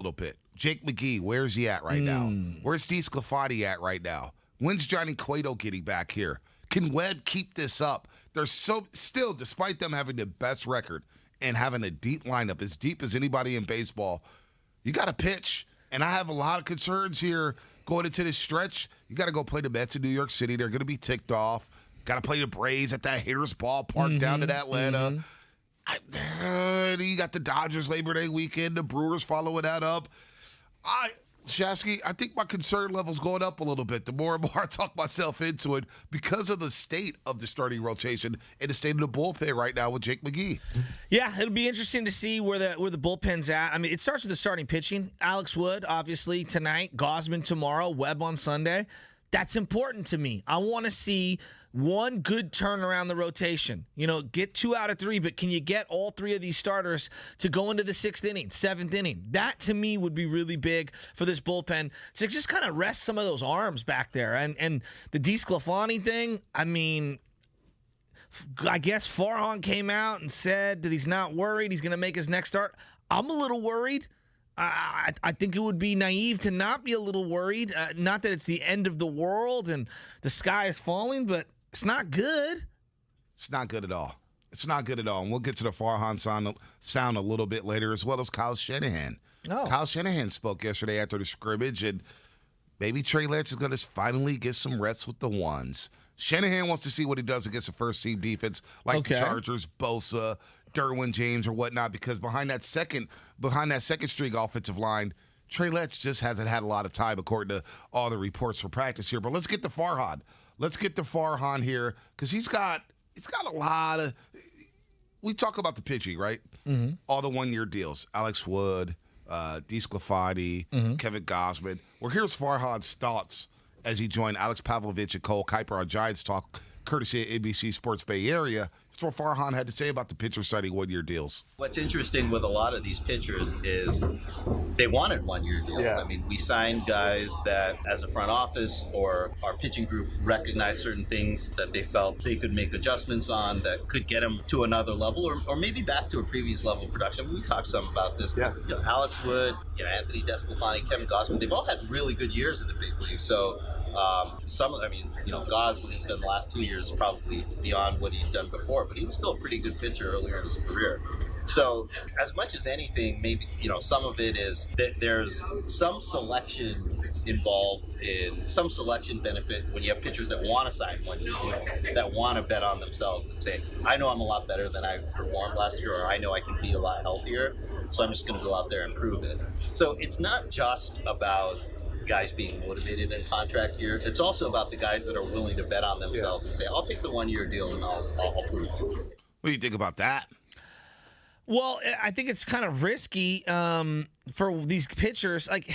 little bit. Jake McGee, where's he at right now? Where's DeSclafani at right now? When's Johnny Cueto getting back here? Can Webb keep this up? They're still, despite them having the best record and having a deep lineup, as deep as anybody in baseball, you got to pitch. And I have a lot of concerns here going into this stretch. You got to go play the Mets in New York City. They're going to be ticked off. Got to play the Braves at that hitter's ballpark down in Atlanta. You got the Dodgers Labor Day weekend. The Brewers following that up. Shasky, I think my concern level's going up a little bit. The more and more I talk myself into it because of the state of the starting rotation and the state of the bullpen right now with Jake McGee. Yeah, it'll be interesting to see where the bullpen's at. I mean, it starts with the starting pitching. Alex Wood, obviously, tonight. Gausman tomorrow. Webb on Sunday. That's important to me. I want to see one good turn around the rotation. Get 2 out of 3, but can you get all 3 of these starters to go into the 6th inning, 7th inning? That, to me, would be really big for this bullpen to just kind of rest some of those arms back there. And the DeSclafani thing, I mean, I guess Farhan came out and said that he's not worried. He's going to make his next start. I'm a little worried. I think it would be naive to not be a little worried. Not that it's the end of the world and the sky is falling, but it's not good. It's not good at all. It's not good at all. And we'll get to the Farhan sound a little bit later, as well as Kyle Shanahan. Kyle Shanahan spoke yesterday after the scrimmage, and maybe Trey Lance is going to finally get some reps with the ones. Shanahan wants to see what he does against a first-team defense like the Chargers, Bosa, Derwin James, or whatnot, because behind that second string offensive line, Trey Lance just hasn't had a lot of time, according to all the reports for practice here. But let's get to Farhan. Let's get to Farhan here, because he's got a lot of. We talk about the pitching, right? Mm-hmm. All the one-year deals. Alex Wood, DeSclafani, Kevin Gausman. Well, here's Farhan's thoughts as he joined Alex Pavlovich and Cole Kuiper on Giants Talk, courtesy of ABC Sports Bay Area. That's what Farhan had to say about the pitcher signing one-year deals. What's interesting with a lot of these pitchers is they wanted one-year deals. Yeah. I mean, we signed guys that, as a front office or our pitching group, recognized certain things that they felt they could make adjustments on that could get them to another level or maybe back to a previous level of production. We talked some about this. Yeah. Alex Wood, Anthony DeSclafani, Kevin Gausman, they've all had really good years in the big league. So Gauze, what he's done the last 2 years is probably beyond what he's done before, but he was still a pretty good pitcher earlier in his career. So as much as anything, maybe, some of it is that there's some selection involved in some selection benefit when you have pitchers that want to sign one year deals, that want to bet on themselves and say, I know I'm a lot better than I performed last year, or I know I can be a lot healthier, so I'm just going to go out there and prove it. So it's not just about guys being motivated in contract year. It's also about the guys that are willing to bet on themselves and say, I'll take the one-year deal and I'll prove it. What do you think about that? Well, I think it's kind of risky for these pitchers. Like,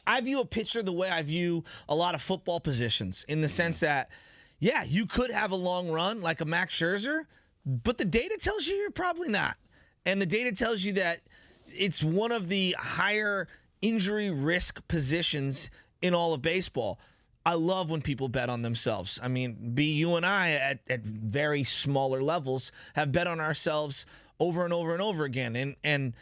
I view a pitcher the way I view a lot of football positions, in the sense that, yeah, you could have a long run like a Max Scherzer, but the data tells you you're probably not. And the data tells you that it's one of the higher injury risk positions in all of baseball. I love when people bet on themselves. I mean, you and I at very smaller levels have bet on ourselves over and over and over again. And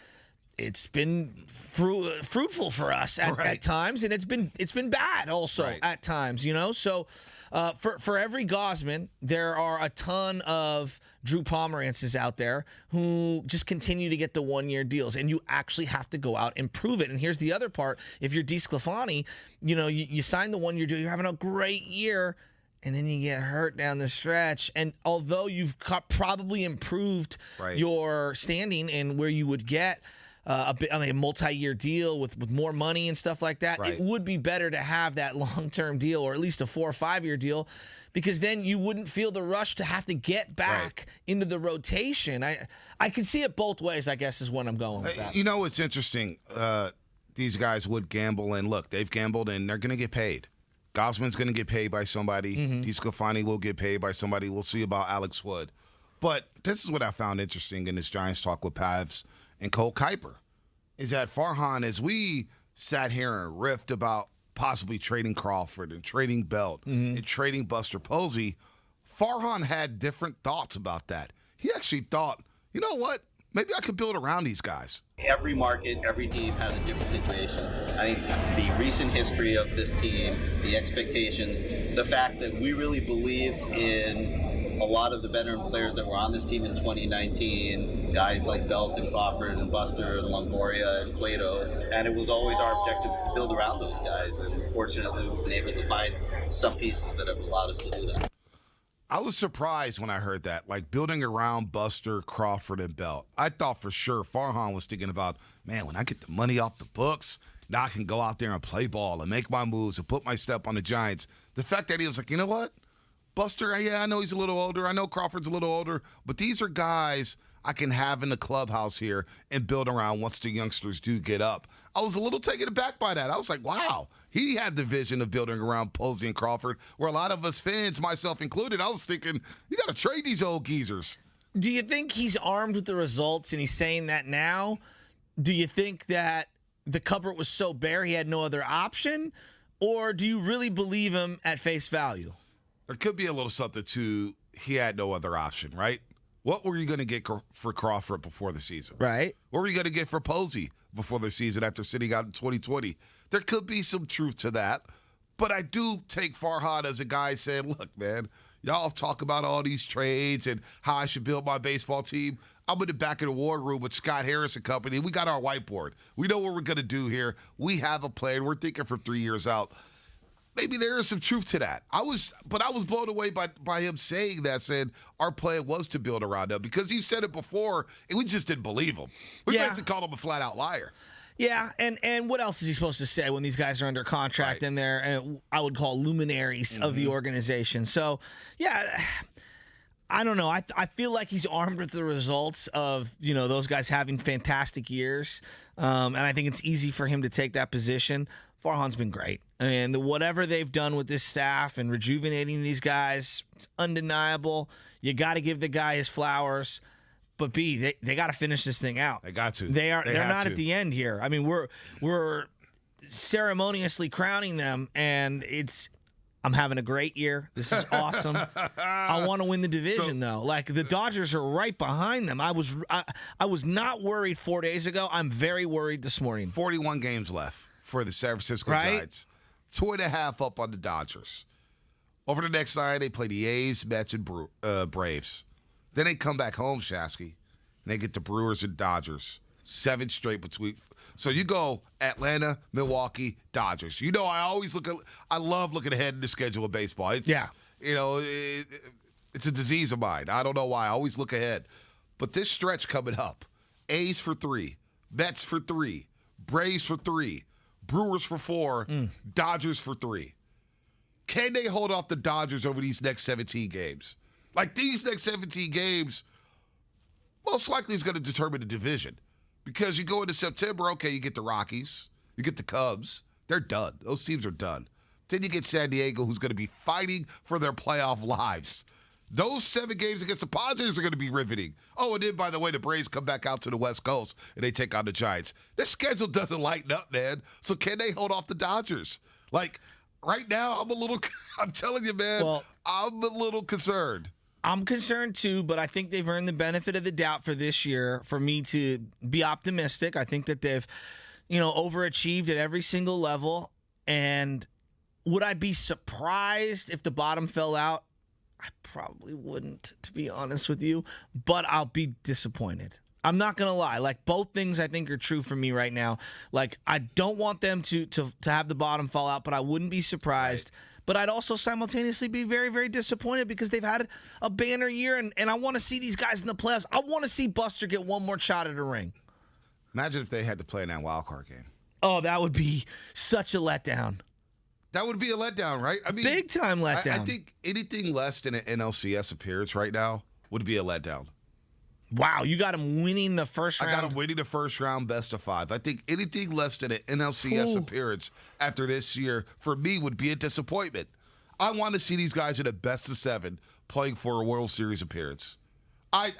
it's been fruitful for us at times, and it's been bad also at times, So for every Gausman, there are a ton of Drew Pomerances out there who just continue to get the one-year deals, and you actually have to go out and prove it. And here's the other part. If you're DeSclafani, you sign the one-year deal, you're having a great year, and then you get hurt down the stretch. And although you've probably improved your standing and where you would get a multi-year deal with more money and stuff like that, it would be better to have that long-term deal, or at least a 4 or 5 year deal, because then you wouldn't feel the rush to have to get back into the rotation. I can see it both ways, I guess, is what I'm going with that. It's interesting. These guys would gamble, and look, they've gambled, and they're going to get paid. Gausman's going to get paid by somebody. DeSclafani will get paid by somebody. We'll see about Alex Wood. But this is what I found interesting in this Giants Talk with Pavs and Cole Kuiper, is that Farhan, as we sat here and riffed about possibly trading Crawford and trading Belt and trading Buster Posey, Farhan had different thoughts about that. He actually thought, you know what? maybe I could build around these guys. Every market, every team has a different situation. I think the recent history of this team, the expectations, the fact that we really believed in a lot of the veteran players that were on this team in 2019, guys like Belt and Crawford and Buster and Longoria and Cueto, and it was always our objective to build around those guys, and fortunately we've been able to find some pieces that have allowed us to do that. I was surprised when I heard that, like building around Buster, Crawford, and Belt. I thought for sure Farhan was thinking about, man, when I get the money off the books, now I can go out there and play ball and make my moves and put my step on the Giants. The fact that he was like, you know what? Buster, yeah, I know he's a little older. I know Crawford's a little older. But these are guys I can have in the clubhouse here and build around once the youngsters do get up. I was a little taken aback by that. I was like, wow. He had the vision of building around Posey and Crawford, where a lot of us fans, myself included, I was thinking, you got to trade these old geezers. Do you think he's armed with the results and he's saying that now? Do you think that the cupboard was so bare he had no other option? Or do you really believe him at face value? There could be a little something to he had no other option, right? What were you going to get for Crawford before the season? Right. What were you going to get for Posey before the season after sitting out in 2020? There could be some truth to that. But I do take Farhan as a guy saying, look, man, y'all talk about all these trades and how I should build my baseball team. I'm in the back of the war room with Scott Harris and company. We got our whiteboard. We know what we're going to do here. We have a plan. We're thinking for 3 years out. Maybe there is some truth to that. I was blown away by him saying that, saying our plan was to build around him because he said it before and we just didn't believe him. We basically called him a flat-out liar. Yeah, and what else is he supposed to say when these guys are under contract and they're, I would call luminaries of the organization? So, yeah, I don't know. I feel like he's armed with the results of, those guys having fantastic years, and I think it's easy for him to take that position. Farhan's been great. And whatever they've done with this staff and rejuvenating these guys, it's undeniable. You got to give the guy his flowers. But B, they got to finish this thing out. They got to. They're not at the end here. I mean, we're ceremoniously crowning them, and I'm having a great year. This is awesome. I want to win the division, though. Like, the Dodgers are right behind them. I was not worried 4 days ago. I'm very worried this morning. 41 games left for the San Francisco Giants. 2.5 up on the Dodgers. Over the next night, they play the A's, Mets, and Braves. Then they come back home, Shasky, and they get the Brewers and Dodgers. 7 straight between. So you go Atlanta, Milwaukee, Dodgers. I love looking ahead in the schedule of baseball. It's a disease of mine. I don't know why. I always look ahead. But this stretch coming up, A's for 3, Mets for 3, Braves for 3, Brewers for 4, Dodgers for 3. Can they hold off the Dodgers over these next 17 games? Like, these next 17 games, most likely is going to determine the division. Because you go into September, okay, you get the Rockies, you get the Cubs. They're done. Those teams are done. Then you get San Diego, who's going to be fighting for their playoff lives. Those 7 games against the Padres are going to be riveting. Oh, and then, by the way, the Braves come back out to the West Coast, and they take on the Giants. This schedule doesn't lighten up, man. So can they hold off the Dodgers? Like, right now, I'm telling you, man, I'm a little concerned. I'm concerned too, but I think they've earned the benefit of the doubt for this year for me to be optimistic. I think that they've, overachieved at every single level. And would I be surprised if the bottom fell out? I probably wouldn't, to be honest with you, but I'll be disappointed. I'm not going to lie. Like, both things I think are true for me right now. Like, I don't want them to have the bottom fall out, but I wouldn't be surprised. Right. But I'd also simultaneously be very, very disappointed because they've had a banner year, and I want to see these guys in the playoffs. I want to see Buster get one more shot at a ring. Imagine if they had to play in that wild card game. Oh, that would be such a letdown. That would be a letdown, right? I mean, big time letdown. I think anything less than an NLCS appearance right now would be a letdown. Wow, you got him winning the first round. I got him winning the first round, best of 5. I think anything less than an NLCS appearance after this year, for me, would be a disappointment. I want to see these guys in a best of 7 playing for a World Series appearance. I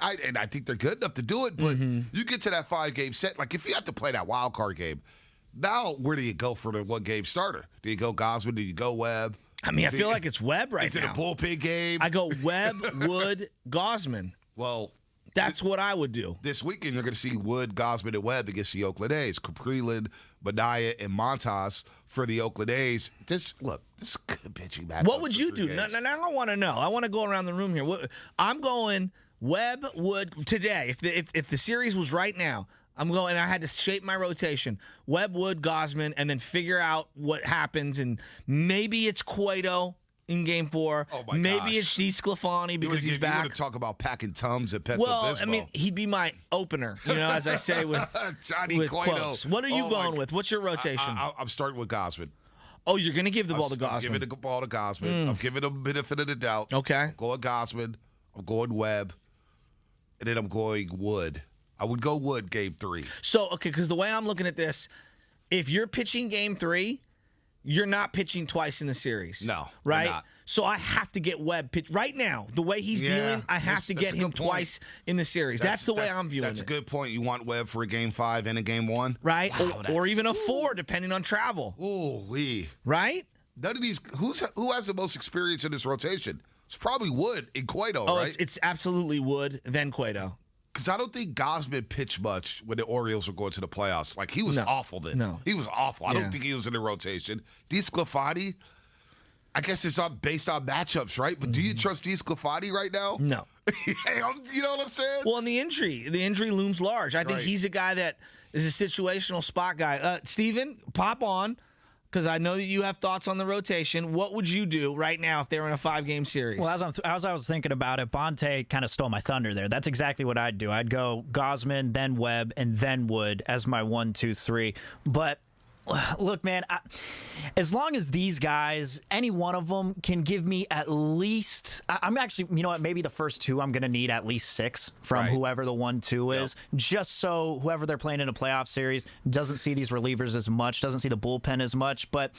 think they're good enough to do it, but you get to that 5-game set. Like, if you have to play that wild card game, now where do you go for the 1-game starter? Do you go Gosman? Do you go Webb? I mean, I feel like it's Webb right now. Is it a bullpen game? I go Webb, Wood, Gosman. Well, That's what I would do. This weekend, you're going to see Wood, Gosman, and Webb against the Oakland A's. Capriland, Benaia, and Montas for the Oakland A's. This is a good pitching matchup. What would you do? Now, I want to know. I want to go around the room here. I'm going Webb, Wood today. If the series was right now, I'm going. I had to shape my rotation: Webb, Wood, Gosman, and then figure out what happens. And maybe it's Cueto in Game 4. Oh my maybe gosh. it's DeSclafani because he's back. You want to talk about packing Tums at Pepto-Bismol. Well, I mean, he'd be my opener, as I say with Johnny with Cueto. quotes. What are you going with? What's your rotation? I'm starting with Gosman. Oh, you're going to give the ball to Gosman. I'm giving the ball to Gosman. I'm giving him a benefit of the doubt. Okay. I'm going Gosman. I'm going Webb. And then I'm going Wood. I would go Wood Game 3. So, okay, because the way I'm looking at this, if you're pitching Game 3, you're not pitching twice in the series. No, right? you're not. So I have to get Webb pitch right now. The way he's dealing, I have to get him twice in the series. That's the way I'm viewing it. That's a good point. You want Webb for a Game 5 and a Game 1, right? Wow, or even a 4, depending on travel. Ooh, right? None of these. Who has the most experience in this rotation? It's probably Wood and Cueto, right? It's absolutely Wood, then Cueto. Because I don't think Gosman pitched much when the Orioles were going to the playoffs. Like, he was awful then. No. He was awful. I don't think he was in the rotation. DeSclafani, I guess it's based on matchups, right? But do you trust DeSclafani right now? No. You know what I'm saying? Well, and the injury looms large. I think he's a guy that is a situational spot guy. Steven, pop on, because I know that you have thoughts on the rotation. What would you do right now if they were in a 5-game series? Well, as I was thinking about it, Bonte kind of stole my thunder there. That's exactly what I'd do. I'd go Gosman, then Webb, and then Wood as my 1, 2, 3. But look, man, as long as these guys, any one of them can give me at least, I'm actually, you know what, maybe the first 2 I'm going to need at least 6 from whoever the 1, 2 is, just so whoever they're playing in a playoff series doesn't see these relievers as much, doesn't see the bullpen as much. But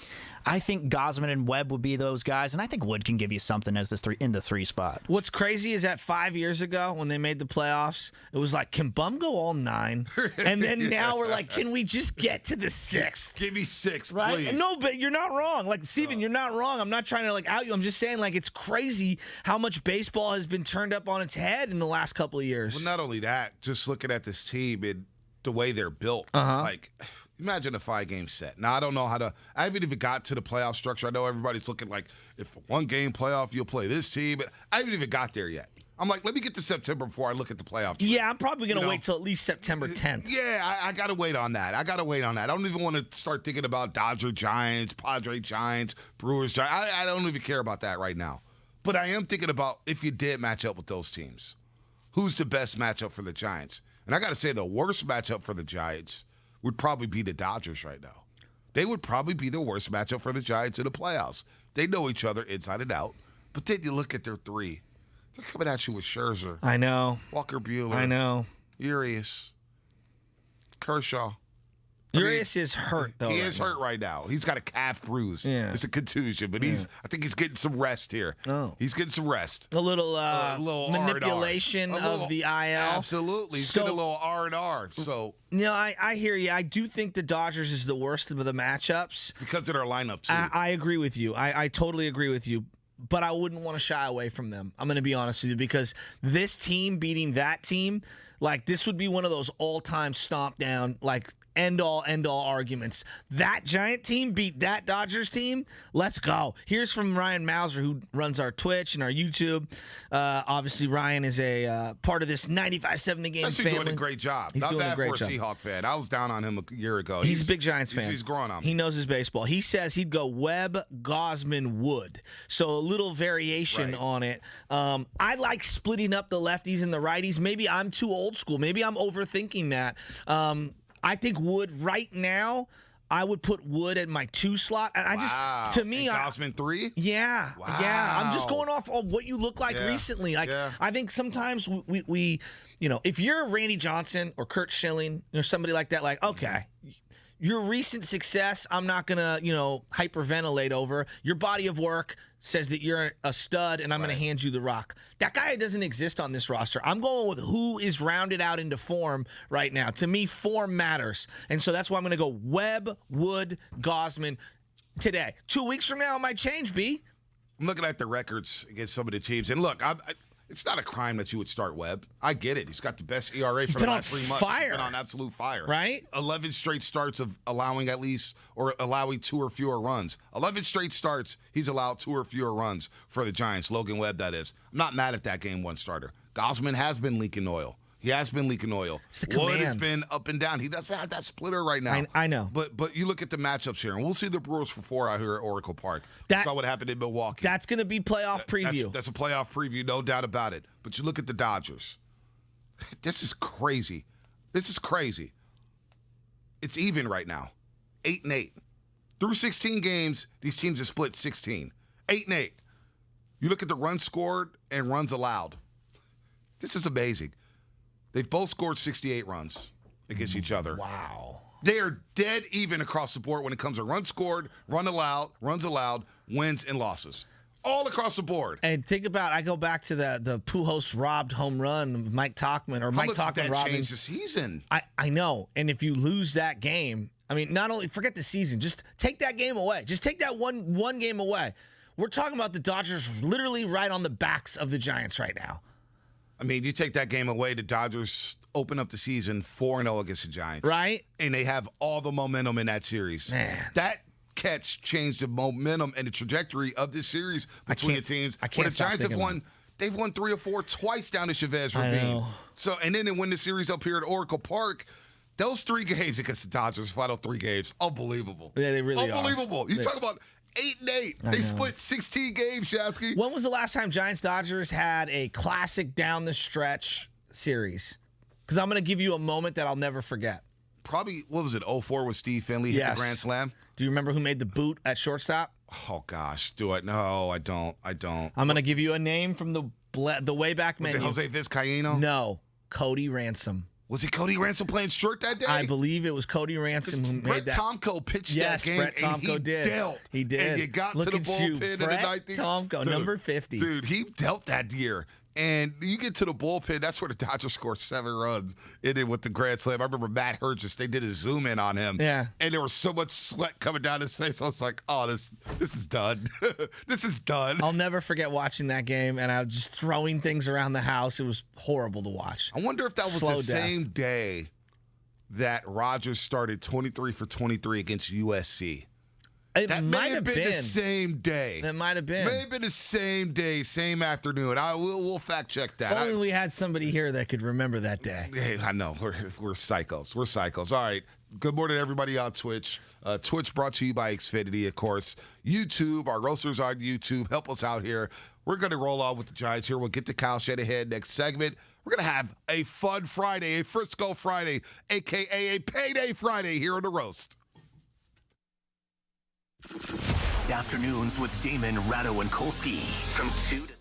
I think Gosman and Webb would be those guys, and I think Wood can give you something as this in the 3 spot. What's crazy is that 5 years ago when they made the playoffs, it was like, can Bum go all 9? And then now we're like, can we just get to the 6th? Give me 6, right? please. No, but you're not wrong. Like, Steven, you're not wrong. I'm not trying to out you. I'm just saying, it's crazy how much baseball has been turned up on its head in the last couple of years. Well, not only that, just looking at this team and the way they're built. Like, imagine a 5-game set. Now, I don't know I haven't even got to the playoff structure. I know everybody's looking like, if a 1-game playoff, you'll play this team. But I haven't even got there yet. I'm like, let me get to September before I look at the playoff. Yeah, I'm probably going to wait till at least September 10th. Yeah, I got to wait on that. I don't even want to start thinking about Dodger Giants, Padre Giants, Brewers Giants. I don't even care about that right now. But I am thinking about if you did match up with those teams, who's the best matchup for the Giants? And I got to say the worst matchup for the Giants would probably be the Dodgers right now. They would probably be the worst matchup for the Giants in the playoffs. They know each other inside and out. But then you look at their 3. They're coming at you with Scherzer. I know. Walker Buehler. I know. Urias. Kershaw. Urias is hurt, though. He is hurt right now. He's got a calf bruise. Yeah. It's a contusion, but I think he's getting some rest here. Oh. He's getting some rest. A little manipulation R&R. of the IL. Absolutely. He's getting a little R&R. So, I hear you. I do think the Dodgers is the worst of the matchups. Because of their lineup, too. I agree with you. I totally agree with you. But I wouldn't want to shy away from them. I'm going to be honest with you, because this team beating that team, this would be one of those all-time stomp down, end-all arguments. That Giant team beat that Dodgers team. Let's go. Here's from Ryan Mauser, who runs our Twitch and our YouTube. Obviously, Ryan is a part of this 95.7 The Game He's family. doing a great job. He's Not doing bad a great for a job. Seahawk fan. I was down on him a year ago. He's a big Giants fan. He's growing on me. He knows his baseball. He says he'd go Webb, Gosman, Wood. So a little variation on it. I like splitting up the lefties and the righties. Maybe I'm too old school. Maybe I'm overthinking that. I think Wood right now, I would put Wood at my 2 slot. And to me, and Gosman 3? Yeah. Wow. Yeah. I'm just going off of what you look like recently. I think sometimes we if you're Randy Johnson or Kurt Schilling or somebody like that, okay, your recent success, I'm not going to, hyperventilate over. Your body of work says that you're a stud, and I'm going to hand you the rock. That guy doesn't exist on this roster. I'm going with who is rounded out into form right now. To me, form matters. And so that's why I'm going to go Webb, Wood, Gosman today. 2 weeks from now, it might change, B. I'm looking at the records against some of the teams. And look, It's not a crime that you would start Webb. I get it. He's got the best ERA for the been on last 3 months. fire. He's been on absolute fire. Right? 11 straight starts of allowing 2 or fewer runs. 11 straight starts, he's allowed 2 or fewer runs for the Giants. Logan Webb, that is. I'm not mad at that game one starter. Gosman has been leaking oil. He has been leaking oil. It's the Wood command. has been up and down. He doesn't have that splitter right now. I know. But you look at the matchups here, and we'll see the Brewers for 4 out here at Oracle Park. That's not what happened in Milwaukee. That's going to be playoff preview. That's a playoff preview, no doubt about it. But you look at the Dodgers. This is crazy. This is crazy. It's even right now. 8-8. Through 16 games, these teams have split 16. 8-8. You look at the runs scored and runs allowed. This is amazing. They've both scored 68 runs against each other. Wow. They are dead even across the board when it comes to runs scored, runs allowed, wins and losses. All across the board. And think about, I go back to the Pujols robbed home run of Mike Tauchman, or How Mike much did Tauchman that robbing. change the season? I know. And if you lose that game, I mean, not only forget the season, just take that game away. Just take that one game away. We're talking about the Dodgers literally right on the backs of the Giants right now. I mean, you take that game away, the Dodgers open up the season 4-0 against the Giants. Right. And they have all the momentum in that series. Man. That catch changed the momentum and the trajectory of this series between the teams. I can't When the stop Giants have thinking won, they've won 3 or 4 twice down the Chavez I Ravine. know. So, and then they win the series up here at Oracle Park. Those 3 games against the Dodgers, final 3 games, unbelievable. Yeah, they really are. Unbelievable. You talk about 8-8. They know. split 16 games, Shasky. When was the last time Giants-Dodgers had a classic down-the-stretch series? Because I'm going to give you a moment that I'll never forget. Probably, what was it, 04 with Steve Finley hit the grand slam? Do you remember who made the boot at shortstop? Oh, gosh. Do I? No, I don't. I'm going to give you a name from the way back Was menu. it Jose Vizcaíno? No, Cody Ransom. Was it Cody Ransom playing short that day? I believe it was Cody Ransom who Brett made that. Tomko pitched Yes, that game, Brett and Tomko he did. dealt. He did. And you got Look to the at you, bullpen in the Brett 9th. Tomko, number 50. Dude, he dealt that year. And you get to the bullpen, that's where the Dodgers scored 7 runs. And then with the grand slam, I remember Matt Hergis, they did a zoom in on him. Yeah. And there was so much sweat coming down his face. I was like, oh, this is done. This is done. I'll never forget watching that game, and I was just throwing things around the house. It was horrible to watch. I wonder if that was Slow the death. same day that Rodgers started 23 for 23 against USC. It That might may have been the same day. That might have been. May have been the same day, same afternoon. We'll fact check that. If only we had somebody here that could remember that day. Hey, I know. We're psychos. We're psychos. All right. Good morning, everybody on Twitch. Twitch brought to you by Xfinity, of course. YouTube, our roasters on YouTube. Help us out here. We're going to roll on with the Giants here. We'll get to Kyle Shanahan next segment. We're going to have a fun Friday, a Frisco Friday, a.k.a. a Payday Friday here on The Roast. Afternoons with Damon, Ratto, and Kolsky from 2 to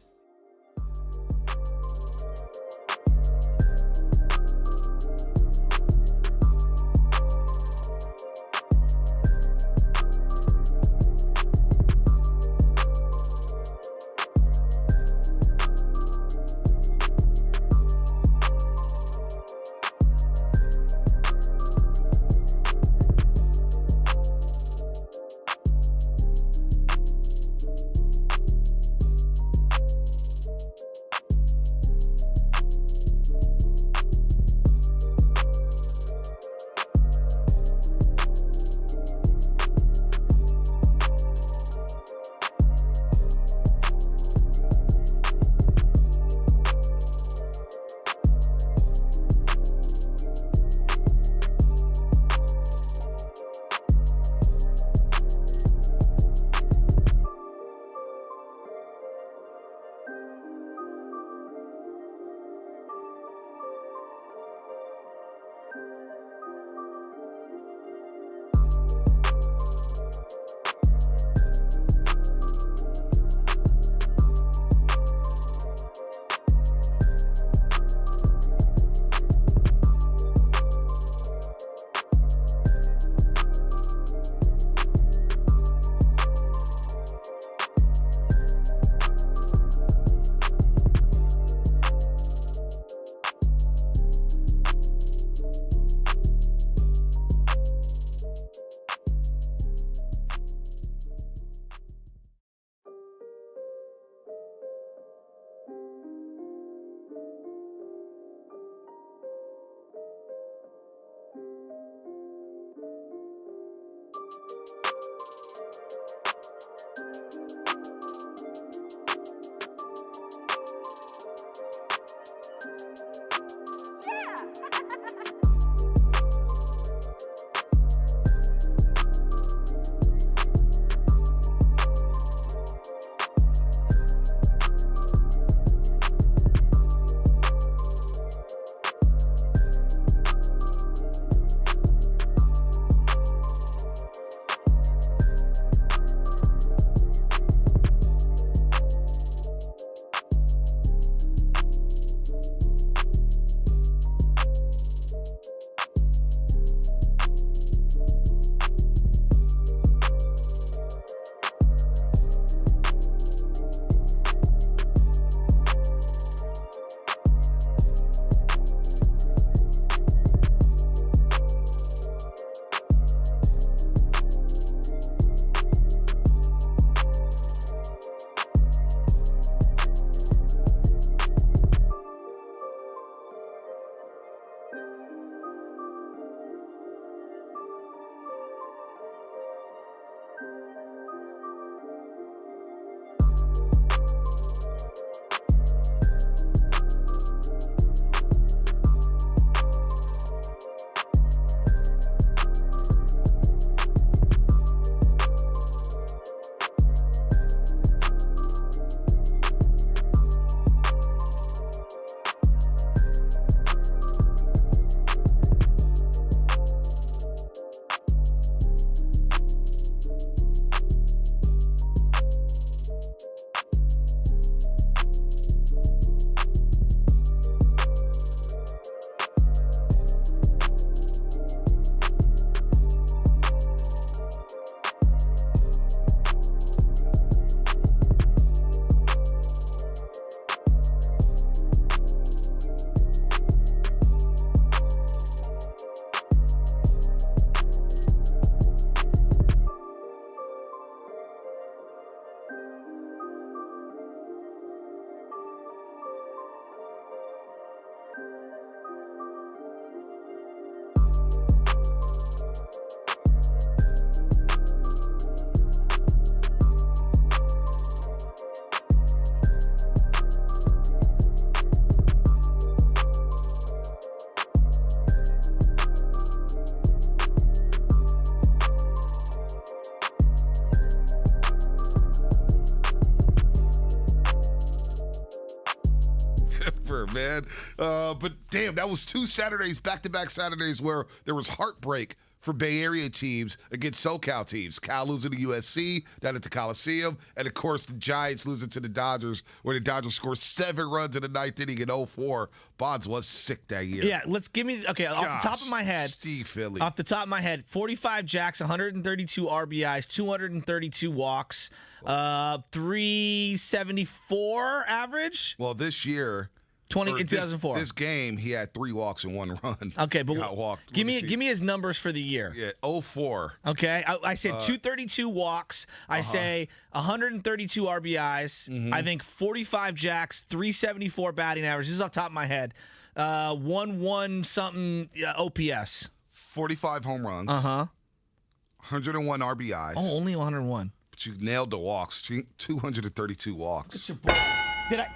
man. But damn, that was 2 Saturdays, back-to-back Saturdays, where there was heartbreak for Bay Area teams against SoCal teams. Cal losing to USC down at the Coliseum, and of course the Giants losing to the Dodgers, where the Dodgers scored 7 runs in the 9th inning in 0-4. Bonds was sick that year. Yeah, let's give me off the top of my head. Steve Philly. Off the top of my head, 45 jacks, 132 RBIs, 232 walks, 374 average. Well, this year. In 2004. This game, he had 3 walks and 1 run. Okay, but got walked. give me his numbers for the year. Yeah, 0-4. Okay, I said 232 walks. I say 132 RBIs. Mm-hmm. I think 45 jacks, 374 batting average. This is off the top of my head. 1-1 something OPS. 45 home runs. 101 RBIs. Oh, only 101. But you nailed the walks. 232 walks.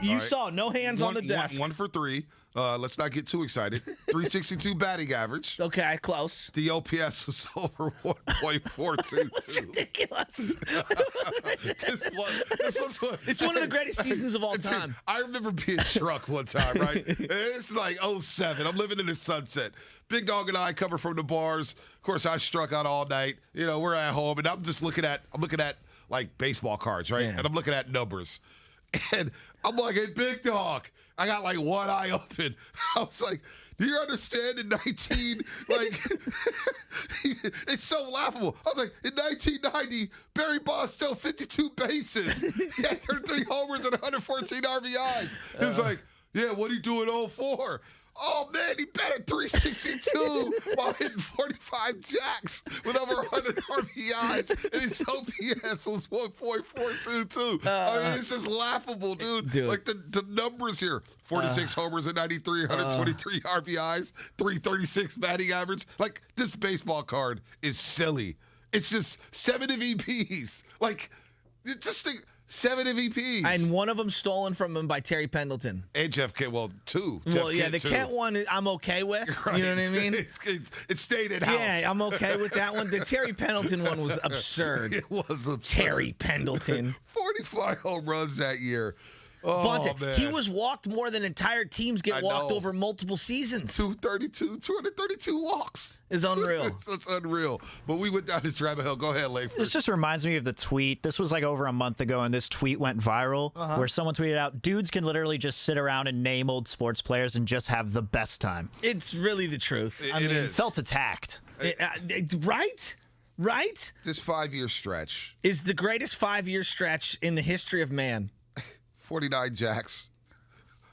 You saw no hands on the desk. 1 for 3. Let's not get too excited. 362 batting average. Okay, close. The OPS was over 1.422. That's ridiculous. This was what, It's one of the greatest seasons of all time. I remember being drunk one time, right? It's like 07. I'm living in the Sunset. Big Dog and I coming from the bars. Of course, I struck out all night. You know, we're at home, and I'm looking at like baseball cards, right? Yeah. And I'm looking at numbers. And I'm like, hey, Big Dog. I got like one eye open. I was like, do you understand in 19, like, it's so laughable. I was like, in 1990, Barry Bonds still 52 bases. He had 33 homers and 114 RBIs. He was like, yeah, what do you do in 04? Oh, man, he batted 362 while hitting 45 jacks with over 100 RBIs, and his OPS was 1.422. I mean, it's just laughable, dude. Like, the numbers here, 46 homers in 93, 123 RBIs, 336 batting average. Like, this baseball card is silly. It's just 7 MVPs. Like, just think... 7 MVPs. And one of them stolen from him by Terry Pendleton. And Jeff Kent. Well, 2. Well, Jeff yeah, Kent, the Kent one I'm okay with. Right. You know what I mean? It stayed in house. Yeah, I'm okay with that one. The Terry Pendleton one was absurd. It was absurd. Terry Pendleton. 45 home runs that year. Oh, Bonte, man. he was walked more than entire teams get walked know. over multiple seasons. 232 walks. Is unreal. That's unreal. But we went down this rabbit hole. Go ahead, Layford. This just reminds me of the tweet. This was like over a month ago, and this tweet went viral where someone tweeted out, dudes can literally just sit around and name old sports players and just have the best time. It's really the truth. I mean, it is. Felt attacked. Right? Right? This 5-year stretch. Is the greatest 5-year stretch in the history of man. 49 jacks.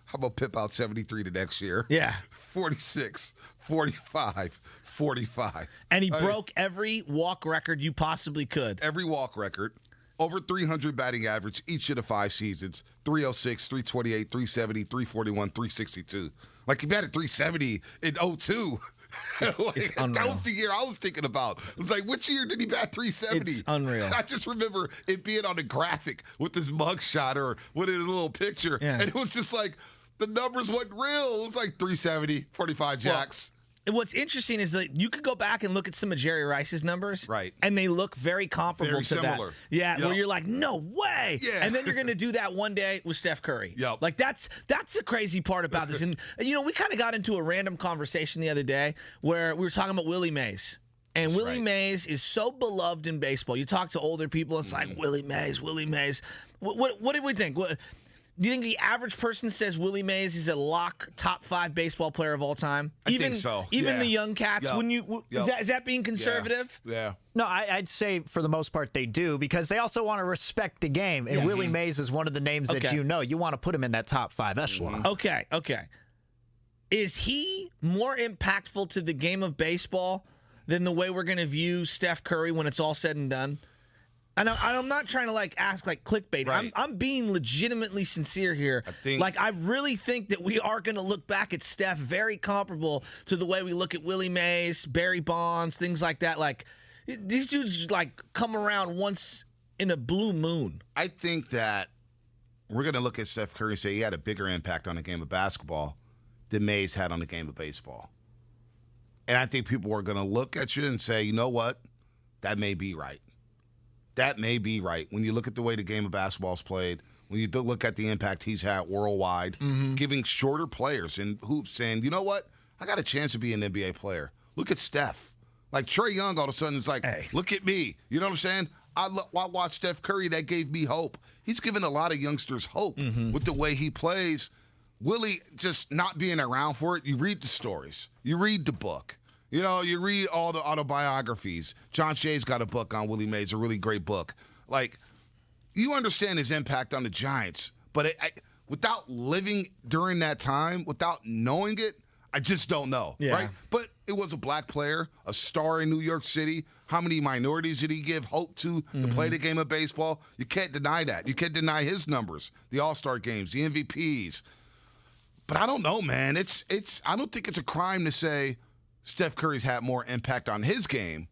How about pip out 73 the next year? Yeah. 46, 45, 45. And he broke every walk record you possibly could. Every walk record. Over 300 batting average each of the 5 seasons. 306, 328, 370, 341, 362. Like, he batted 370 in 02. It's unreal. That was the year I was thinking about. It was like, which year did he bat 370? It's unreal. I just remember it being on the graphic with this mugshot or with his little picture. Yeah. And it was just like, the numbers wasn't real. It was like 370, 45 jacks. And what's interesting is that you could go back and look at some of Jerry Rice's numbers. Right. And they look very comparable Very to similar. that. Yeah, Yep. where you're like, no way. Yeah. And then you're going to do that one day with Steph Curry. Yep. Like, that's the crazy part about this. And, you know, we kind of got into a random conversation the other day where we were talking about Willie Mays. And Willie Mays is so beloved in baseball. You talk to older people, it's like, Willie Mays, Willie Mays. What did we think? Do you think the average person says Willie Mays is a lock top 5 baseball player of all time? I think so. Even Yeah. the young cats, Yep. wouldn't you? Yep. Is that being conservative? Yeah. No, I'd say for the most part they do because they also want to respect the game. And Yes. Willie Mays is one of the names that Okay. you know. You want to put him in that top 5 echelon. Okay. Is he more impactful to the game of baseball than the way we're going to view Steph Curry when it's all said and done? And I'm not trying to like ask like clickbait. Right. I'm being legitimately sincere here. I really think that we are going to look back at Steph very comparable to the way we look at Willie Mays, Barry Bonds, things like that. Like these dudes like come around once in a blue moon. I think that we're going to look at Steph Curry and say he had a bigger impact on the game of basketball than Mays had on the game of baseball. And I think people are going to look at you and say, you know what? That may be right. That may be right. When you look at the way the game of basketball is played, when you look at the impact he's had worldwide, giving shorter players in hoops saying, you know what? I got a chance to be an NBA player. Look at Steph. Like Trae Young all of a sudden is like, Hey. look at me. You know what I'm saying? I watched Steph Curry. That gave me hope. He's given a lot of youngsters hope with the way he plays. Willie just not being around for it. You read the stories. You read the book. You know, you read all the autobiographies. John Shea's got a book on Willie Mays, a really great book. Like, you understand his impact on the Giants, but without living during that time, without knowing it, I just don't know, right? But it was a black player, a star in New York City. How many minorities did he give hope to play the game of baseball? You can't deny that. You can't deny his numbers, the All-Star games, the MVPs. But I don't know, man. I don't think it's a crime to say Steph Curry's had more impact on his game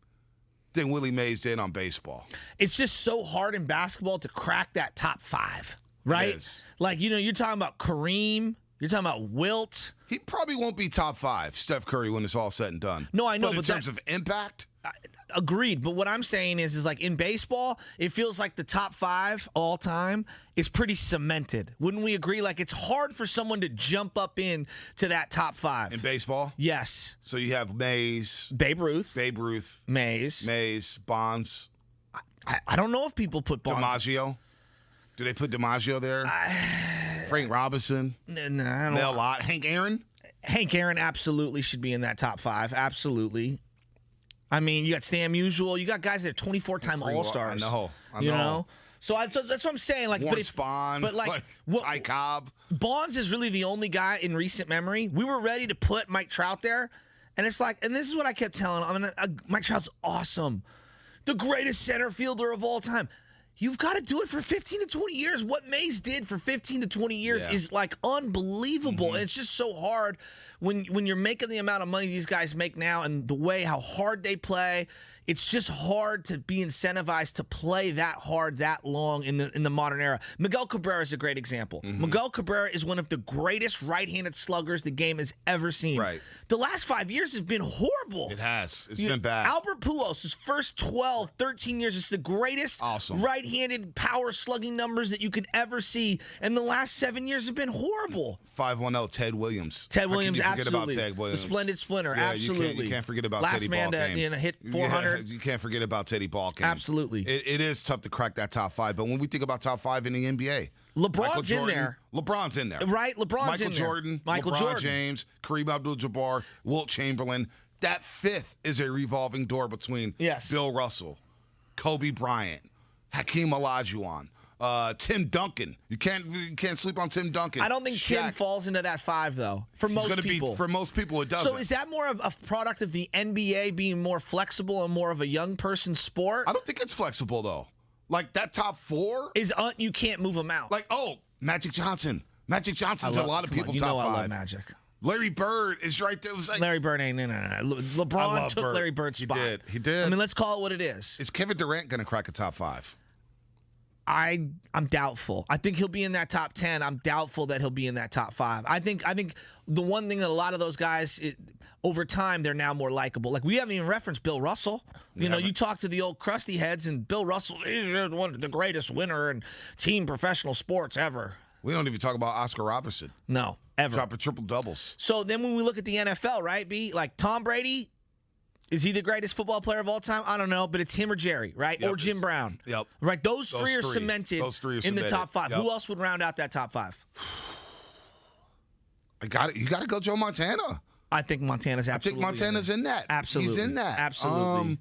than Willie Mays did on baseball. It's just so hard in basketball to crack that top 5, right? It is. Like, you know, you're talking about Kareem, you're talking about Wilt. He probably won't be top 5, Steph Curry, when it's all said and done. No, I know, but in but terms of impact, Agreed, but what I'm saying is like in baseball, it feels like the top 5 all time is pretty cemented. Wouldn't we agree? Like it's hard for someone to jump up in to that top 5. in baseball. Yes. So you have Mays, Babe Ruth, Mays, Bonds, I don't know if people put Bonds. DiMaggio. Do they put DiMaggio there? Frank Robinson, No, I don't Mel Lott, Hank Aaron. Hank Aaron absolutely should be in that top 5. Absolutely. I mean, you got Stan Musial. You got guys that are 24-time All-Stars. I know. You know? So that's what I'm saying. Like, Warren Spahn. But like Ty Cobb. Bonds is really the only guy in recent memory. We were ready to put Mike Trout there, and it's like, and this is what I kept telling him. I mean, Mike Trout's awesome, the greatest center fielder of all time. You've got to do it for 15 to 20 years. What Mays did for 15 to 20 years is like unbelievable. And it's just so hard when you're making the amount of money these guys make now and the way how hard they play. It's just hard to be incentivized to play that hard, that long in the modern era. Miguel Cabrera is a great example. Miguel Cabrera is one of the greatest right-handed sluggers the game has ever seen. Right. The last 5 years have been horrible. It has. It's been bad. Albert Pujols, his first 12, 13 years, is the greatest right-handed power slugging numbers that you could ever see. And the last 7 years have been horrible. 510, Ted Williams. Ted Williams, How can you forget absolutely. about Ted Williams? The splendid splinter, Yeah, absolutely. You can't forget about last Teddy man Ballgame. to hit 400. Yeah, you can't forget about Teddy Ballgame. Absolutely. It is tough to crack that top 5. But when we think about top 5 in the NBA, LeBron's in there. LeBron's in there. Right? LeBron's in there. Michael Jordan, James, Kareem Abdul-Jabbar, Wilt Chamberlain. That 5th is a revolving door between Bill Russell, Kobe Bryant, Hakeem Olajuwon, Tim Duncan. You can't sleep on Tim Duncan. I don't think Shaq. Tim falls into that 5, though, for most people. For most people, it doesn't. So is that more of a product of the NBA being more flexible and more of a young person sport? I don't think it's flexible, though. Like, that top 4 is you can't move them out. Like, Magic Johnson. Magic Johnson's a lot of people top 5. I love Magic. Larry Bird is right there. Like, Larry Bird ain't. No. LeBron took Larry Bird's spot. He did. I mean, let's call it what it is. Is Kevin Durant going to crack a top 5? I'm doubtful. I think he'll be in that top 10. I'm doubtful that he'll be in that top 5. I think the one thing that a lot of those guys, over time, they're now more likable. Like, we haven't even referenced Bill Russell. You know, you talk to the old crusty heads, and Bill Russell's the greatest winner in team professional sports ever. We don't even talk about Oscar Robertson. No, ever. Dropping triple doubles. So then when we look at the NFL, right, B, like Tom Brady, is he the greatest football player of all time? I don't know, but it's him or Jerry, right? Yep, or Jim Brown. Yep. Right? Those three are cemented in the top 5. Yep. Who else would round out that top 5? You got to go Joe Montana. I think Montana's absolutely. I think Montana's in that. Absolutely. He's in that. Absolutely.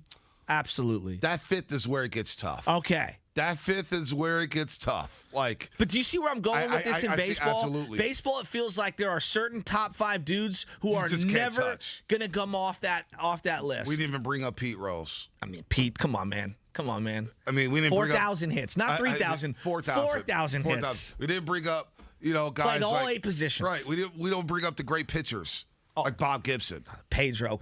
Absolutely. That 5th is where it gets tough. Okay. That 5th is where it gets tough. Like, but do you see where I'm going with this in baseball? Absolutely. Baseball, it feels like there are certain top 5 dudes who are never gonna come off that list. We didn't even bring up Pete Rose. I mean, Pete, come on, man. I mean, we didn't 4,000 hits, not 3,000. 4,000 hits. We didn't bring up, guys played all like 8 positions. Right. We don't bring up the great pitchers. Like Bob Gibson. Pedro.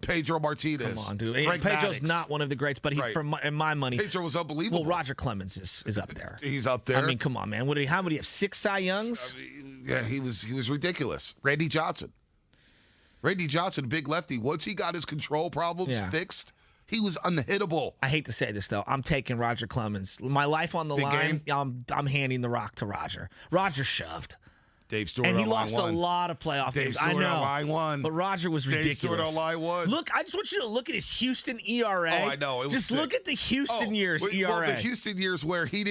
Pedro Martinez. Come on, dude. Frank Pedro's Maddox. not one of the greats, but in my money. Pedro was unbelievable. Well, Roger Clemens is up there. He's up there. I mean, come on, man. How many have 6 Cy Youngs? Yeah, he was ridiculous. Randy Johnson, big lefty. Once he got his control problems fixed, He was unhittable. I hate to say this, though. I'm taking Roger Clemens. My life on the Big line, game? I'm handing the rock to Roger. Roger shoved. Dave Stewart And he on lost line one. a lot of playoff Dave games. Stewart I know. on line one. But Roger was Dave ridiculous. Stewart on line one. Look, I just want you to look at his Houston ERA. Oh, I know. It was just sick. look at the Houston years ERA. Well, the Houston years where he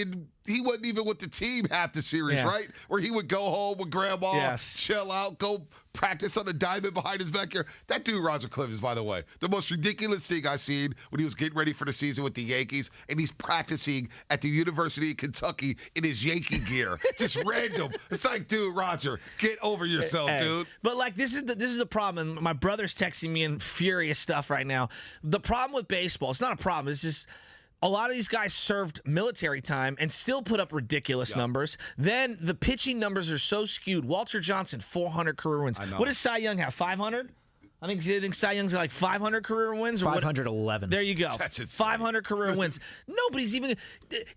wasn't even with the team half the series, Yeah. right? Where he would go home with grandma, Yes. chill out, go practice on the diamond behind his backyard. That dude, Roger Clemens, by the way, the most ridiculous thing I seen when he was getting ready for the season with the Yankees, and he's practicing at the University of Kentucky in his Yankee gear. Just random. It's like, dude, Roger, get over yourself, Hey, dude. But like this is the problem, and my brother's texting me in furious stuff right now. The problem with baseball, it's not a problem. It's just a lot of these guys served military time and still put up ridiculous numbers. Then the pitching numbers are so skewed. Walter Johnson, 400 career wins. What does Cy Young have? 500? I think Cy Young's got like 500 career wins. Or 511. There you go. That's insane. 500 career wins. Nobody's even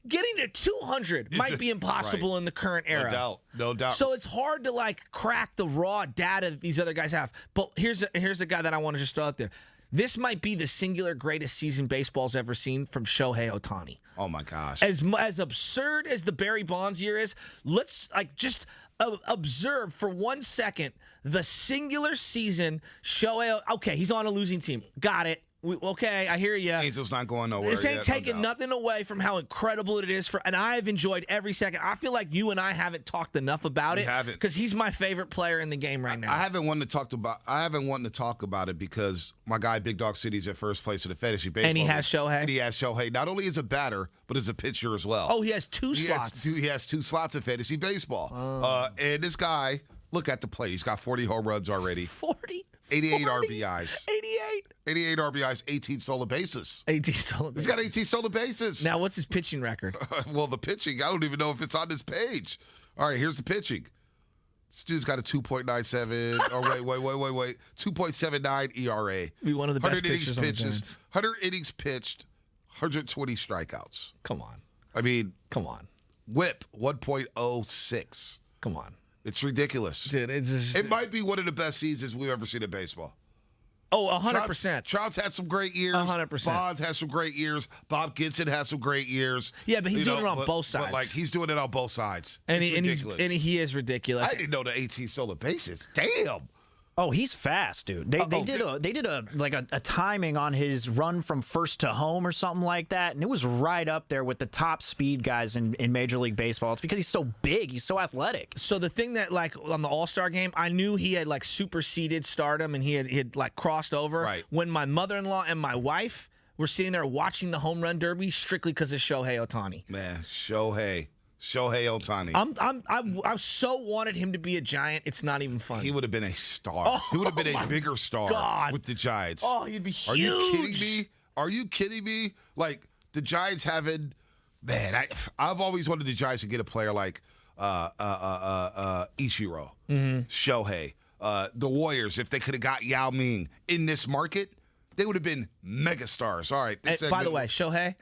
getting to 200 might be impossible in the current era. No doubt. So it's hard to like crack the raw data that these other guys have. But here's a guy that I want to just throw out there. This might be the singular greatest season baseball's ever seen from Shohei Ohtani. Oh my gosh. As absurd as the Barry Bonds year is, let's like just observe for 1 second the singular season Shohei. Okay, he's on a losing team. Got it. Okay, I hear you. Angels not going nowhere. This ain't yet, taking no doubt. nothing away from how incredible it is and I've enjoyed every second. I feel like you and I haven't talked enough about We it. haven't. Because he's my favorite player in the game right now. I haven't wanted to talk about it because my guy Big Dog City's at first place in the fantasy baseball. And he has league. Shohei? And he has Shohei not only as a batter but as a pitcher as well. Oh, he has two slots. He has two slots in fantasy baseball. And this guy, look at the plate. He's got 40 home runs already. 40? 88 40? RBIs. 88? 88 RBIs, 18 stolen bases. 18 stolen bases. He's got 18 stolen bases. Now, what's his pitching record? Well, the pitching, I don't even know if it's on this page. All right, here's the pitching. This dude's got a 2.97, or wait, 2.79 ERA. Be one of the best pitchers on the pitches, Giants. 100 innings pitched, 120 strikeouts. Come on. I mean, Come on. whip, 1.06. Come on. It's ridiculous. Dude, it's just... It might be one of the best seasons we've ever seen in baseball. Oh, 100%. Trout's had some great years. 100%. Bonds has some great years. Bob Gibson has some great years. Yeah, but he's doing it on but- both sides. But like he's doing it on both sides. And, It's he's ridiculous. he is ridiculous. I didn't know the 18 stolen bases. Damn. Oh, he's fast, dude. They did a timing on his run from first to home or something like that, and it was right up there with the top speed guys in Major League Baseball. It's because he's so big, he's so athletic. So the thing that like on the All-Star game, I knew he had like superseded stardom and he had like crossed over. Right. When my mother-in-law and my wife were sitting there watching the home run derby strictly because of Shohei Ohtani. Man, Shohei Ohtani. I so wanted him to be a Giant. It's not even funny. He would have been a star. He would have been a bigger star God. with the Giants. Oh, he'd be huge. Are you kidding me? Are you kidding me? Like the Giants having, man, I've always wanted the Giants to get a player like Ichiro, Shohei, the Warriors. If they could have got Yao Ming in this market, they would have been mega stars. All right. this By the segment- way, Shohei,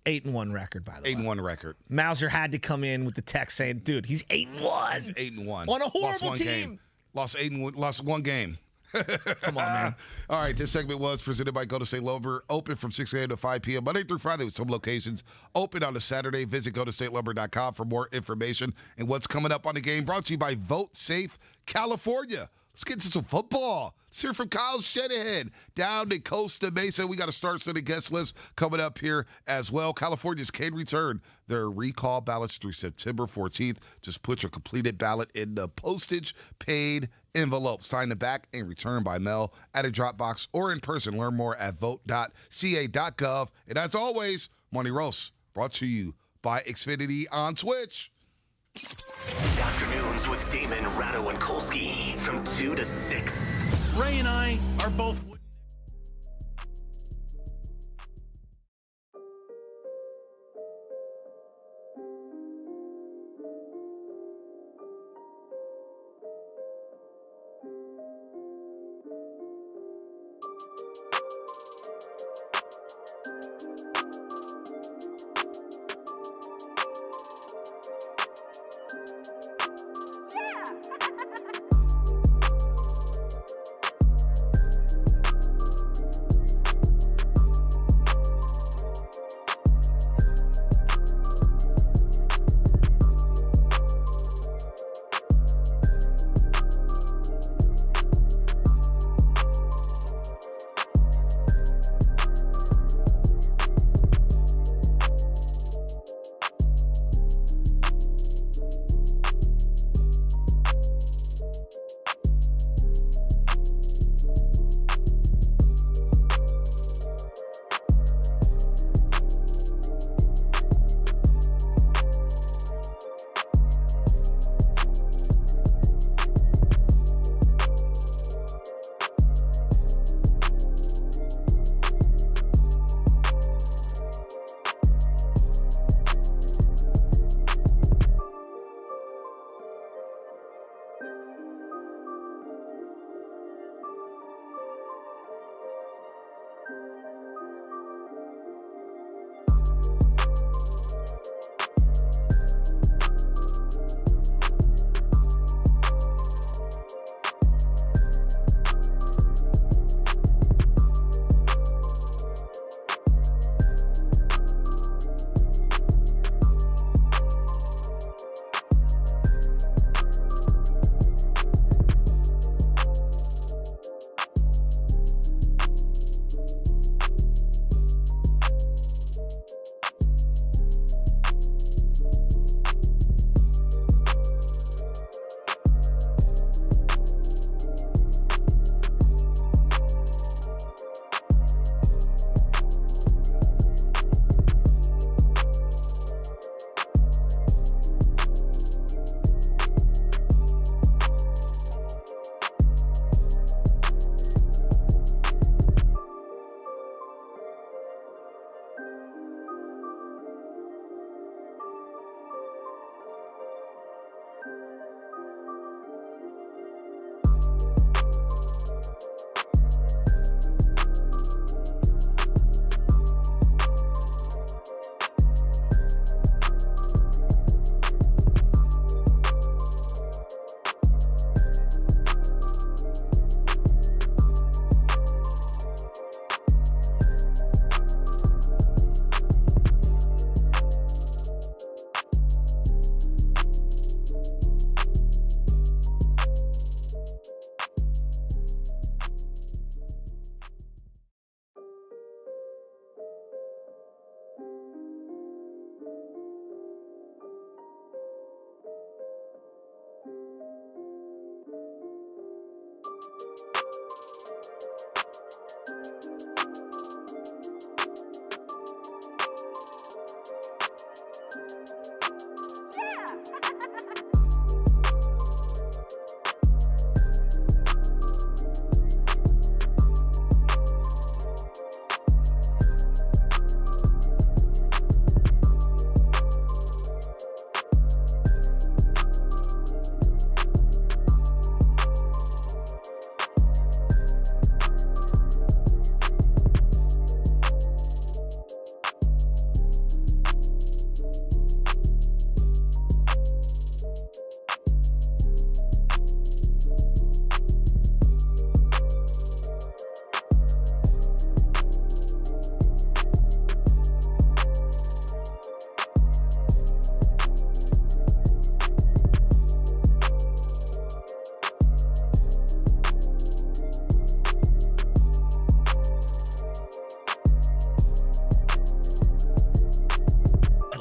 8-1 record. By the way, 8-1 record. Mauser had to come in with the text saying, "Dude, he's 8-1 8-1 on a Lost horrible one team." game. Lost one game. Come on, man. All right, this segment was presented by Golden State Lumber, open from 6 a.m. to 5 p.m. Monday through Friday with some locations open on a Saturday. Visit GoldenStateLumber.com for more information and what's coming up on the game. Brought to you by Vote Safe California. Let's get into some football. Let's hear from Kyle Shanahan down in Costa Mesa. We got a start-studded guest list coming up here as well. Californians can return their recall ballots through September 14th. Just put your completed ballot in the postage-paid envelope. Sign the back and return by mail at a drop box or in person. Learn more at vote.ca.gov. And as always, Money Roast brought to you by Xfinity on Twitch. Afternoons with Damon, Ratto, and Kolsky from 2 to 6. Ray and I are both.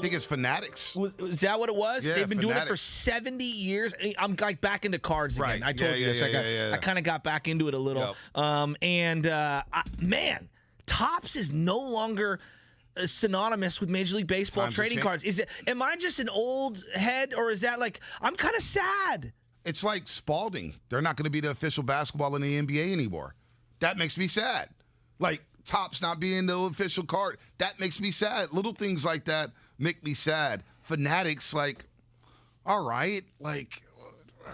think it's Fanatics. Is that what it was? Yeah, They've been doing it for Fanatics. 70 years. I'm like back into cards again. Right. I told you this. Yeah. I kind of got back into it a little. Man, Topps is no longer synonymous with Major League Baseball Times trading have cards. Am I just an old head, or is that like I'm kind of sad? It's like Spalding. They're not going to be the official basketball in the NBA anymore. That makes me sad. Like Topps not being the official card. That makes me sad. Little things like that make me sad. Fanatics, like, all right, like,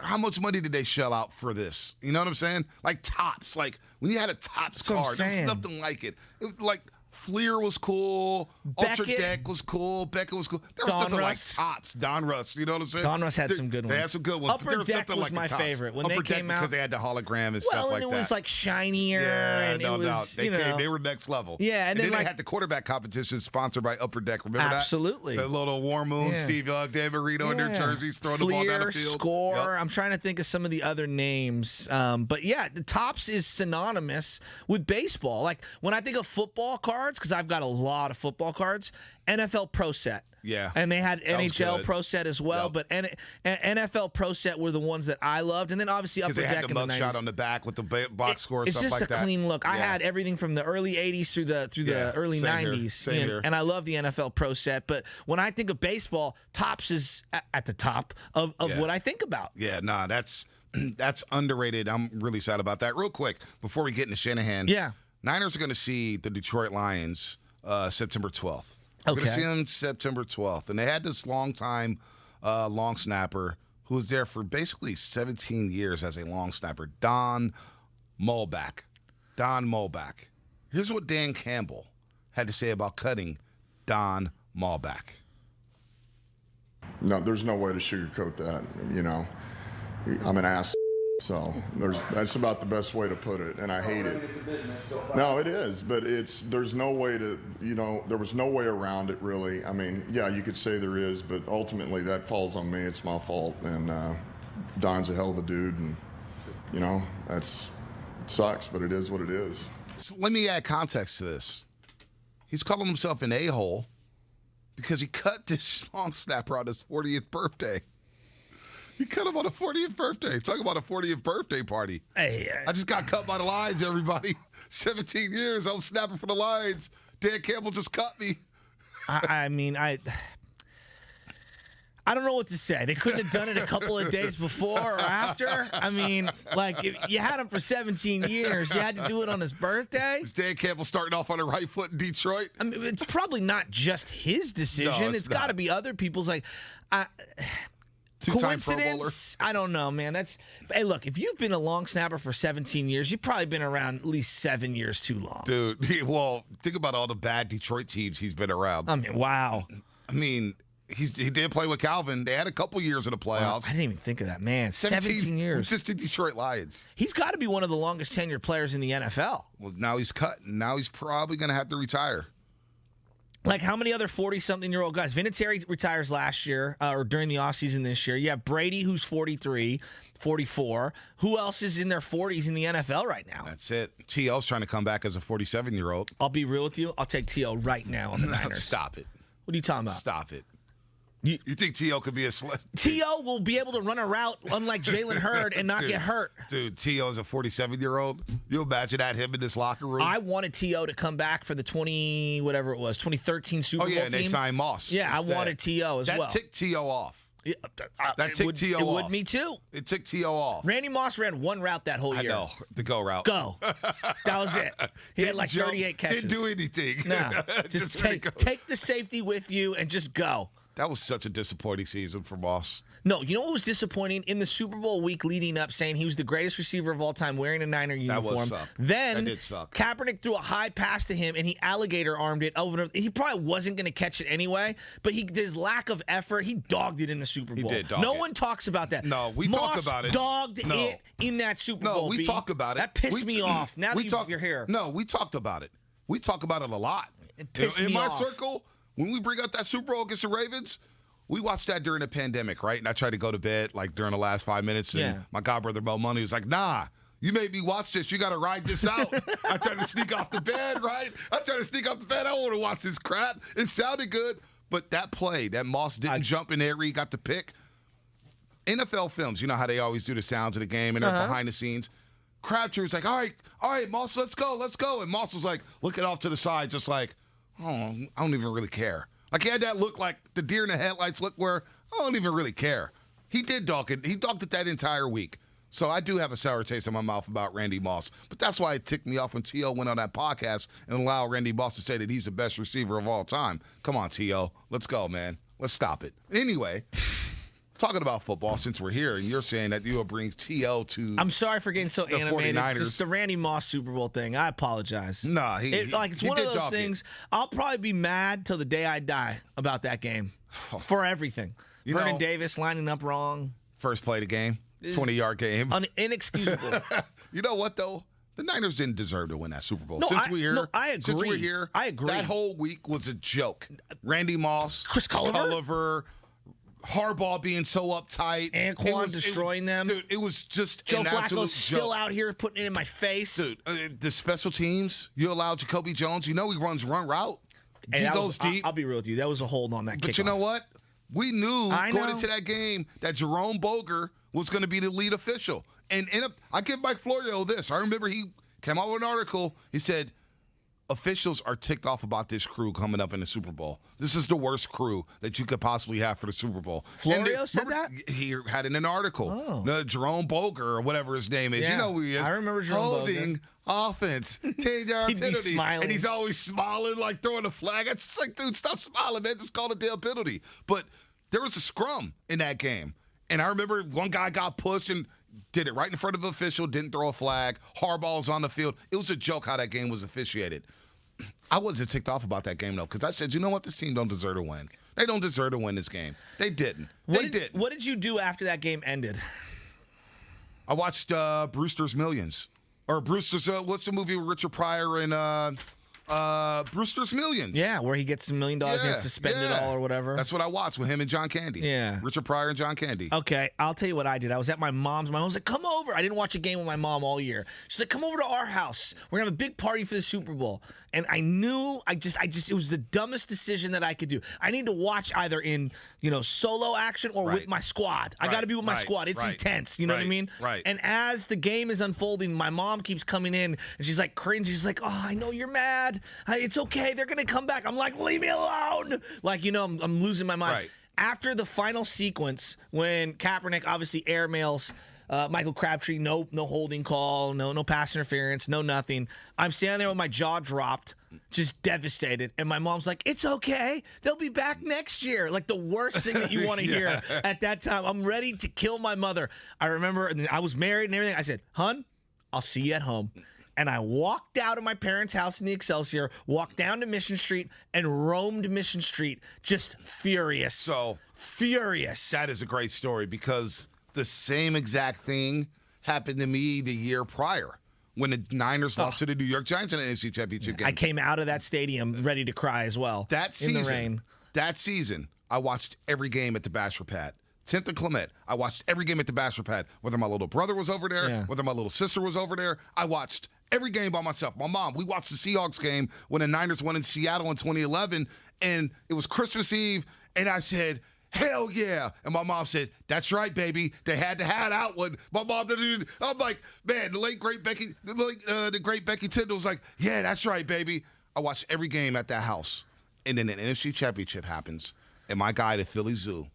how much money did they shell out for this? You know what I'm saying? Like Topps, like when you had a Topps That's what I'm card, there's saying. nothing like it. It was like Fleer was cool. Ultra Beckett. Deck was cool. Beckett was cool. There was Don nothing Russ. like Topps. Don Russ, you know what I'm saying? Don Russ had some good They ones. had some good ones. Upper but there was Deck nothing was like my the Topps. favorite. When Upper they Deck came because out- they had the hologram and stuff Well, like and that. it was like shinier, Yeah, and no it was, doubt. They you know, came. They were next level. Yeah, and then, they like- had the quarterback competition sponsored by Upper Deck. Remember that? Absolutely. The little War Moon, Yeah. Steve Young, Dan Marino in their jerseys throwing the ball down Fleer, the field. Score. Yep. I'm trying to think of some of the other names. But yeah, the Topps is synonymous with baseball. Like when I think of football cards, because I've got a lot of football cards, NFL Pro Set. Yeah. And they had That was NHL good. Pro Set as well, Yep. but NFL Pro Set were the ones that I loved, and then obviously Upper Because they Deck had in the the mugshot 90s. on the back with the box score and It's stuff just like a that. clean look. I Yeah. had everything from the early '80s through the Yeah, early same here, '90s, same here. and I love the NFL Pro Set. But when I think of baseball, Topps is at the top of Yeah. what I think about. Yeah, nah, that's underrated. I'm really sad about that. Real quick, before we get into Shanahan. Yeah. Niners are going to see the Detroit Lions September 12th. We're going to Okay. see them September 12th. And they had this long snapper who was there for basically 17 years as a long snapper, Don Mulback. Don Mulback. Here's what Dan Campbell had to say about cutting Don Mulback. No, there's no way to sugarcoat that. You know, I'm an ass. So that's about the best way to put it, and I hate it. No, it is, but there's no way to, there was no way around it really. I mean, yeah, you could say there is, but ultimately that falls on me. It's my fault, and Don's a hell of a dude, and it sucks, but it is what it is. So let me add context to this. He's calling himself an a-hole because he cut this long snapper on his 40th birthday. He cut him on a 40th birthday. He's talking about a 40th birthday party. Hey, I just got cut by the Lions, everybody. 17 years, I was snapping for the Lions. Dan Campbell just cut me. I mean, I don't know what to say. They couldn't have done it a couple of days before or after. I mean, like, if you had him for 17 years. You had to do it on his birthday. Is Dan Campbell starting off on the right foot in Detroit? I mean, it's probably not just his decision. No, it's got to not. be other people's. Like, Two-time Pro Bowler. coincidence? I don't know, man. Hey, look, if you've been a long snapper for 17 years, you've probably been around at least 7 years too long. Dude, well, think about all the bad Detroit teams he's been around. I mean, wow. I mean, he did play with Calvin. They had a couple years in the playoffs. I didn't even think of that, man. 17 years. Just the Detroit Lions. He's got to be one of the longest tenured players in the NFL. Well, now he's cut. Now he's probably going to have to retire. Like, how many other 40-something-year-old guys? Vinatieri retires last year or during the offseason this year. You have Brady, who's 43, 44. Who else is in their 40s in the NFL right now? That's it. T.O.'s trying to come back as a 47-year-old. I'll be real with you. I'll take T.O. right now on the Niners. Stop it. What are you talking about? Stop it. You- You think T.O. could be a T.O. will be able to run a route unlike Jalen Hurd and not Dude, get hurt. Dude, T.O. is a 47-year-old. You imagine that, him in this locker room? I wanted T.O. to come back for the 2013 Super oh, Bowl yeah, and team. they signed Moss. Yeah, I instead. wanted T.O. as well. That ticked T.O. off. Yeah, That it ticked would- T.O. It off. would me too. It ticked T.O. off. Randy Moss ran one route that whole I year. know, the go route. Go. That was it. He had Didn't like jump, 38 catches. Didn't do anything. No, just ready to go. take the safety with you and just go. That was such a disappointing season for Moss. No, you know what was disappointing? In the Super Bowl week leading up, saying he was the greatest receiver of all time wearing a Niner uniform. suck. Then That did suck. Kaepernick threw a high pass to him and he alligator armed it over. He probably wasn't going to catch it anyway, but his lack of effort, he dogged it in the Super Bowl. did dog no it. one talks about that. No, we talk Moss about it. Dogged No. it in that Super No, Bowl. we B. talk about it. That pissed me off. Now we that you're here. No, we talked about it. We talk about it a lot. It pissed in me my off. circle, when we bring up that Super Bowl against the Ravens, we watched that during the pandemic, right? And I tried to go to bed like during the last 5 minutes, and Yeah. my godbrother Mo Money was like, "Nah, you made me watch this. You got to ride this out." I tried to sneak off the bed, right? I tried to sneak off the bed. I don't want to watch this crap. It sounded good, But that play, that Moss didn't jump in there where he got the pick. NFL films, you know how they always do the sounds of the game and they're behind the scenes. Crabtree was like, all right, Moss, let's go. And Moss was like, looking off to the side, just like, oh, I don't even really care. Like, he had that look like the deer in the headlights look where I don't even really care. He did dog it. He dogged it that entire week. So I do have a sour taste in my mouth about Randy Moss. But that's why it ticked me off when T.O. went on that podcast and allowed Randy Moss to say that he's the best receiver of all time. Come on, T.O. Let's go, man. Let's stop it. Anyway, talking about football since we're here, and you're saying that you will bring T.O. to I'm sorry for getting so the animated. 49ers. Just the Randy Moss Super Bowl thing. I apologize. Nah, it's one of those things. I'll probably be mad till the day I die about that game for everything. Vernon Davis lining up wrong. First play of the game, 20-yard game. Inexcusable. You know what, though? The Niners didn't deserve to win that Super Bowl. I agree. Since we're here, I agree. That whole week was a joke. Randy Moss, Chris Culliver, Harbaugh being so uptight. Anquan destroying them. Dude, it was just Joe an absolute Flacco's still joke. out here putting it in my face. Dude, the special teams, you allow Jacoby Jones. You know he runs run route. He goes deep. I'll be real with you. That was a hold on that kickoff. But you know what? We knew going into that game that Jerome Boger was going to be the lead official. And I give Mike Florio this. I remember he came out with an article. He said, officials are ticked off about this crew coming up in the Super Bowl. This is the worst crew that you could possibly have for the Super Bowl. Florio said that? He had it in an article. Jerome Boger or whatever his name is. Yeah, you know who he is. I remember Jerome Holding offense. 10-yard He'd be penalty. smiling. And he's always smiling, like throwing a flag. It's just like, dude, stop smiling, man. Just call a damn penalty. But there was a scrum in that game. And I remember one guy got pushed and did it right in front of the official, didn't throw a flag. Harbaugh's on the field. It was a joke how that game was officiated. I wasn't ticked off about that game, though, because I said, you know what? This team don't deserve to win. They don't deserve to win this game. They didn't. What did you do after that game ended? I watched Brewster's Millions. Or Brewster's, what's the movie with Richard Pryor and Brewster's Millions? Yeah, where he gets $1 million and gets suspended all or whatever. That's what I watched with him and John Candy. Yeah. Richard Pryor and John Candy. Okay, I'll tell you what I did. I was at my mom's. My mom's like, come over. I didn't watch a game with my mom all year. She's like, come over to our house. We're going to have a big party for the Super Bowl. And I knew, it was the dumbest decision that I could do. I need to watch either in, solo action or with my squad. I got to be with my squad. It's intense. You know what I mean? Right. And as the game is unfolding, my mom keeps coming in and she's like cringe. She's like, oh, I know you're mad. It's okay. They're going to come back. I'm like, leave me alone. Like, I'm losing my mind. Right. After the final sequence, when Kaepernick obviously airmails Michael Crabtree, no holding call, no pass interference, no nothing. I'm standing there with my jaw dropped, just devastated. And my mom's like, it's okay. They'll be back next year. Like the worst thing that you want to hear at that time. I'm ready to kill my mother. I remember, and I was married and everything. I said, hun, I'll see you at home. And I walked out of my parents' house in the Excelsior, walked down to Mission Street, and roamed Mission Street, just furious. So furious. That is a great story because the same exact thing happened to me the year prior when the Niners lost to the New York Giants in the NFC Championship game. I came out of that stadium ready to cry as well. That season, in the rain. That season, I watched every game at the Bachelor Pad. 10th and Clement, I watched every game at the Bachelor Pad. Whether my little brother was over there, whether my little sister was over there, I watched every game by myself. My mom, we watched the Seahawks game when the Niners won in Seattle in 2011, and it was Christmas Eve, and I said, hell yeah. And my mom said, that's right, baby. They had to have out one. My mom didn't. I'm like, man, the great Becky Tyndall was like, yeah, that's right, baby. I watched every game at that house. And then an NFC Championship happens, and my guy at Philly Zoo,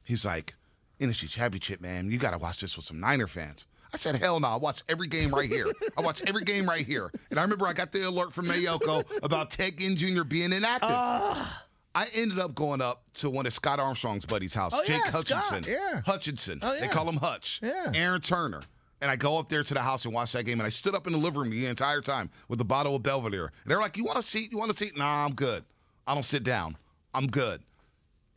he's like, NFC Championship, man, you got to watch this with some Niner fans. I said, hell no, I watch every game right here. I watch every game right here. And I remember I got the alert from Mayoko about Ted Ginn Jr. being inactive. I ended up going up to one of Scott Armstrong's buddies' house, Jake Hutchinson. Scott, Hutchinson. They call him Hutch. Aaron Turner. And I go up there to the house and watch that game. And I stood up in the living room the entire time with a bottle of Belvedere. And they're like, you want a seat? You want a seat? Nah, I'm good. I don't sit down. I'm good.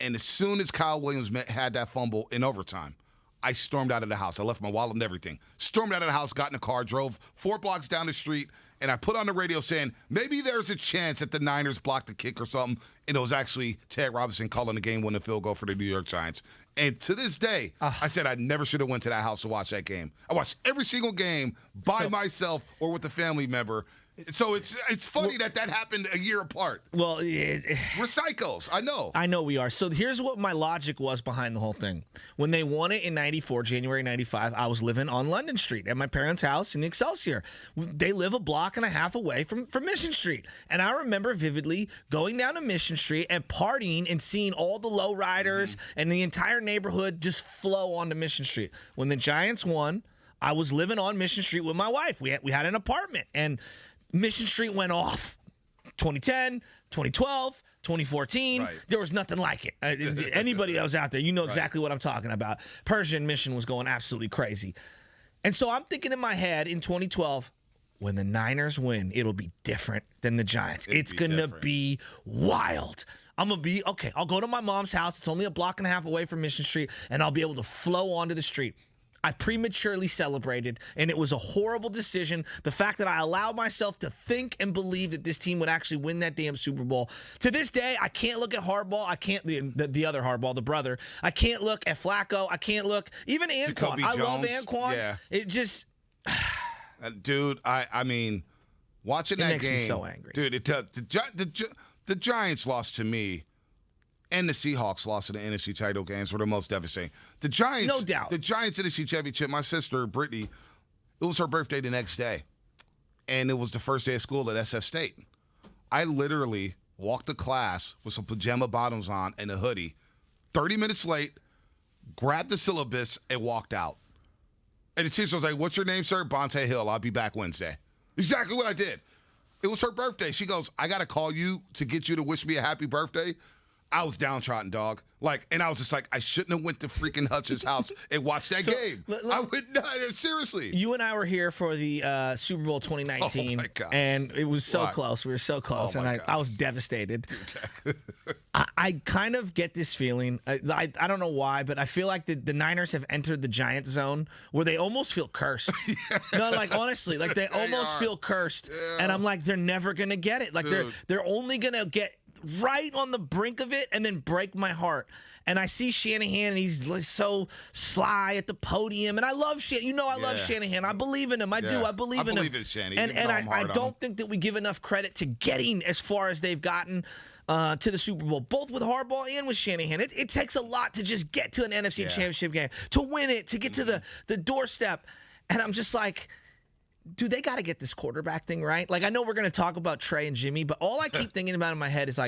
And as soon as Kyle Williams had that fumble in overtime, I stormed out of the house. I left my wallet and everything. Stormed out of the house, got in a car, drove 4 blocks down the street, and I put on the radio saying, maybe there's a chance that the Niners blocked the kick or something. And it was actually Ted Robinson calling the game-winning field goal for the New York Giants. And to this day, I said I never should have went to that house to watch that game. I watched every single game by myself or with a family member. So it's funny that happened a year apart. Well, We're psychos. I know. I know we are. So here's what my logic was behind the whole thing. When they won it in 94, January 95, I was living on London Street at my parents' house in Excelsior. They live a block and a half away from Mission Street. And I remember vividly going down to Mission Street and partying and seeing all the lowriders and the entire neighborhood just flow onto Mission Street. When the Giants won, I was living on Mission Street with my wife. We had an apartment, and Mission Street went off. 2010, 2012, 2014. Right. There was nothing like it. Anybody that was out there, you know exactly what I'm talking about. Persian Mission was going absolutely crazy. And so I'm thinking in my head in 2012, when the Niners win, it'll be different than the Giants. It's going to be wild. I'm going to be, okay, I'll go to my mom's house. It's only a block and a half away from Mission Street, and I'll be able to flow onto the street. I prematurely celebrated, and it was a horrible decision. The fact that I allowed myself to think and believe that this team would actually win that damn Super Bowl. To this day, I can't look at Harbaugh. I can't, the other Harbaugh, the brother. I can't look at Flacco. I can't look, even Anquan. I love Anquan. Yeah. It just... Dude, I mean, watching that game. It makes me so angry. Dude, the Giants lost to me. And the Seahawks lost in the NFC title games were the most devastating. The Giants, no doubt. The Giants NFC championship. My sister Brittany, it was her birthday the next day, and it was the first day of school at SF State. I literally walked to class with some pajama bottoms on and a hoodie. 30 minutes late, grabbed the syllabus and walked out. And the teacher was like, "What's your name, sir?" Bonte Hill. I'll be back Wednesday. Exactly what I did. It was her birthday. She goes, "I got to call you to get you to wish me a happy birthday." I was downtrodden, dog. And I was just like, I shouldn't have went to freaking Hutch's house and watched that game. I would not. Seriously. You and I were here for the Super Bowl 2019. Oh, my gosh. And it was so close. We were so close. And I was devastated. I kind of get this feeling. I don't know why, but I feel like the Niners have entered the Giants zone where they almost feel cursed. No, honestly, they almost feel cursed. Yeah. And I'm like, they're never going to get it. They're only going to get right on the brink of it and then break my heart. And I see Shanahan, and he's so sly at the podium. And I love Shanahan. I love Shanahan. I believe in him. I do. I believe in him. I believe in Shanahan. And I don't think that we give enough credit to getting as far as they've gotten to the Super Bowl, both with Harbaugh and with Shanahan. It takes a lot to just get to an NFC championship game, to win it, to get to the doorstep. And I'm just like, dude, they got to get this quarterback thing right. I know we're going to talk about Trey and Jimmy, but all I keep thinking about in my head is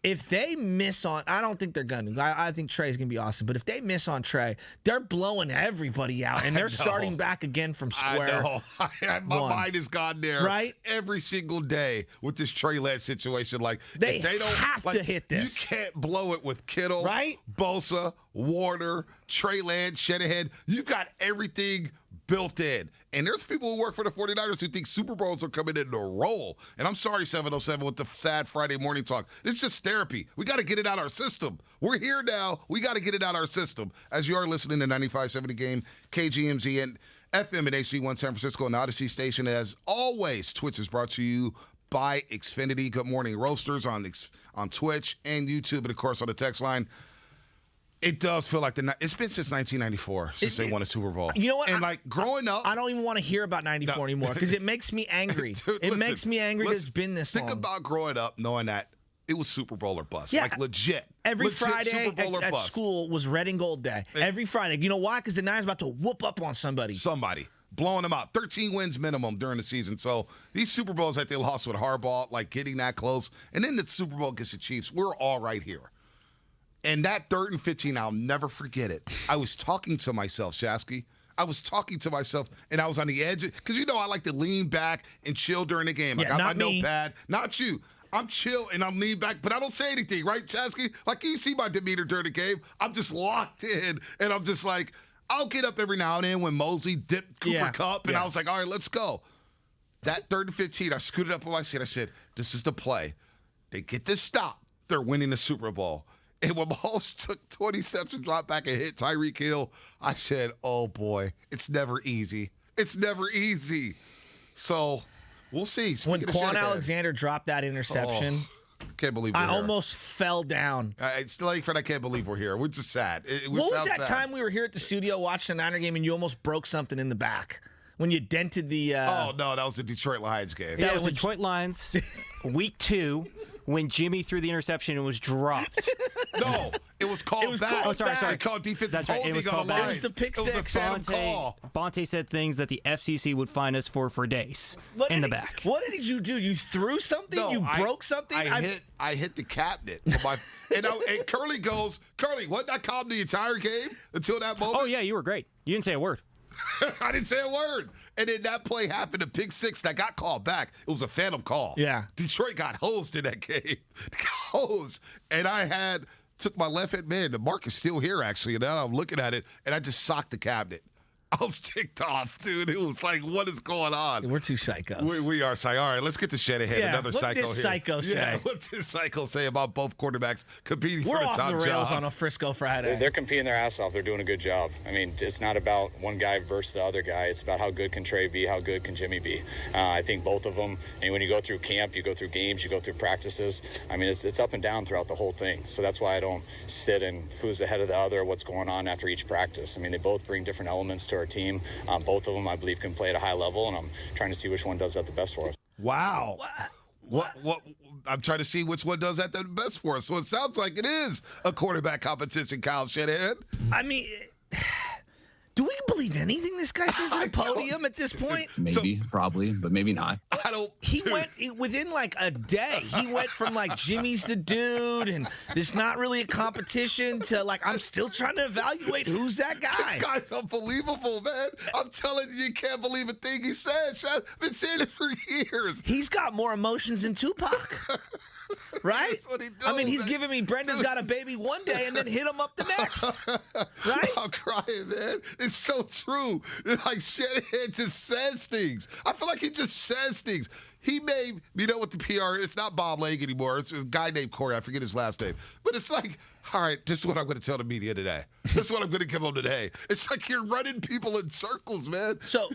if they miss on, I don't think they're going to. I think Trey's going to be awesome. But if they miss on Trey, they're blowing everybody out, and they're starting back again from square. I know. My mind has gone there right every single day with this Trey Lance situation. They don't have to hit this. You can't blow it with Kittle, right? Bosa, Warner, Trey Lance, Shanahan. You've got everything built in. And there's people who work for the 49ers who think Super Bowls are coming in to roll. And I'm sorry, 707, with the sad Friday morning talk. It's just therapy. We got to get it out our system. We're here now. We got to get it out our system. As you are listening to 95.7 The Game, KGMZ, and FM and HD1 San Francisco and Odyssey Station. As always, Twitch is brought to you by Xfinity. Good morning, Roasters on Twitch and YouTube, and, of course, on the text line. It does feel like it's been since 1994 since they won a Super Bowl. You know what? And growing up, I don't even want to hear about 94 anymore because it makes me angry. Dude, makes me angry that it's been this long. Think about growing up knowing that it was Super Bowl or bust. Yeah. Legit. Every Friday at school was red and gold day. Every Friday. You know why? Because the Niners about to whoop up on somebody. Blowing them out. 13 wins minimum during the season. So these Super Bowls that they lost with Harbaugh, getting that close, and then the Super Bowl against the Chiefs, we're all right here. And that 3rd and 15, I'll never forget it. I was talking to myself, Shasky. I was talking to myself, and I was on the edge. Because, I like to lean back and chill during the game. I got my notepad. Not you. I'm chill, and I'm lean back, but I don't say anything, right, Shasky? You see my demeanor during the game. I'm just locked in, and I'm just I'll get up every now and then when Mosley dipped Cooper Kupp, and I was like, all right, let's go. That 3rd and 15, I scooted up on my seat. I said, this is the play. They get this stop. They're winning the Super Bowl. And when Mahomes took 20 steps and dropped back and hit Tyreek Hill, I said, oh, boy, it's never easy. It's never easy. So we'll see. When Quan Alexander dropped that interception, can't believe we're here. I almost fell down. It's Fred, I can't believe we're here. We're just sad. What was that time we were here at the studio watching a Niner game and you almost broke something in the back? when you dented the. Oh no, that was the Detroit Lions game. That was Detroit Lions, week 2, when Jimmy threw the interception and was dropped. No, it was called back. called sorry. They called defensive That's right, it holding was on called the back. Lions. It was the pick It was a six. phantom call. Bonte said things that the FCC would find us for days in the back. What did you do? You threw something? No, you broke something? I hit the cabinet. And Curly goes, Curly, wasn't I calm the entire game until that moment? Oh, yeah, you were great. You didn't say a word. I didn't say a word. And then that play happened, a pick six that got called back. It was a phantom call. Yeah. Detroit got hosed in that game. Hosed. And I took my left hand man. The mark is still here, actually. And now I'm looking at it, and I just socked the cabinet. I was ticked off, dude. It was like, what is going on? We're two psychos. We are psycho. All right, let's get to Shanahan, Yeah, another what psycho this here. psycho say? Yeah, what this psycho say about both quarterbacks competing We're for the off top the rails job? on a Frisco Friday. They're competing their ass off. They're doing a good job. I mean, it's not about one guy versus the other guy. It's about how good can Trey be, how good can Jimmy be. I think both of them, and when you go through camp, you go through games, you go through practices, I mean, it's up and down throughout the whole thing. So that's why I don't sit and who's ahead of the other, what's going on after each practice. I mean, they both bring different elements to our team. Both of them, I believe, can play at a high level, and I'm trying to see which one does that the best for us. Wow. What? I'm trying to see which one does that the best for us. So it sounds like it is a quarterback competition, Kyle Shanahan. I mean, do we believe anything this guy says at a podium at this point? Maybe, probably, but maybe not. I don't. He went within like a day. He went from like Jimmy's the dude and this not really a competition to like I'm still trying to evaluate who's that guy. This guy's unbelievable, man. I'm telling you can't believe a thing he says. I've been saying it for years. He's got more emotions than Tupac. Right? That's what he does, I mean, he's man. giving me Brenda's got a baby one day and then hit him up the next. Right? I'm crying, man. It's so true. Like Shanahan just says things. I feel like he just says things. He may, you know what the PR, it's not Bob Lake anymore. It's a guy named Corey. I forget his last name. But it's like, all right, this is what I'm going to tell the media today. This is what I'm going to give them today. It's like you're running people in circles, man. So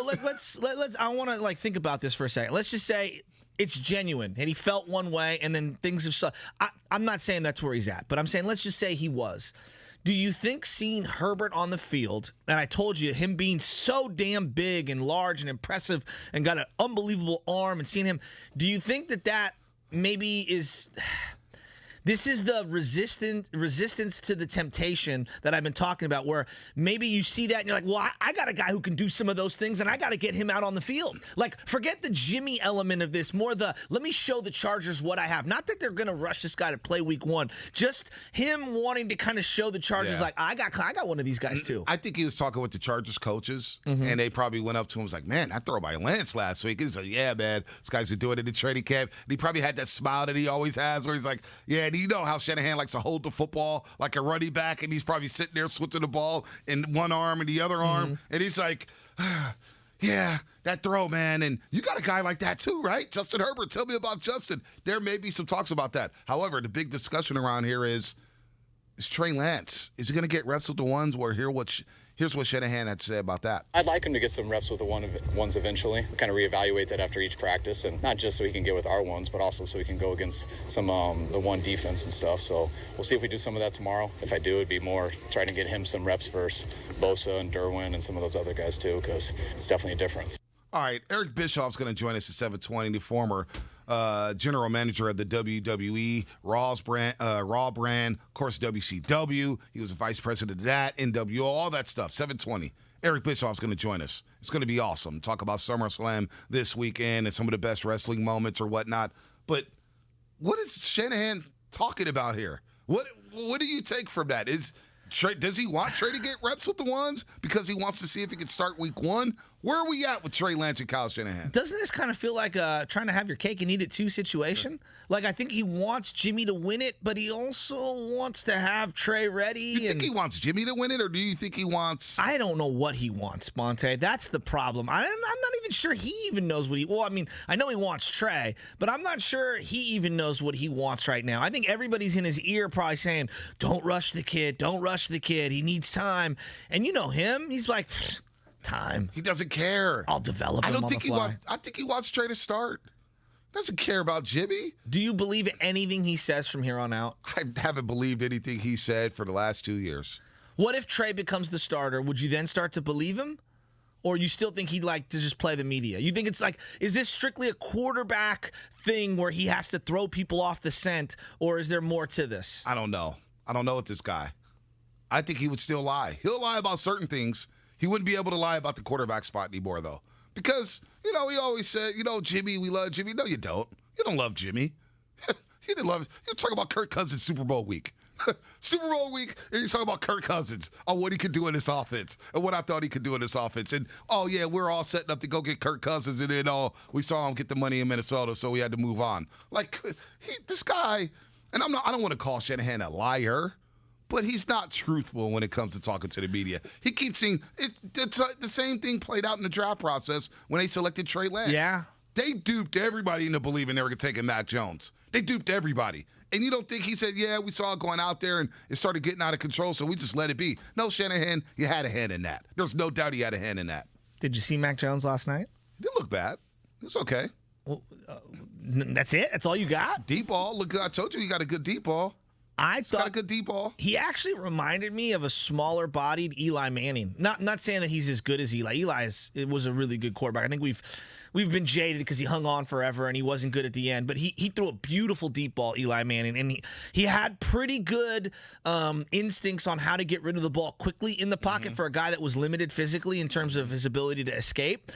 let's I want to like think about this for a second. Let's just say it's genuine and he felt one way and then things have I'm not saying that's where he's at, but I'm saying let's just say he was. Do you think seeing Herbert on the field, and I told you him being so damn big and large and impressive and got an unbelievable arm and seeing him, do you think that maybe is this is the resistance to the temptation that I've been talking about, where maybe you see that and you're like, well, I got a guy who can do some of those things and I got to get him out on the field. Like, forget the Jimmy element of this, more the let me show the Chargers what I have. Not that they're going to rush this guy to play week 1, just him wanting to kind of show the Chargers like, I got one of these guys too. I think he was talking with the Chargers coaches, and they probably went up to him and was like, man, I throw by Lance last week. He's like, yeah, man, these guys are doing it in the training camp. And he probably had that smile that he always has where he's like, yeah, and you know how Shanahan likes to hold the football like a running back, and he's probably sitting there switching the ball in one arm and the other arm, and he's like, yeah, that throw, man. And you got a guy like that too, right? Justin Herbert. Tell me about Justin. There may be some talks about that. However, the big discussion around here is Trey Lance. Is he going to get reps with the ones where here's what Shanahan had to say about that. I'd like him to get some reps with the ones eventually, kind of reevaluate that after each practice, and not just so he can get with our ones, but also so he can go against some the one defense and stuff. So we'll see if we do some of that tomorrow. If I do, it'd be more trying to get him some reps versus Bosa and Derwin and some of those other guys too, because it's definitely a difference. All right, Eric Bischoff's going to join us at 7:20, the former general manager of the WWE, Raw brand, of course, WCW. He was a vice president of that, NWO, all that stuff. 7:20. Eric Bischoff's going to join us. It's going to be awesome. Talk about SummerSlam this weekend and some of the best wrestling moments or whatnot. But what is Shanahan talking about here? What do you take from that? Does he want Trey to get reps with the ones because he wants to see if he can start week 1? Where are we at with Trey Lance and Kyle Shanahan? Doesn't this kind of feel like a trying to have your cake and eat it too situation? Like, I think he wants Jimmy to win it, but he also wants to have Trey ready. You think he wants Jimmy to win it, or do you think he wants... I don't know what he wants, Monte. That's the problem. I'm not even sure he even knows what he... Well, I mean, I know he wants Trey, but I'm not sure he even knows what he wants right now. I think everybody's in his ear probably saying, don't rush the kid. Don't rush the kid. He needs time. And you know him. He's like... time. He doesn't care. I'll develop him on the fly. I think he wants Trey to start. Doesn't care about Jimmy. Do you believe anything he says from here on out? I haven't believed anything he said for the last 2 years. What if Trey becomes the starter? Would you then start to believe him? Or you still think he'd like to just play the media? You think it's like, is this strictly a quarterback thing where he has to throw people off the scent, or is there more to this? I don't know. I don't know with this guy. I think he would still lie. He'll lie about certain things. He wouldn't be able to lie about the quarterback spot anymore, though. Because, he always said, Jimmy, we love Jimmy. No, you don't. You don't love Jimmy. You didn't love – you're talking about Kirk Cousins Super Bowl week. Super Bowl week, and you're talking about Kirk Cousins on what he could do in this offense and what I thought he could do in this offense. And, we're all setting up to go get Kirk Cousins, and then we saw him get the money in Minnesota, so we had to move on. Like, this guy – and I don't want to call Shanahan a liar, but he's not truthful when it comes to talking to the media. He keeps saying the same thing played out in the draft process when they selected Trey Lance. Yeah. They duped everybody into believing they were taking Mac Jones. They duped everybody. And you don't think he said, yeah, we saw it going out there and it started getting out of control, so we just let it be. No, Shanahan, you had a hand in that. There's no doubt he had a hand in that. Did you see Mac Jones last night? It didn't look bad. It's okay. Well, that's it? That's all you got? Deep ball. Look, I told you he got a good deep ball. He's got a good deep ball. He actually reminded me of a smaller-bodied Eli Manning. Not saying that he's as good as Eli. It was a really good quarterback. I think we've been jaded because he hung on forever and he wasn't good at the end. But he threw a beautiful deep ball, Eli Manning, and he had pretty good instincts on how to get rid of the ball quickly in the pocket for a guy that was limited physically in terms of his ability to escape.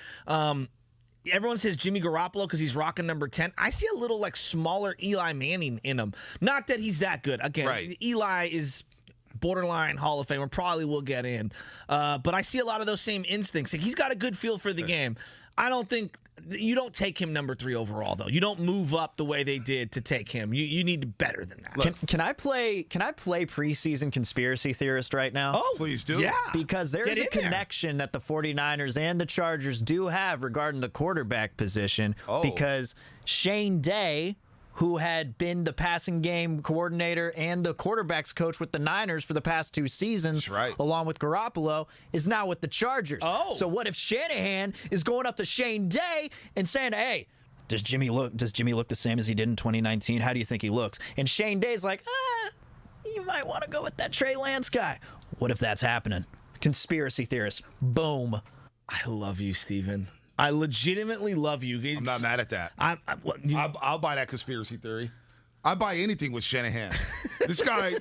Everyone says Jimmy Garoppolo because he's rocking number 10. I see a little smaller Eli Manning in him. Not that he's that good. Again, right. Eli is borderline Hall of Famer, probably will get in. But I see a lot of those same instincts. He's got a good feel for the game. I don't think you don't take him number 3 overall, though. You don't move up the way they did to take him. You need better than that. Can I play preseason conspiracy theorist right now? Oh, please do. Yeah. Because there's a connection that the 49ers and the Chargers do have regarding the quarterback position. Oh. Because Shane Day, who had been the passing game coordinator and the quarterbacks coach with the Niners for the past 2 seasons, right, along with Garoppolo, is now with the Chargers. Oh. So what if Shanahan is going up to Shane Day and saying, hey, does Jimmy look the same as he did in 2019? How do you think he looks? And Shane Day's like, you might want to go with that Trey Lance guy. What if that's happening? Conspiracy theorist. Boom. I love you, Steven. I legitimately love you. I'm not mad at that. I'll buy that conspiracy theory. I buy anything with Shanahan. This guy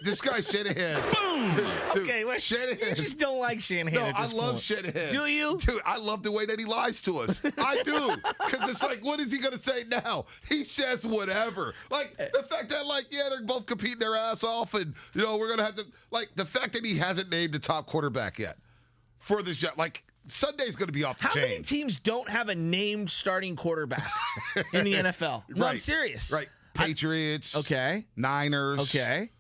Shanahan. Boom! Dude, okay, wait. Shanahan. You just don't like Shanahan. No, at this I love point. Shanahan. Do you? Dude, I love the way that he lies to us. I do. Because it's like, what is he going to say now? He says whatever. Like, the fact that, they're both competing their ass off and, we're going to have to, the fact that he hasn't named the top quarterback yet for this job. Sunday's going to be off the chain. How many teams don't have a named starting quarterback in the NFL? No, right. I'm serious. Right. Patriots. Okay. Niners. Okay.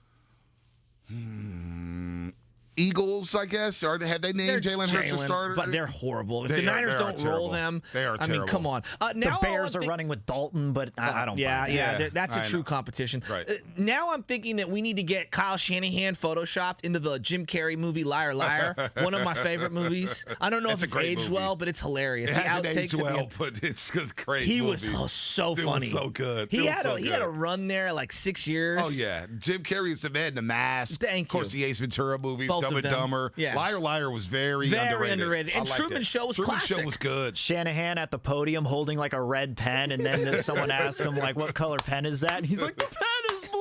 Eagles, I guess. Have they named Jalen Hurts a starter? But they're horrible. If the Niners don't roll them, they are terrible. I mean, come on. The Bears are running with Dalton, but I don't. Yeah, that's a true competition. Right. Now I'm thinking that we need to get Kyle Shanahan photoshopped into the Jim Carrey movie Liar Liar, one of my favorite movies. I don't know if it's aged well, but it's hilarious. It hasn't aged well, the but it's great. He movie. was so funny. It was so good. He had a run there 6 years. Oh yeah, Jim Carrey is the man. The Mask. Thank you. Of course, the Ace Ventura movies, Both Dumb of and them. Dumber. Yeah. Liar Liar was very underrated. And Truman Show was classic. Truman Show was good. Shanahan at the podium holding a red pen, and then someone asked him what color pen is that? And he's like, the pen is blue.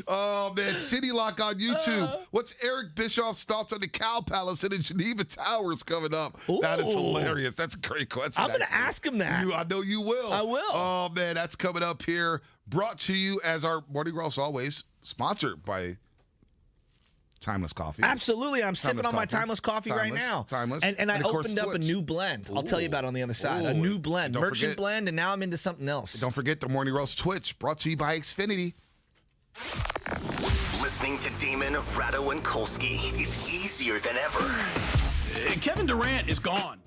Oh man, City Lock on YouTube. What's Eric Bischoff's thoughts on the Cow Palace and the Geneva Towers coming up? Ooh. That is hilarious. That's a great question. I'm going to ask him that. I know you will. I will. Oh man, that's coming up here. Brought to you as our Morning Gross always, sponsored by Timeless Coffee. Absolutely. I'm sipping on my Timeless Coffee right now. Timeless. And I of course, opened up a Twitch. new blend. I'll tell you about it on the other side. A new blend. Merchant blend, and now I'm into something else. Don't forget the Morning Roast Twitch, brought to you by Xfinity. Listening to Damon, Ratto, and Kolsky is easier than ever. Kevin Durant is gone.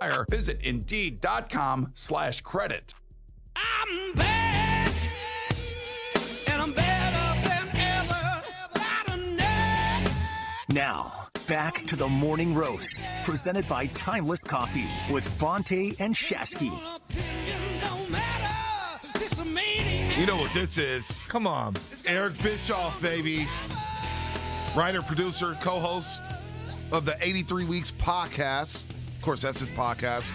hire. Visit Indeed.com/credit. I'm back, and I'm better than ever. Now, back to the Morning Roast, presented by Timeless Coffee with Fonte and Shasky. You know what this is? Come on. Eric Bischoff, baby. Writer, producer, co-host of the 83 Weeks podcast. Of course, that's his podcast.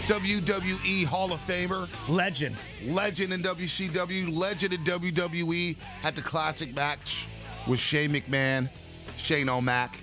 WWE Hall of Famer. Legend in WCW. Legend in WWE. Had the classic match with Shane McMahon, Shane O'Mac.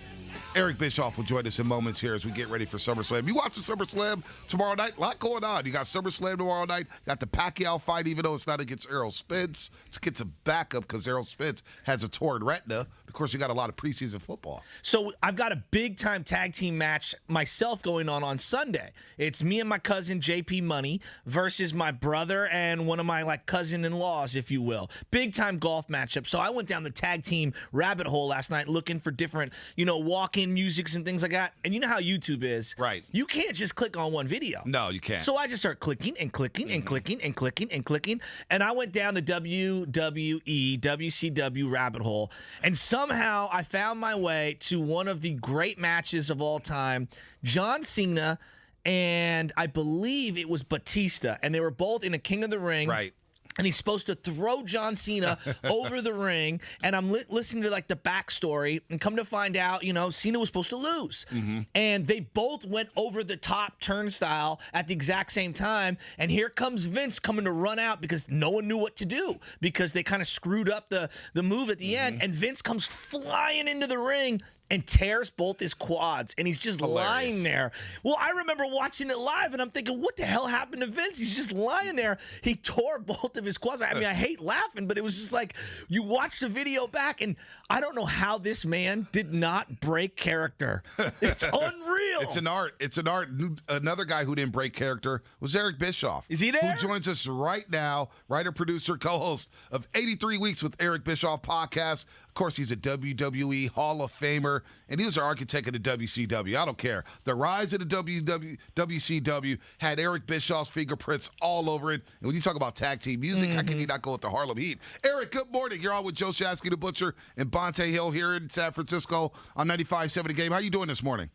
Eric Bischoff will join us in moments here as we get ready for SummerSlam. You watch the SummerSlam tomorrow night? A lot going on. You got SummerSlam tomorrow night. Got the Pacquiao fight, even though it's not against Errol Spence. It's against a backup because Errol Spence has a torn retina. Of course, you got a lot of preseason football. So I've got a big-time tag team match myself going on Sunday. It's me and my cousin, JP Money, versus my brother and one of my cousin-in-laws, if you will. Big-time golf matchup. So I went down the tag team rabbit hole last night looking for different, walk-in musics and things like that. And you know how YouTube is. Right. You can't just click on one video. No, you can't. So I just started clicking and clicking and clicking and clicking and clicking. And I went down the WWE, WCW rabbit hole. And somehow I found my way to one of the great matches of all time, John Cena and I believe it was Batista. And they were both in a King of the Ring. Right. And he's supposed to throw John Cena over the ring. And I'm listening to the backstory and come to find out, Cena was supposed to lose. Mm-hmm. And they both went over the top turnstile at the exact same time. And here comes Vince coming to run out because no one knew what to do because they kind of screwed up the move at the end. And Vince comes flying into the ring and tears both his quads, and he's just lying there. Well, I remember watching it live, and I'm thinking, what the hell happened to Vince? He's just lying there. He tore both of his quads. I mean, I hate laughing, but it was just like you watch the video back, and I don't know how this man did not break character. It's unreal. It's an art. It's an art. Another guy who didn't break character was Eric Bischoff. Is he there? Who joins us right now, writer, producer, co-host of 83 Weeks with Eric Bischoff podcast. Of course, he's a WWE Hall of Famer, and he was our architect of the WCW. I don't care. The rise of the WCW had Eric Bischoff's fingerprints all over it. And when you talk about tag team music, how can you not go with the Harlem Heat? Eric, good morning. You're on with Joe Shasky, the Butcher, and Bonte Hill here in San Francisco on 95.7 The Game. How you doing this morning?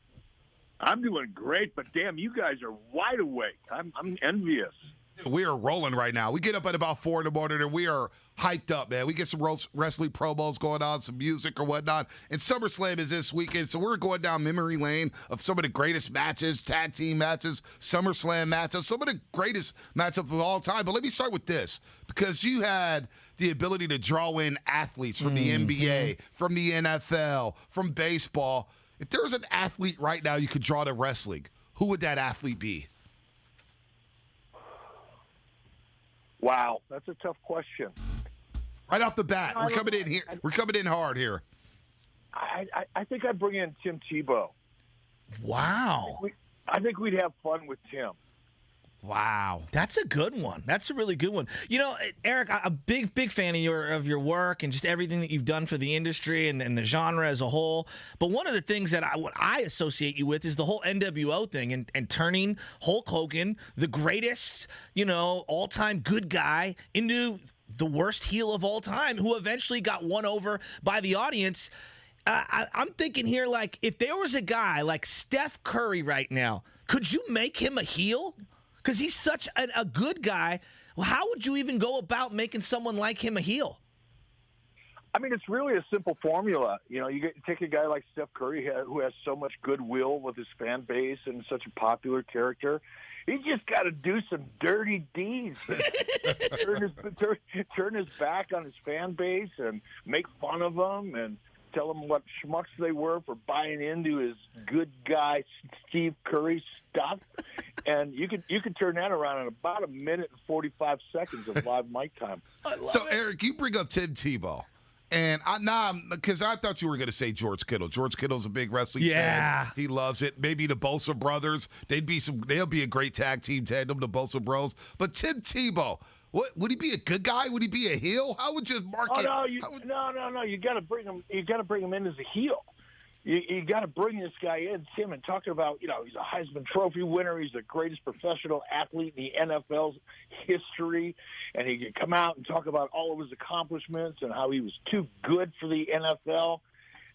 I'm doing great, but damn, you guys are wide awake. I'm envious. We are rolling right now. We get up at about 4 in the morning, and we are hyped up, man. We get some wrestling promos going on, some music or whatnot. And SummerSlam is this weekend, so we're going down memory lane of some of the greatest matches, tag team matches, SummerSlam matches, some of the greatest matchups of all time. But let me start with this, because you had the ability to draw in athletes from the NBA, from the NFL, from baseball. If there was an athlete right now you could draw to wrestling, who would that athlete be? Wow, that's a tough question. Right off the bat, we're coming in here. We're coming in hard here. I think I'd bring in Tim Tebow. Wow. I think we'd have fun with Tim. Wow, that's a good one. That's a really good one. Eric, I'm a big fan of your work and just everything that you've done for the industry and the genre as a whole. But one of the things that I associate you with is the whole NWO thing and turning Hulk Hogan, the greatest, all-time good guy, into the worst heel of all time, who eventually got won over by the audience. I'm thinking here, if there was a guy like Steph Curry right now, could you make him a heel? Because he's such a good guy. Well, how would you even go about making someone like him a heel? I mean, it's really a simple formula. You take a guy like Steph Curry, who has so much goodwill with his fan base and such a popular character. He just got to do some dirty deeds, turn his back on his fan base and make fun of them and tell them what schmucks they were for buying into his good guy Steve Curry stuff. And you could turn that around in about 1 minute and 45 seconds of live mic time. So, Eric, you bring up Tim Tebow. And because I thought you were going to say George Kittle. George Kittle's a big wrestling fan. He loves it. Maybe the Bosa brothers. They'll be a great tag team tandem, the Bosa Bros. But Tim Tebow, would he be a good guy? Would he be a heel? How would you market? No. You got to bring him. You got to bring him in as a heel. You got to bring this guy in, Tim, and talking about, he's a Heisman Trophy winner. He's the greatest professional athlete in the NFL's history. And he can come out and talk about all of his accomplishments and how he was too good for the NFL.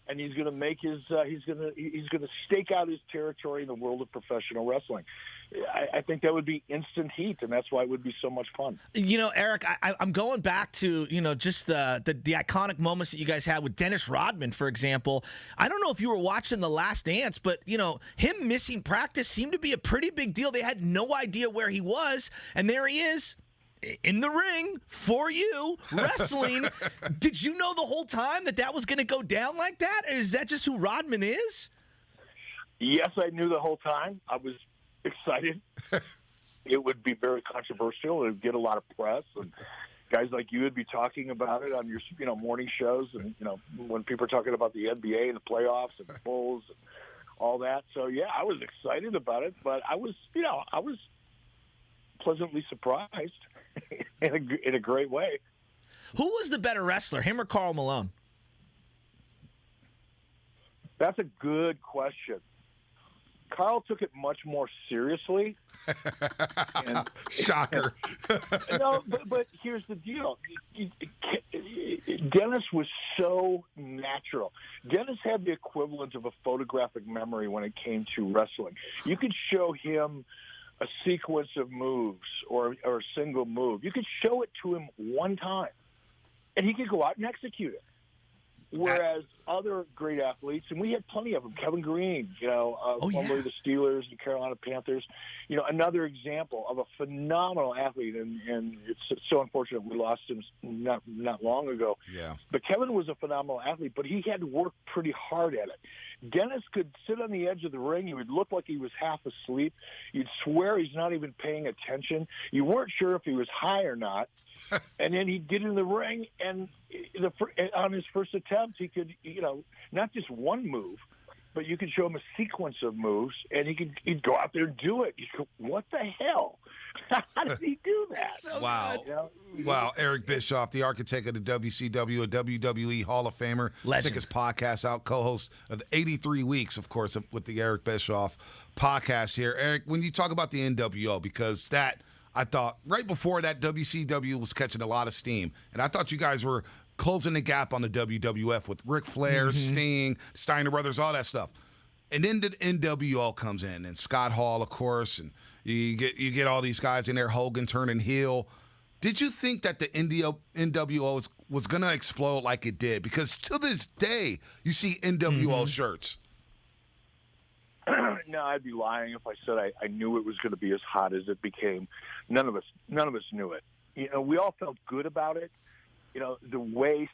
And he's going to make he's going to stake out his territory in the world of professional wrestling. I think that would be instant heat, and that's why it would be so much fun. Eric, I'm going back to just the iconic moments that you guys had with Dennis Rodman, for example. I don't know if you were watching The Last Dance, but him missing practice seemed to be a pretty big deal. They had no idea where he was, and there he is. In the ring for you, wrestling. Did you know the whole time that was going to go down like that? Is that just who Rodman is? Yes, I knew the whole time. I was excited. It would be very controversial. It would get a lot of press, and guys like you would be talking about it on your morning shows, and when people are talking about the NBA and the playoffs and the Bulls and all that. So yeah, I was excited about it, but I was pleasantly surprised. in a great way. Who was the better wrestler, him or Karl Malone? That's a good question. Karl took it much more seriously. Shocker. No, but here's the deal. Dennis was so natural. Dennis had the equivalent of a photographic memory when it came to wrestling. You could show him a sequence of moves or a single move. You could show it to him one time, and he could go out and execute it. Whereas other great athletes, and we had plenty of them, Kevin Green, formerly the Steelers and Carolina Panthers, another example of a phenomenal athlete, and it's so unfortunate we lost him not long ago. Yeah. But Kevin was a phenomenal athlete, but he had to work pretty hard at it. Dennis could sit on the edge of the ring. He would look like he was half asleep. You'd swear he's not even paying attention. You weren't sure if he was high or not. And then he'd get in the ring, and on his first attempt, he could, not just one move, but you could show him a sequence of moves, and he'd go out there and do it. You go, what the hell? How did he do that? Wow. Wow. Eric Bischoff, the architect of the WCW, a WWE Hall of Famer. Legend. Check his podcast out, co-host of the 83 Weeks, of course, with the Eric Bischoff podcast here. Eric, when you talk about the NWO, because I thought right before that, WCW was catching a lot of steam, and I thought you guys were closing the gap on the WWF with Ric Flair, Sting, Steiner Brothers, all that stuff. And then the NWO comes in, and Scott Hall, of course, and you get all these guys in there, Hogan turning heel. Did you think that the NWO was going to explode like it did? Because to this day, you see NWO shirts. No, I'd be lying if I said I knew it was going to be as hot as it became. None of us knew it. We all felt good about it. The way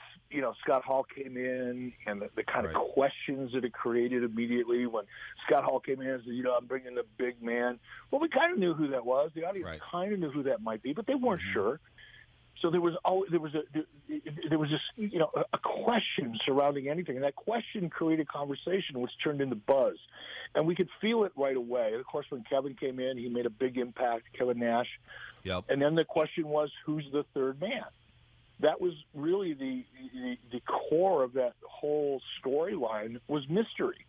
Scott Hall came in and the kind of questions that it created immediately when Scott Hall came in and said, I'm bringing the big man. Well, we kind of knew who that was. The audience kind of knew who that might be, but they weren't sure. So there was just a question surrounding anything, and that question created conversation, which turned into buzz, and we could feel it right away. And of course, when Kevin came in, he made a big impact. Kevin Nash, and then the question was, who's the third man? That was really the core of that whole storyline was mystery.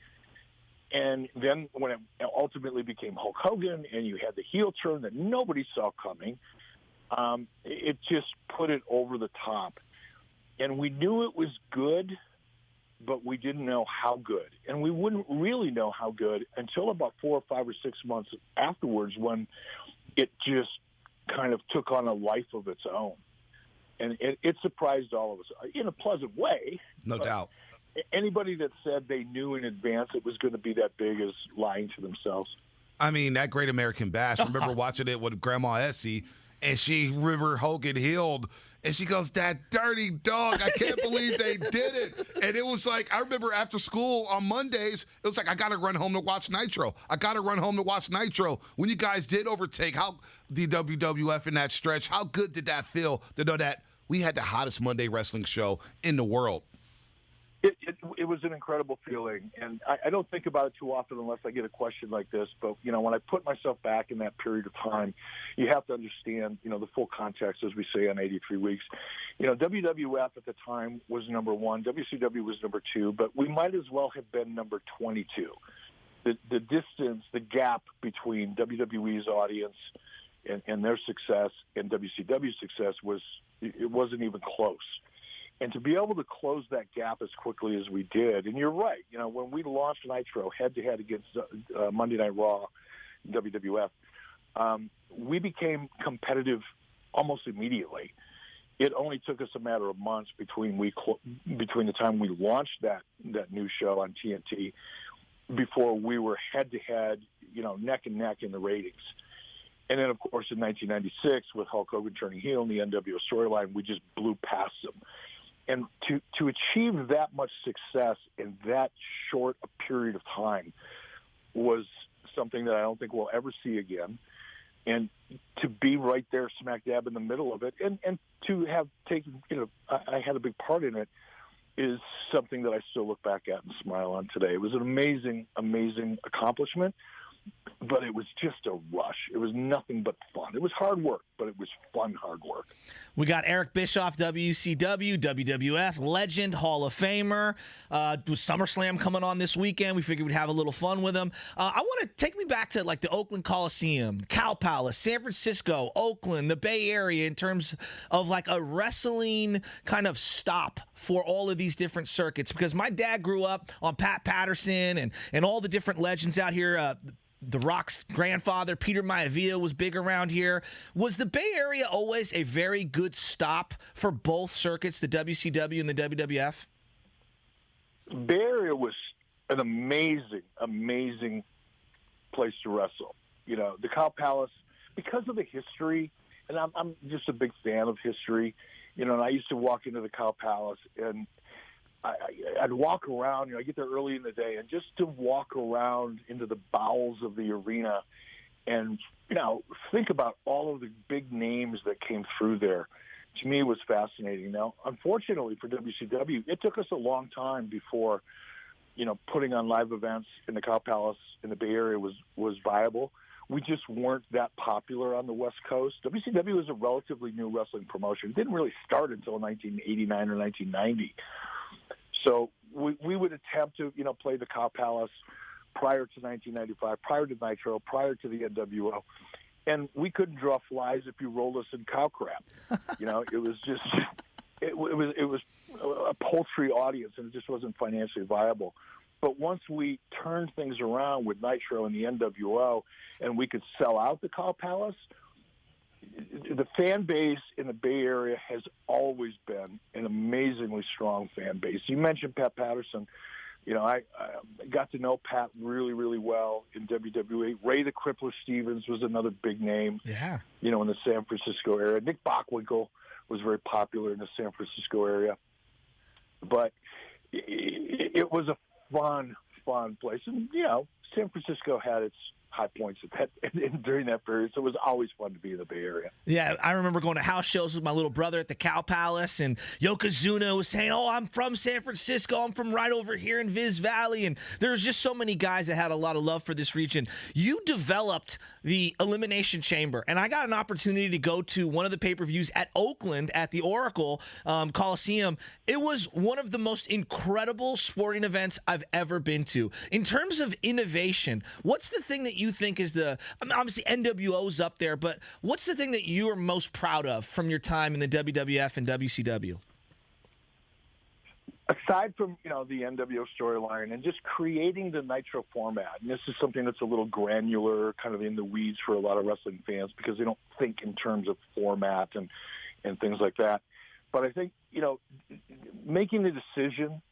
And then when it ultimately became Hulk Hogan, and you had the heel turn that nobody saw coming. It just put it over the top. And we knew it was good, but we didn't know how good. And we wouldn't really know how good until about 4 or 5 or 6 months afterwards, when it just kind of took on a life of its own. And it surprised all of us in a pleasant way. No doubt. Anybody that said they knew in advance it was going to be that big is lying to themselves. I mean, that Great American Bash, I remember watching it with Grandma Essie, and she remember Hogan healed, and she goes, "That dirty dog, I can't believe they did it." And it was like, I remember after school on Mondays, it was like, I got to run home to watch Nitro. When you guys did overtake the WWF in that stretch, how good did that feel to know that we had the hottest Monday wrestling show in the world? It was an incredible feeling, and I don't think about it too often unless I get a question like this. But when I put myself back in that period of time, you have to understand the full context, as we say on 83 Weeks. WWF at the time was number one, WCW was number two, but we might as well have been number 22. The distance, the gap between WWE's audience and their success and WCW's success wasn't even close. And to be able to close that gap as quickly as we did, and you're right, when we launched Nitro head-to-head against Monday Night Raw, WWF, we became competitive almost immediately. It only took us a matter of months between the time we launched that new show on TNT before we were head-to-head, neck and neck in the ratings. And then, of course, in 1996, with Hulk Hogan turning heel in the NWO storyline, we just blew past them. And to achieve that much success in that short a period of time was something that I don't think we'll ever see again. And to be right there smack dab in the middle of it and to have taken, I had a big part in it, is something that I still look back at and smile on today. It was an amazing, amazing accomplishment. But it was just a rush. It was nothing but fun. It was hard work, but it was fun, hard work. We got Eric Bischoff, WCW, WWF, legend, Hall of Famer. With SummerSlam coming on this weekend, we figured we'd have a little fun with him. I want to take me back to the Oakland Coliseum, Cow Palace, San Francisco, Oakland, the Bay Area, in terms of a wrestling kind of stop for all of these different circuits. Because my dad grew up on Pat Patterson and all the different legends out here. The Rock's grandfather, Peter Maivia, was big around here. Was the Bay Area always a very good stop for both circuits, the WCW and the WWF? Bay Area was an amazing, amazing place to wrestle. The Cow Palace, because of the history, and I'm just a big fan of history, and I used to walk into the Cow Palace, and I'd walk around, I get there early in the day, and just to walk around into the bowels of the arena and, think about all of the big names that came through there, to me was fascinating. Now, unfortunately for WCW, it took us a long time before, putting on live events in the Cow Palace in the Bay Area was viable. We just weren't that popular on the West Coast. WCW was a relatively new wrestling promotion. It didn't really start until 1989 or 1990. So we would attempt to, play the Cow Palace prior to 1995, prior to Nitro, prior to the NWO, and we couldn't draw flies if you rolled us in cow crap. It was just it was a paltry audience, and it just wasn't financially viable. But once we turned things around with Nitro and the NWO, and we could sell out the Cow Palace, the fan base in the Bay Area has always been an amazingly strong fan base. You mentioned Pat Patterson. I got to know Pat really, really well in WWE. Ray the Crippler Stevens was another big name. Yeah. In the San Francisco area. Nick Bockwinkel was very popular in the San Francisco area. But it was a fun place. And, San Francisco had its high points during that period, so it was always fun to be in the Bay Area. Yeah, I remember going to house shows with my little brother at the Cow Palace, and Yokozuna was saying, I'm from San Francisco, I'm from right over here in Viz Valley, and there's just so many guys that had a lot of love for this region. You developed the Elimination Chamber, and I got an opportunity to go to one of the pay-per-views at Oakland at the Oracle Coliseum. It was one of the most incredible sporting events I've ever been to. In terms of innovation, what's the thing that you think is obviously NWO's up there, but what's the thing that you are most proud of from your time in the WWF and WCW? Aside from, the NWO storyline and just creating the Nitro format, and this is something that's a little granular, kind of in the weeds for a lot of wrestling fans because they don't think in terms of format and things like that. But I think, making the decision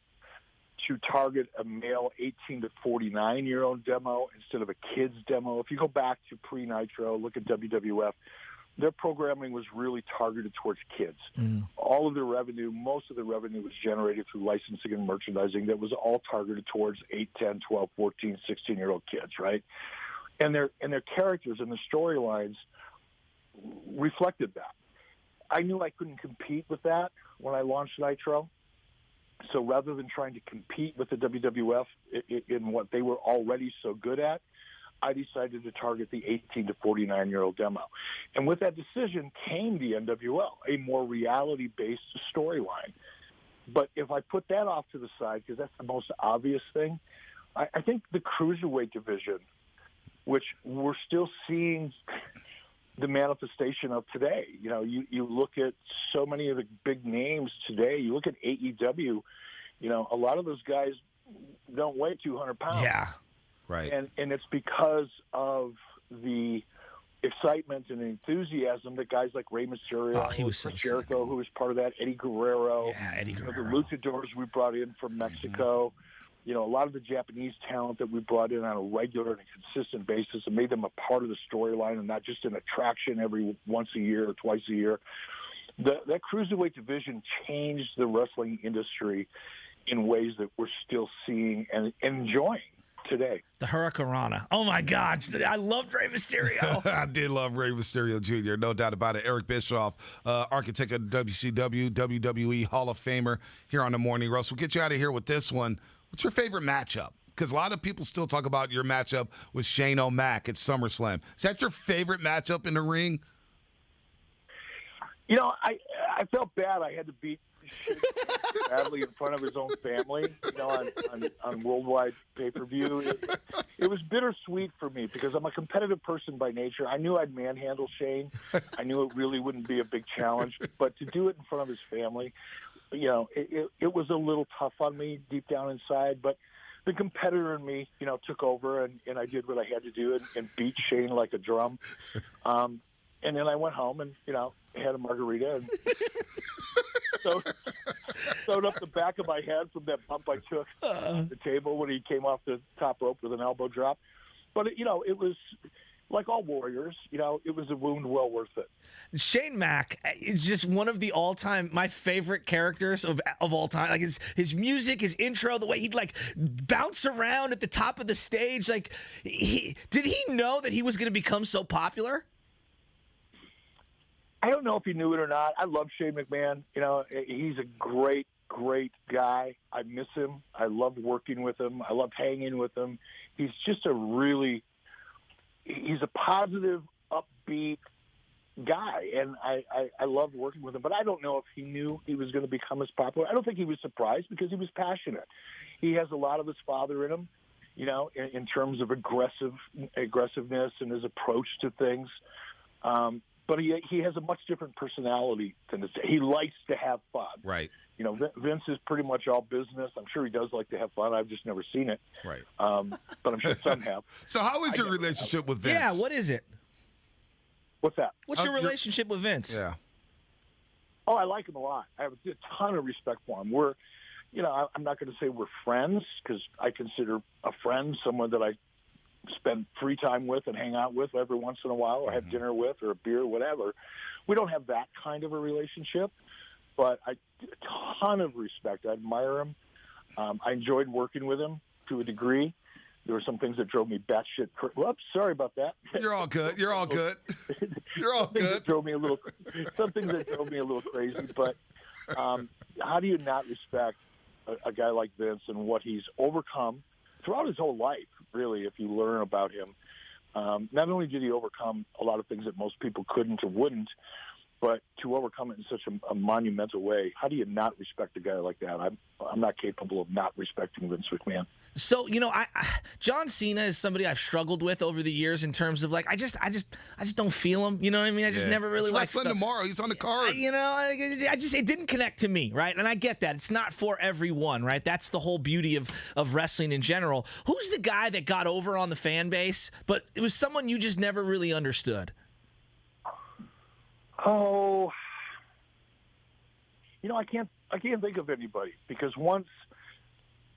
to target a male 18 to 49-year-old demo instead of a kid's demo. If you go back to pre-Nitro, look at WWF, their programming was really targeted towards kids. All of their revenue, most of the revenue was generated through licensing and merchandising that was all targeted towards 8, 10, 12, 14, 16-year-old kids, right? And their characters and the storylines reflected that. I knew I couldn't compete with that when I launched Nitro. So rather than trying to compete with the WWF in what they were already so good at, I decided to target the 18 to 49-year-old demo. And with that decision came the NWL, a more reality-based storyline. But if I put that off to the side, because that's the most obvious thing, I think the Cruiserweight division, which we're still seeing the manifestation of today. You know, you look at so many of the big names today. You look at AEW, you know, a lot of those guys don't weigh 200 pounds. Yeah. Right. And it's because of the excitement and enthusiasm that guys like Rey Mysterio, he was so Jericho, who was part of that, Eddie Guerrero, Yeah, Eddie Guerrero. the luchadors we brought in from Mexico, you know, a lot of the Japanese talent that we brought in on a regular and a consistent basis and made them a part of the storyline and not just an attraction every once a year or twice a year. That Cruiserweight division changed the wrestling industry in ways that we're still seeing and enjoying today. The Hurricanrana. Oh, my God. I loved Rey Mysterio. I did love Rey Mysterio Jr., no doubt about it. Eric Bischoff, architect of WCW, WWE Hall of Famer here on the Morning Roast. We'll get you out of here with this one. What's your favorite matchup? Because a lot of people still talk about your matchup with Shane O'Mac at SummerSlam. Is that your favorite matchup in the ring? You know, I felt bad I had to beat Shane badly in front of his own family, you know, on worldwide pay-per-view. It was bittersweet for me because I'm a competitive person by nature. I knew I'd manhandle Shane. I knew it really wouldn't be a big challenge. But to do it in front of his family, you know, it was a little tough on me deep down inside. But the competitor in me, you know, took over, and I did what I had to do and beat Shane like a drum. And then I went home and, you know, had a margarita and sewed up the back of my head from that bump I took at the table when he came off the top rope with an elbow drop. But, you know, it was like all warriors, you know, it was a wound well worth it. Shane Mack is just one of the all-time, my favorite characters of all time. Like his music, his intro, the way he'd like bounce around at the top of the stage. Like, did he know that he was going to become so popular? I don't know if he knew it or not. I love Shane McMahon. You know, he's a great, great guy. I miss him. I love working with him. I love hanging with him. He's just he's a positive, upbeat guy, and I love working with him. But I don't know if he knew he was going to become as popular. I don't think he was surprised because he was passionate. He has a lot of his father in him, you know, in terms of aggressiveness and his approach to things. But he has a much different personality than this. He likes to have fun. Right. You know, Vince is pretty much all business. I'm sure he does like to have fun. I've just never seen it. Right. But I'm sure some have. So how is your relationship with Vince? Yeah, what is it? What's that? What's your relationship with Vince? Yeah. Oh, I like him a lot. I have a ton of respect for him. We're, you know, I'm not going to say we're friends because I consider a friend someone that I spend free time with and hang out with every once in a while or have dinner with or a beer, whatever. We don't have that kind of a relationship, but a ton of respect. I admire him. I enjoyed working with him to a degree. There were some things that drove me batshit crazy. Whoops, sorry about that. You're all good. You're all good. You're all good. Some things that drove me a little crazy, but how do you not respect a guy like Vince and what he's overcome throughout his whole life, really, if you learn about him? Not only did he overcome a lot of things that most people couldn't or wouldn't, but to overcome it in such a monumental way, how do you not respect a guy like that? I'm not capable of not respecting Vince McMahon. So, you know, John Cena is somebody I've struggled with over the years in terms of like I just don't feel him. You know what I mean? I just never really liked him. Tomorrow, he's on the card. You know, it didn't connect to me, right? And I get that it's not for everyone, right? That's the whole beauty of wrestling in general. Who's the guy that got over on the fan base, but it was someone you just never really understood? Oh, you know, I can't think of anybody because once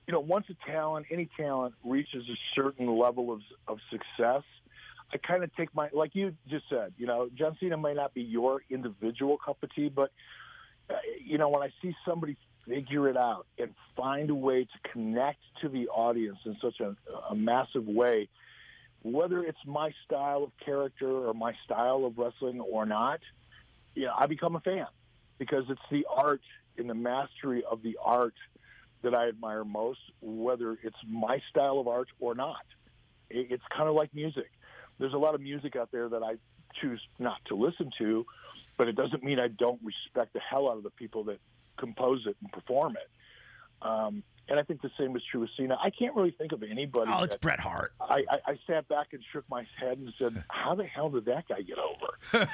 a talent, any talent reaches a certain level of success, I kind of take like you just said, you know, John Cena may not be your individual cup of tea, but you know, when I see somebody figure it out and find a way to connect to the audience in such a massive way, whether it's my style of character or my style of wrestling or not, you know, I become a fan because it's the art and the mastery of the art that I admire most, whether it's my style of art or not. It's kind of like music. There's a lot of music out there that I choose not to listen to, but it doesn't mean I don't respect the hell out of the people that compose it and perform it. And I think the same is true with Cena. I can't really think of anybody. Oh, it's Bret Hart. I sat back and shook my head and said, "How the hell did that guy get over?"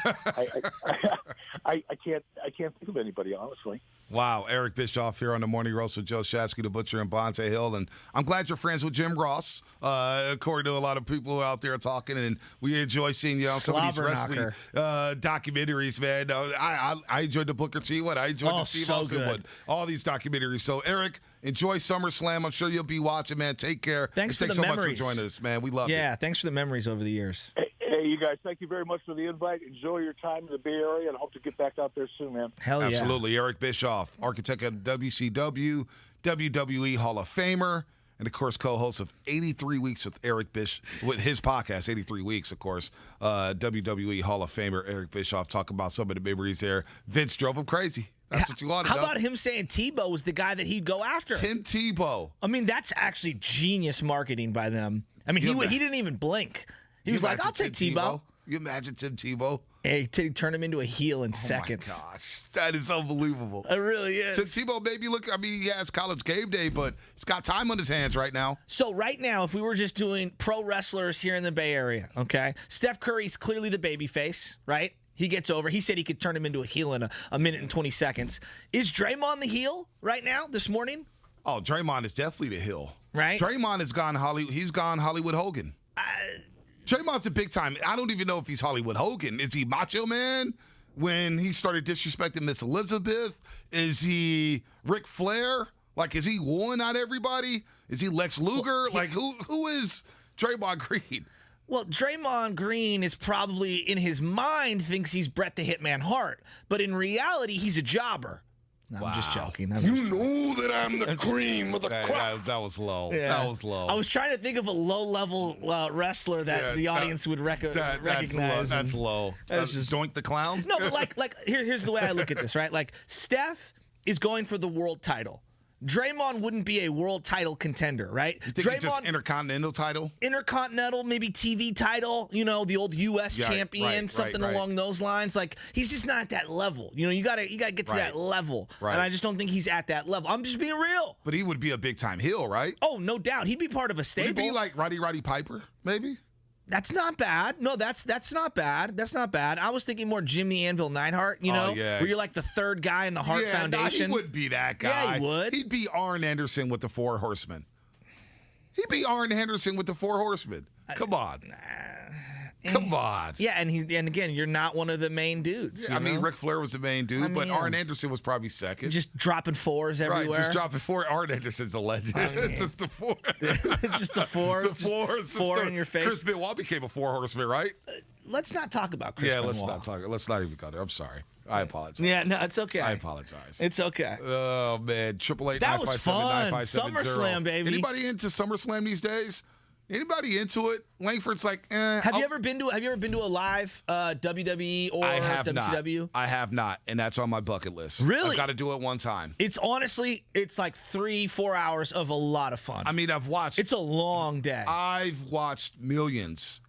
I can't think of anybody, honestly. Wow, Eric Bischoff here on the Morning Roast with Joe Shasky, the Butcher, and Bonte Hill. And I'm glad you're friends with Jim Ross, according to a lot of people out there talking. And we enjoy seeing you on some of these wrestling documentaries, man. I enjoyed the Booker T one. I enjoyed the Steve Austin one. All these documentaries. So, Eric, enjoy SummerSlam. I'm sure you'll be watching, man. Take care. Thanks for the so memories. much for joining us, man. We love you. Yeah, thanks for the memories over the years. Hey, you guys, thank you very much for the invite. Enjoy your time in the Bay Area, and hope to get back out there soon, man. Hell yeah. Absolutely. Eric Bischoff, architect of WCW, WWE Hall of Famer, and, of course, co-host of 83 Weeks with Eric Bischoff, with his podcast, 83 Weeks, of course. WWE Hall of Famer Eric Bischoff talking about some of the memories there. Vince drove him crazy. That's what you wanted. How about him saying Tebow was the guy that he'd go after? Tim Tebow. I mean, that's actually genius marketing by them. I mean, he didn't even blink. He was like, I'll take Tebow. You imagine Tim Tebow? Hey, turn him into a heel in seconds. Oh, my gosh. That is unbelievable. It really is. Tim Tebow, maybe look, I mean, he has College Game Day, but he's got time on his hands right now. So right now, if we were just doing pro wrestlers here in the Bay Area, okay, Steph Curry's clearly the babyface, right? He gets over. He said he could turn him into a heel in a minute and 20 seconds. Is Draymond the heel right now, this morning? Oh, Draymond is definitely the heel. Right? Draymond has gone Hollywood Hogan. Draymond's a big time. I don't even know if he's Hollywood Hogan. Is he Macho Man when he started disrespecting Miss Elizabeth? Is he Ric Flair? Like, is he one on everybody? Is he Lex Luger? Like, who is Draymond Green? Well, Draymond Green is probably, in his mind, thinks he's Bret the Hitman Hart. But in reality, he's a jobber. No, I'm just joking. You know that I'm the cream of the crop. That was low. Yeah. That was low. I was trying to think of a low-level wrestler that the audience would recognize. That's low. That's just Doink the Clown? No, but here's the way I look at this, right? Like, Steph is going for the world title. Draymond wouldn't be a world title contender, right? You think Draymond, just intercontinental title? Intercontinental, maybe TV title, the old U.S. champion, something along those lines. Like, he's just not at that level. You gotta get to that level. Right. And I just don't think he's at that level. I'm just being real. But he would be a big-time heel, right? Oh, no doubt. He'd be part of a stable. Would he be like Roddy Piper, maybe? That's not bad. No, that's not bad. That's not bad. I was thinking more Jimmy Anvil Neidhart, where you're like the third guy in the Hart Foundation. He would be that guy. Yeah, he would. He'd be Arn Anderson with the Four Horsemen. He'd be Arn Anderson with the Four Horsemen. Come on. Come on. Yeah, and again, you're not one of the main dudes. Yeah, I mean, Ric Flair was the main dude, but Arn Anderson was probably second. Just dropping fours everywhere. Right, just dropping four. Arn Anderson's a legend. Just the four. Just the fours. The fours. Four in your face. Chris Benoit became a Four Horseman, right? Let's not talk about Chris Benoit. Let's not even go there. I'm sorry. I apologize. Yeah, no, it's okay. I apologize. It's okay. Oh, man. 888-957-9570. That was fun. SummerSlam, baby. Anybody into SummerSlam these days? Anybody into it? Langford's like, Have you ever been to a live WWE or WCW? Not. I have not, and that's on my bucket list. Really? I've got to do it one time. It's honestly, it's like 3-4 hours of a lot of fun. I mean, I've watched. It's a long day. I've watched millions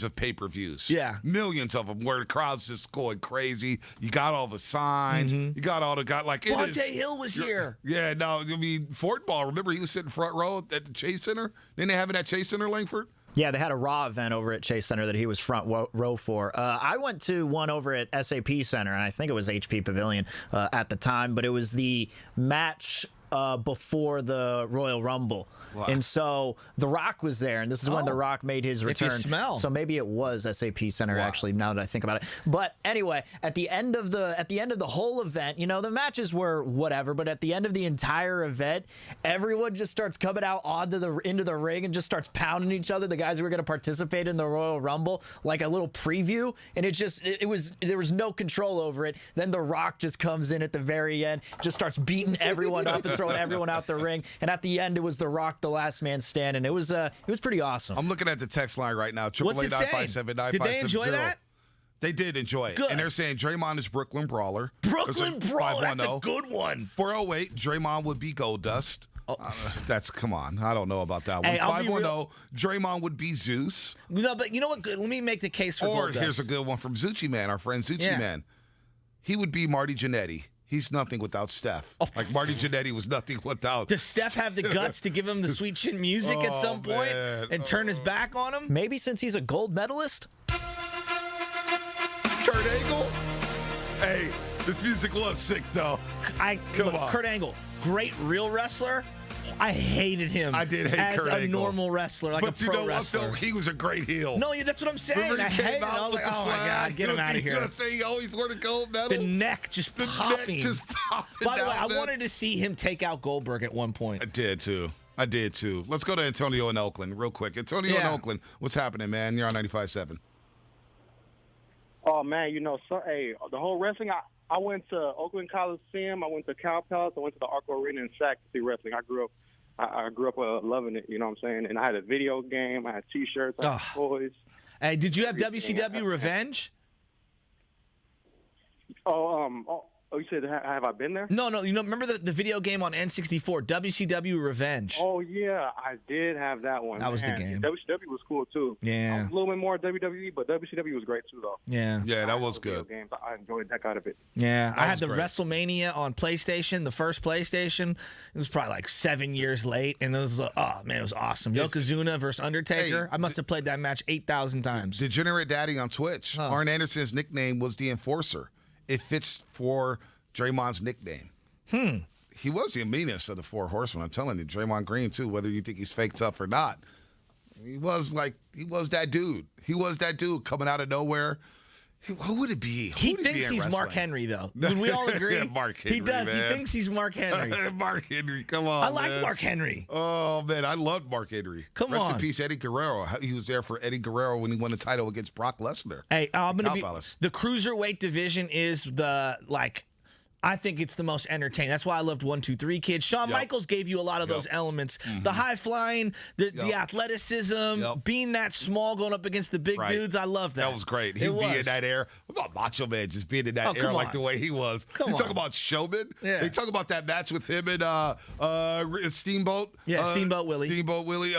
of pay-per-views. Yeah. Millions of them where the crowd's just going crazy. You got all the signs. You got all the guys. Like, Bonte Hill was here. Yeah, no, I mean, Fort Ball, remember he was sitting front row at the Chase Center? Didn't they have it at Chase Center, Langford? Yeah, they had a Raw event over at Chase Center that he was front row for. I went to one over at SAP Center, and I think it was HP Pavilion at the time, but it was the match before the Royal Rumble. Wow. And so The Rock was there, and this is when The Rock made his return. If you smell. So maybe it was SAP Center, actually, now that I think about it. But anyway, at the end of the whole event, the matches were whatever, but at the end of the entire event, everyone just starts coming out into the ring and just starts pounding each other, the guys who were going to participate in the Royal Rumble, like a little preview, and there was no control over it. Then The Rock just comes in at the very end, just starts beating everyone up and throwing everyone out the ring, and at the end it was The Rock, the last man standing. It was pretty awesome. I'm looking at the text line right now. What's it saying? Did they enjoy that? They did enjoy it. Good. And they're saying Draymond is Brooklyn Brawler. Brooklyn Brawler, that's a 510. good one. 408, Draymond would be Gold Dust. Come on. I don't know about that one. Hey, I'll be 510, Draymond would be Zeus. No, but you know what? Let me make the case for Or Gold Dust. here's a good one from Zucci Man, our friend Zucci Yeah. Man. He would be Marty Jannetty. He's nothing without Steph. Like Marty Jannetty was nothing without. Does Steph have the guts to give him the sweet chin music at some point and turn his back on him? Maybe since he's a gold medalist? Kurt Angle? Hey, this music was sick, though. Come on. Kurt Angle, great real wrestler. I hated him. I did hate as Kurt a Angle. normal wrestler, like But a you pro know wrestler. what, though? He was a great heel. No, that's what I'm saying. Remember I he hated came it. I out was with like, the oh my flag? God, get him out of You know here. what I'm saying? He always wore the gold medal. The neck just The popping. neck just popping By the way, down, I man. wanted to see him take out Goldberg at one point. I did, too. Let's go to Antonio in Oakland real quick. Antonio in Oakland, what's happening, man? You're on 95.7. Oh, man, the whole wrestling, I went to Oakland Coliseum, I went to Cow Palace, I went to the Arco Arena in Sac to see wrestling. I grew up loving it, you know what I'm saying? And I had a video game, I had T-shirts, I had toys. Hey, did you have WCW Revenge? Oh, you said, have I been there? No. Remember the video game on N64, WCW Revenge? Oh, yeah, I did have that one. That was the game. WCW was cool, too. Yeah. I was a little bit more WWE, but WCW was great, too, though. Yeah. Yeah, that was good. Games. I enjoyed the heck out of it. Yeah, I had the great. WrestleMania on PlayStation, the first PlayStation. It was probably like 7 years late, and it was it was awesome. Yokozuna versus Undertaker. I must have played that match 8,000 times. Degenerate Daddy on Twitch. Arn Anderson's nickname was the Enforcer. It fits for Draymond's nickname. He was the meanest of the four horsemen. I'm telling you, Draymond Green too. Whether you think he's fake tough or not, he was that dude. He was that dude coming out of nowhere. Who would it be? He thinks he's Mark Henry, though. Would we all agree? Yeah, Mark Henry, he does. man. He thinks he's Mark Henry. Mark Henry, come on. I like man. Mark Henry. Oh man, I loved Mark Henry. Rest in peace, Eddie Guerrero. He was there for Eddie Guerrero when he won the title against Brock Lesnar. Hey, I'm gonna be Palace. the cruiserweight division is I think it's the most entertaining. That's why I loved 1, 2, 3 Kids. Shawn Michaels gave you a lot of those elements. The high flying, the athleticism, being that small going up against the big dudes. I love that. That was great. He'd be in that air. What about Macho Man just being in that air like the way he was? You talk about showman? Yeah. They talk about that match with him and Steamboat. Yeah, Steamboat Willie. Steamboat Willie.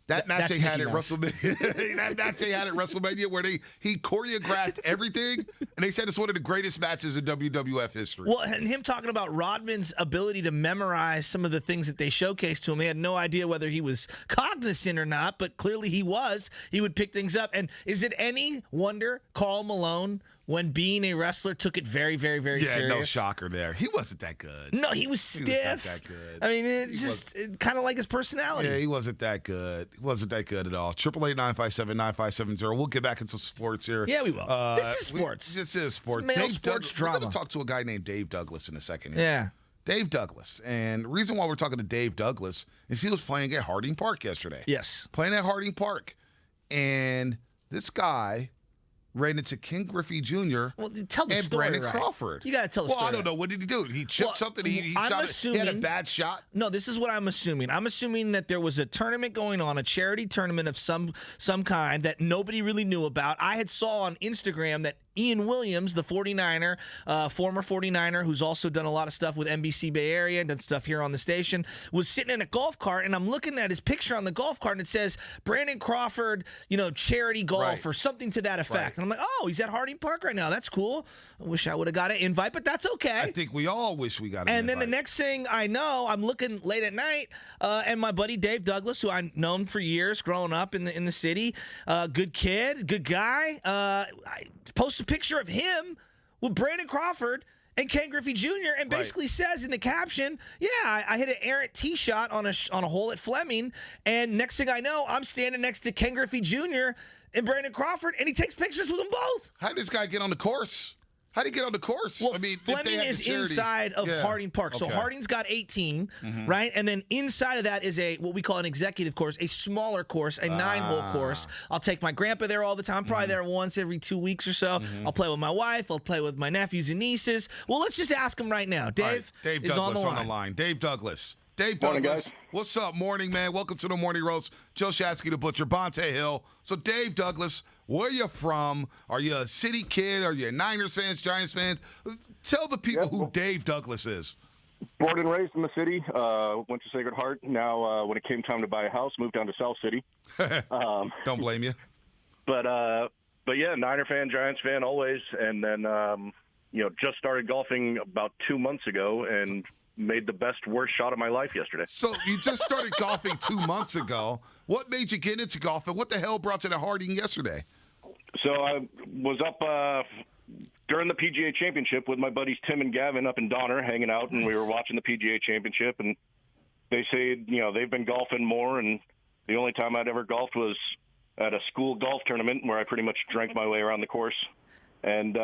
That match they had at WrestleMania. That match they had at WrestleMania where he choreographed everything, and they said it's one of the greatest matches in WWF history. Well, and him talking about Rodman's ability to memorize some of the things that they showcased to him. He had no idea whether he was cognizant or not, but clearly he was. He would pick things up. And is it any wonder Karl Malone, when being a wrestler, took it very, very, very serious? Yeah, no shocker there. He wasn't that good. No, he was stiff. He wasn't that good. I mean, it's just kind of like his personality. Yeah, he wasn't that good. He wasn't that good at all. 888-957-9570. We'll get back into sports here. Yeah, we will. This is sports. This is sports. It's male sports drama. We're going to talk to a guy named Dave Douglas in a second here. Yeah. Dave Douglas. And the reason why we're talking to Dave Douglas is he was playing at Harding Park yesterday. Yes. Playing at Harding Park. And this guy ran into Ken Griffey Jr. Well, tell the and story, Brandon right. Crawford. You got to tell the well, story. I don't know. What did he do? He chipped something? He had a bad shot? No, this is what I'm assuming. I'm assuming that there was a tournament going on, a charity tournament of some kind that nobody really knew about. I had saw on Instagram that Ian Williams, the 49er, former 49er, who's also done a lot of stuff with NBC Bay Area and done stuff here on the station, was sitting in a golf cart, and I'm looking at his picture on the golf cart, and it says Brandon Crawford, charity golf or something to that effect. And I'm like, oh, he's at Harding Park right now. That's cool. I wish I would have got an invite, but that's okay. I think we all wish we got an invite. And then the next thing I know, I'm looking late at night, and my buddy Dave Douglas, who I've known for years growing up in the city, good kid, good guy, I post a picture of him with Brandon Crawford and Ken Griffey Jr. and basically says in the caption, I hit an errant tee shot on a hole at Fleming, and next thing I know, I'm standing next to Ken Griffey Jr. and Brandon Crawford, and he takes pictures with them both. How did this guy get on the course? How did he get on the course? Well, I mean, Fleming is inside of Harding Park. So Harding's got 18, right? And then inside of that is what we call an executive course, a smaller course, a 9-hole course. I'll take my grandpa there all the time, probably there once every 2 weeks or so. I'll play with my wife. I'll play with my nephews and nieces. Well, let's just ask him right now. Dave, Dave is Douglas on the line. Dave Douglas. Dave Morning, Douglas. guys. What's up? Morning, man. Welcome to the Morning Roast. Joe Shasky, the Butcher, Bonte Hill. So, Dave Douglas, Where are you from? Are you a city kid? Are you a Niners fans, Giants fans? Tell the people who Dave Douglas is. Born and raised in the city, went to Sacred Heart. Now, when it came time to buy a house, moved down to South City. Don't blame you. But yeah, Niner fan, Giants fan, always. And then, just started golfing about 2 months ago and made the best, worst shot of my life yesterday. So you just started golfing 2 months ago. What made you get into golf, and what the hell brought you to Harding yesterday? So I was up during the PGA Championship with my buddies Tim and Gavin up in Donner hanging out, and we were watching the PGA Championship, and they say, they've been golfing more, and the only time I'd ever golfed was at a school golf tournament where I pretty much drank my way around the course. And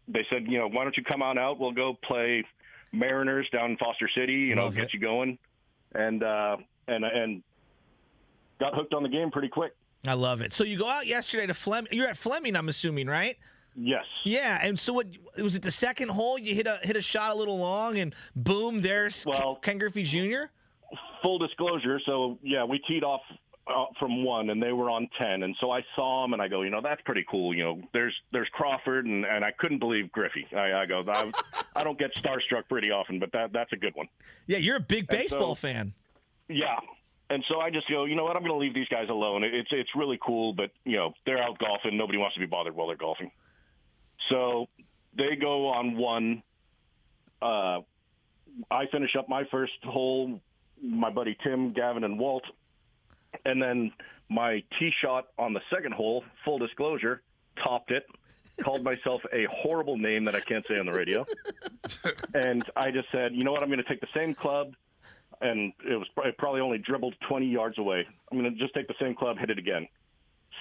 they said, why don't you come on out? We'll go play Mariners down in Foster City, get you going. And got hooked on the game pretty quick. I love it. So you go out yesterday to Fleming. You're at Fleming, I'm assuming, right? Yes. Yeah, and so what was it? The second hole, you hit a shot a little long, and boom, there's Ken Griffey Jr. Full disclosure, so yeah, we teed off from 1, and they were on 10, and so I saw him, and I go, that's pretty cool. There's Crawford, and I couldn't believe Griffey. I go, I don't get starstruck pretty often, but that's a good one. Yeah, you're a big baseball fan. Yeah. And so I just go, you know what, I'm going to leave these guys alone. It's really cool, but, they're out golfing. Nobody wants to be bothered while they're golfing. So they go on 1. I finish up my first hole, my buddy Tim, Gavin, and Walt. And then my tee shot on the second hole, full disclosure, topped it. Called myself a horrible name that I can't say on the radio. And I just said, you know what, I'm going to take the same club. And it probably only dribbled 20 yards away. I'm going to just take the same club, hit it again.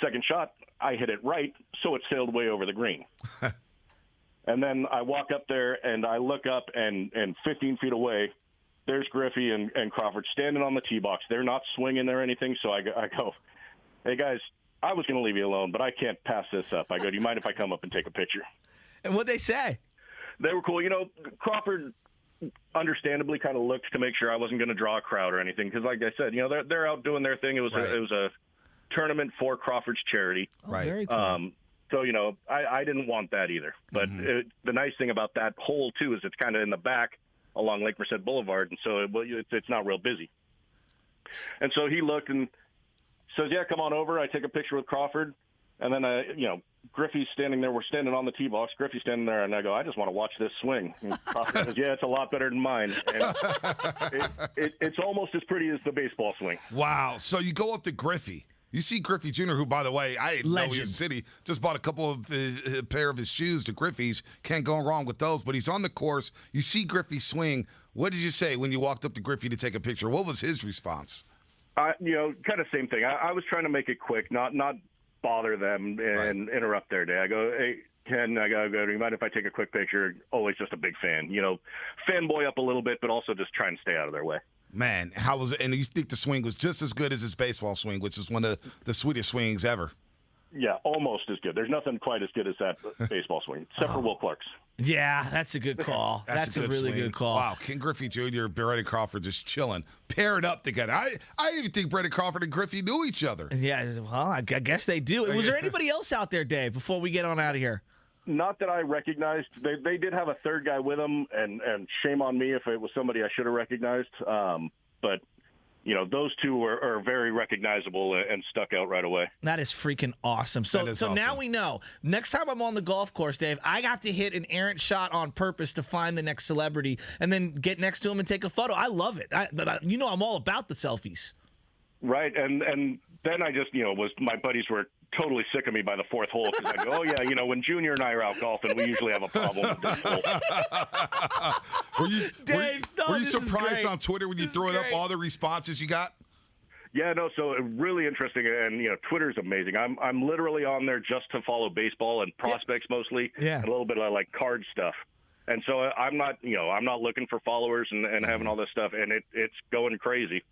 Second shot, I hit it right, so it sailed way over the green. And then I walk up there, and I look up, and 15 feet away, there's Griffey and Crawford standing on the tee box. They're not swinging or anything, so I go, hey, guys, I was going to leave you alone, but I can't pass this up. I go, do you mind if I come up and take a picture? And what'd they say? They were cool. Crawford understandably kind of looked to make sure I wasn't going to draw a crowd or anything, because like I said, they're out doing their thing. It was a tournament for Crawford's charity. Right. Very cool. So I didn't want that either. But the nice thing about that hole too is it's kind of in the back along Lake Merced Boulevard, and so it's not real busy. And so he looked and says, "Yeah, come on over." I take a picture with Crawford, and then Griffey's standing there. We're standing on the tee box. Griffey's standing there, and I go, I just want to watch this swing. And Crawford says, yeah, it's a lot better than mine. And it's almost as pretty as the baseball swing. Wow. So you go up to Griffey. You see Griffey Jr., who, by the way, I didn't know he was in the city. Just bought a pair of his shoes to Griffey's. Can't go wrong with those. But he's on the course. You see Griffey swing. What did you say when you walked up to Griffey to take a picture? What was his response? Kind of same thing. I was trying to make it quick, not bother them and interrupt their day. I go, hey, Ken, do you mind if I take a quick picture? Always just a big fan. Fanboy up a little bit, but also just try and stay out of their way. Man, how was it? And you think the swing was just as good as his baseball swing, which is one of the sweetest swings ever. Yeah, almost as good. There's nothing quite as good as that baseball swing, except for Will Clark's. Yeah, that's a good call. That's a really good call. Wow, Ken Griffey Jr., Brandon Crawford just chilling, paired up together. I didn't even think Brandon Crawford and Griffey knew each other. Yeah, well, I guess they do. Was there anybody else out there, Dave, before we get on out of here? Not that I recognized. They did have a third guy with them, and shame on me if it was somebody I should have recognized. But those two are very recognizable and stuck out right away. That is freaking awesome. So awesome. Now we know. Next time I'm on the golf course, Dave, I have to hit an errant shot on purpose to find the next celebrity and then get next to him and take a photo. I love it. I'm all about the selfies. Right, and then I just, my buddies were totally sick of me by the fourth hole because I go, oh, yeah, when Junior and I are out golfing, we usually have a problem with this hole. Were you surprised on Twitter when you threw it up, all the responses you got? Yeah, no, so really interesting, and Twitter's amazing. I'm literally on there just to follow baseball and prospects mostly, and a little bit of card stuff. And so I'm not looking for followers and having all this stuff, and it's going crazy.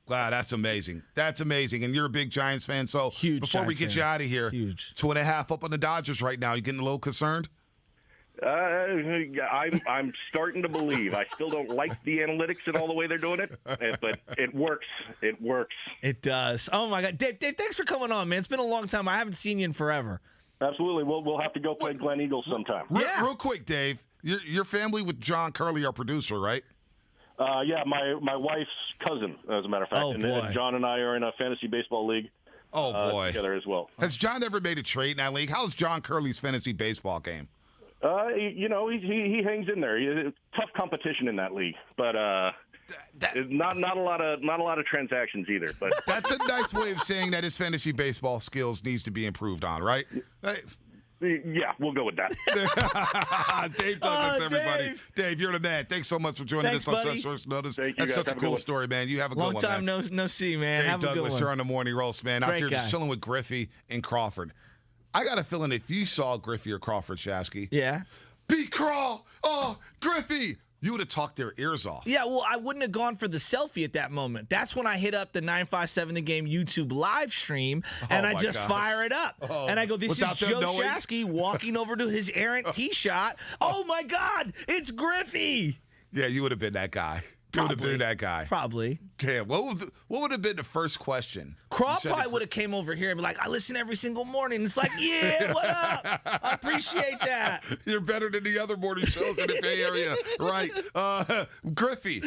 Wow, that's amazing. That's amazing. And you're a big Giants fan, so huge before we get you out of here, 2.5 up on the Dodgers right now. You getting a little concerned? I'm starting to believe. I still don't like the analytics and all the way they're doing it, but it works. It works. It does. Oh my God, Dave, thanks for coming on, man. It's been a long time. I haven't seen you in forever. Absolutely. We'll have to go play Glen Eagles sometime. Real quick, Dave. Your family with John Curley, our producer, right? Yeah, my wife's cousin, as a matter of fact. Oh, boy. And John and I are in a fantasy baseball league. Oh boy, together as well. Has John ever made a trade in that league? How's John Curley's fantasy baseball game? He hangs in there. Tough competition in that league, but not a lot of transactions either. But that's a nice way of saying that his fantasy baseball skills needs to be improved on, right? Yeah, we'll go with that. Dave Douglas, everybody. Dave, you're the man. Thanks so much for joining us on Such Short Notice. That's such a cool story, man. You have a good one, Long time no see, man. Dave have a Douglas, good one. you're on the Morning Roast, man. Out Great here guy. just chilling with Griffey and Crawford. I got a feeling if you saw Griffey or Crawford, Shasky. Yeah. Beat Crawl. Oh, Griffey. You would have talked their ears off. Yeah, well, I wouldn't have gone for the selfie at that moment. That's when I hit up the 957 The Game YouTube live stream, and I just fire it up. And I go, this is Joe Shasky walking over to his errant tee shot. Oh, my God, it's Griffey. Yeah, you would have been that guy. You would have been that guy. Probably. Damn, what would have been the first question? Craw probably would have came over here and be like, I listen every single morning. It's like, yeah, what up? I appreciate that. You're better than the other morning shows in the Bay Area. Right. Griffey.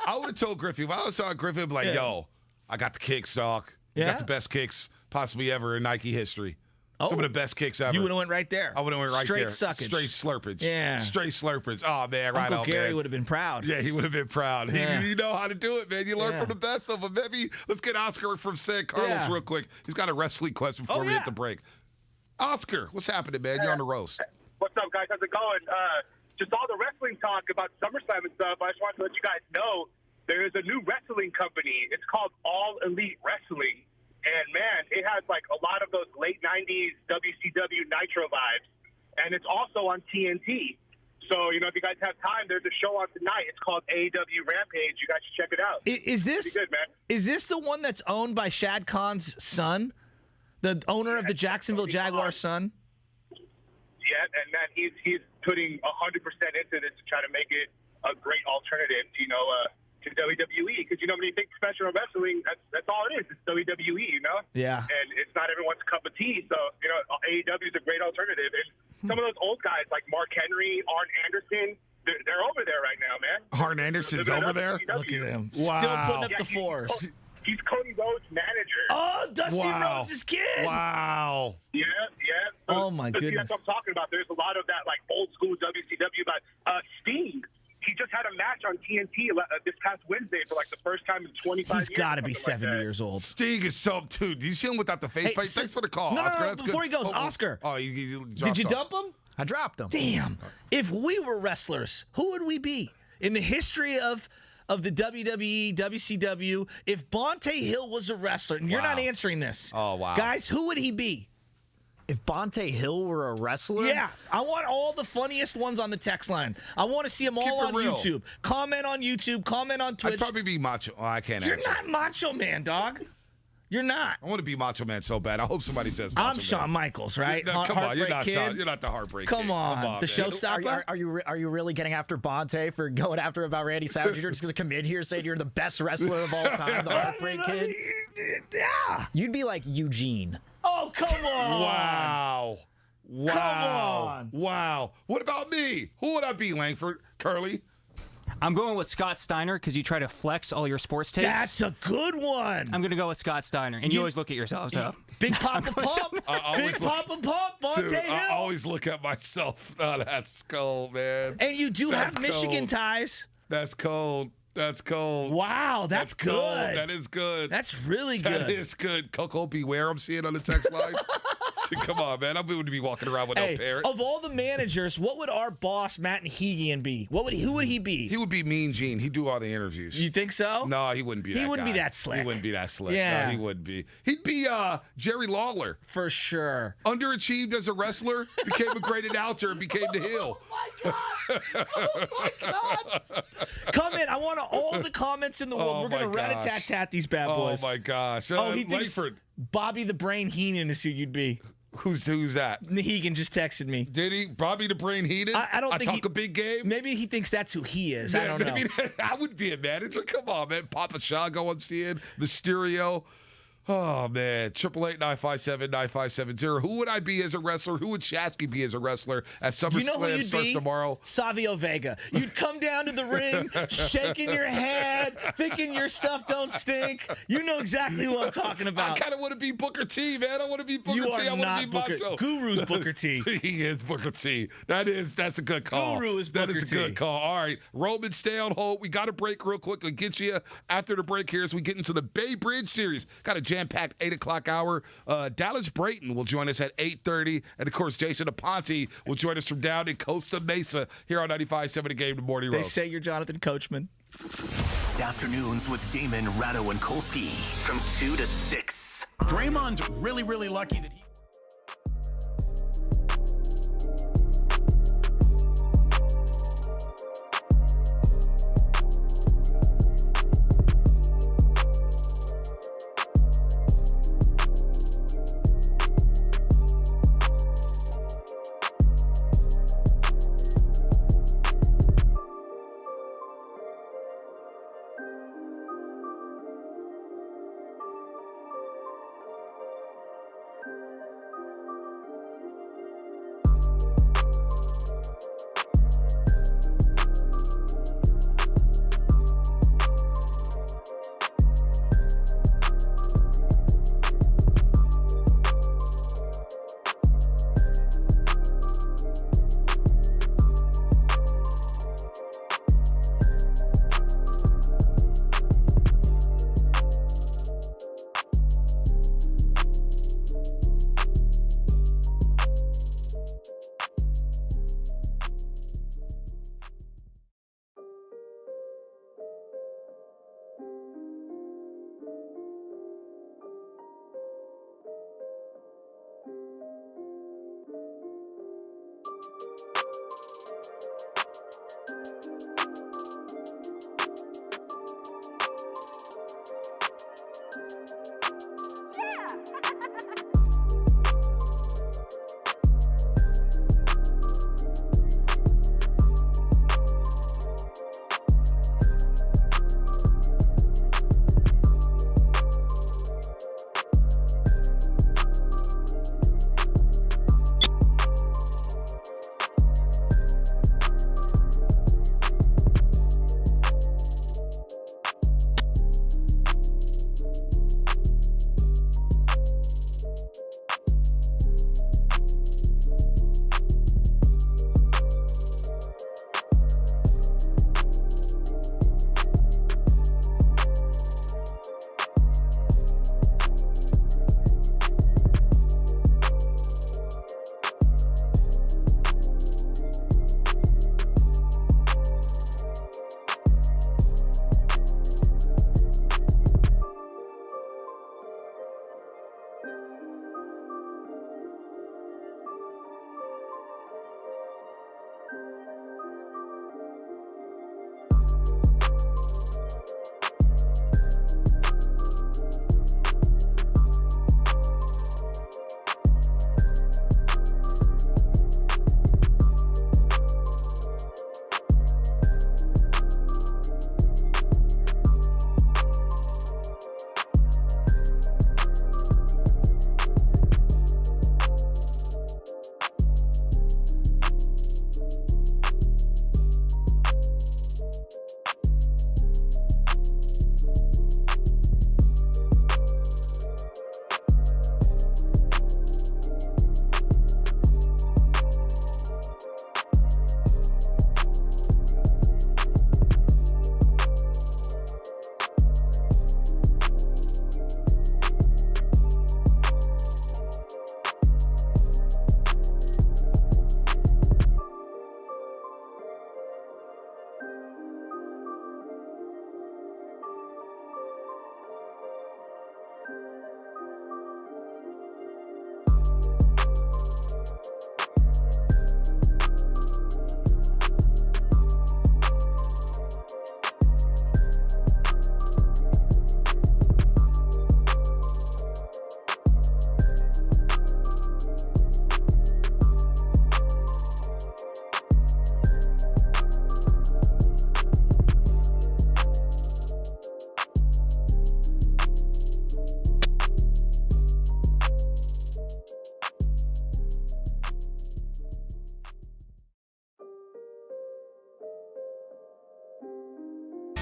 I would have told Griffey, if I saw Griffey, I'd be like, yo, I got the kicks, dog. You got the best kicks possibly ever in Nike history. Some of the best kicks ever. You would have went right there. I would have went right Straight there. suckage. Straight slurpage. Yeah. Straight slurpage. Oh, man, right Uncle on, Gary man. would have been proud. Yeah, he would have been proud. Yeah. You know how to do it, man. You learn from the best of them. Maybe let's get Oscar from San Carlos real quick. He's got a wrestling question before we hit the break. Oscar, what's happening, man? You're on the roast. What's up, guys? How's it going? Just all the wrestling talk about SummerSlam and stuff. I just wanted to let you guys know there is a new wrestling company. It's called All Elite Wrestling. And, man, it has, like, a lot of those late 90s WCW Nitro vibes. And it's also on TNT. So, if you guys have time, there's a show on tonight. It's called AEW Rampage. You guys should check it out. Is this good, man. Is this the one that's owned by Shad Khan's son? The owner of the Jacksonville Jaguars' son? Yeah, and, man, he's putting 100% into this to try to make it a great alternative to WWE, because when you think professional wrestling, that's all it is. It's WWE, Yeah. And it's not everyone's cup of tea. So AEW is a great alternative. And some of those old guys like Mark Henry, Arn Anderson, they're over there right now, man. Arn Anderson's over there. Look at him. Wow. Still putting up the force. He's Cody Rhodes' manager. Oh, Dusty Rhodes' kid. Wow. Yeah. Oh, my See, goodness. that's what I'm talking about. There's a lot of that like old school WCW. But Sting. He just had a match on TNT this past Wednesday for like the first time in 25 years. He's got to be 70 years old. Sting is so, dude. Do you see him without the face paint? Thanks for the call, No, Oscar. no, That's before good. he goes, Oscar. Oh, you Did you dump him? I dropped him. Damn. If we were wrestlers, who would we be? In the history of the WWE, WCW, if Bonte Hill was a wrestler, and you're not answering this. Oh, wow. Guys, who would he be? If Bonte Hill were a wrestler? Yeah, I want all the funniest ones on the text line. I want to see them all on real. YouTube. Comment on YouTube. Comment on Twitch. I'd probably be Macho. Oh, I can't You're answer. not Macho Man, dog. You're not. I want to be Macho Man so bad. I hope somebody says Macho I'm Man. Shawn Michaels, right? No, come on, you're Heartbreak not Kid. Shawn. You're not the Heartbreak Kid. Come on, the man. showstopper. Are you really getting after Bonte for going after about Randy Savage? You're just going to come in here saying you're the best wrestler of all time, the Heartbreak Kid? Yeah. You'd be like Eugene. Oh, come on. Wow. Wow. Come on. Wow. What about me? Who would I be, Langford? Curly? I'm going with Scott Steiner because you try to flex all your sports takes. That's a good one. I'm going to go with Scott Steiner. And you always look at yourselves up. Big Papa Pump. Big Papa Pump. Bonte Dude, Hill. I always look at myself. Oh, that's cold, man. And you do That's have Michigan cold. ties. That's cold. That's cold. Wow, that's good. Cold. That is good. That's really good. That is good. Coco, beware. I'm seeing on the text line. Come on, man. I'm going to be walking around with no parrot. Of all the managers, what would our boss Matt Hegian be? Who would he be? He would be Mean Gene. He'd do all the interviews. You think so? No, he wouldn't be that He wouldn't guy. be that slick. He wouldn't be that slick. Yeah. No, he wouldn't be. He'd be Jerry Lawler. For sure. Underachieved as a wrestler, became a great announcer, and became the heel. Come in. I want all the comments in the world. Oh, We're going to my rat-a-tat-tat these bad boys. Oh, my gosh. Oh, he thinks Langford. Bobby the Brain Heenan is who you'd be. Who's that? Hegan just texted me. Did he? Bobby the Brain Heaton? I don't think talk a big game. Maybe he thinks that's who he is. I don't know. I would be a manager. Come on, man. Papa Shaw going seeing Mysterio. Oh, man. 888-957-9570. Who would I be as a wrestler? Who would Shasky be as a wrestler at SummerSlam starts tomorrow? Savio Vega. You'd come down to the ring, shaking your head, thinking your stuff don't stink. You know exactly who I'm talking about. I kind of want to be Booker T, man. I want to be Booker T. I want to be Macho. Guru's Booker T. He is Booker T. That's a good call. Guru is Booker T. That is a good call. All right. Roman, stay on hold. We got to break real quick. We'll get you after the break here as we get into the Bay Bridge series. Got a jam-packed 8 o'clock hour. Dallas Brayton will join us at 8:30. And, of course, Jason Aponte will join us from down in Costa Mesa here on 95.7 The Game, the Morning Roast. They say you're Jonathan Coachman. Afternoons with Damon, Ratto, and Kolsky from 2 to 6. Draymond's really, really lucky that he...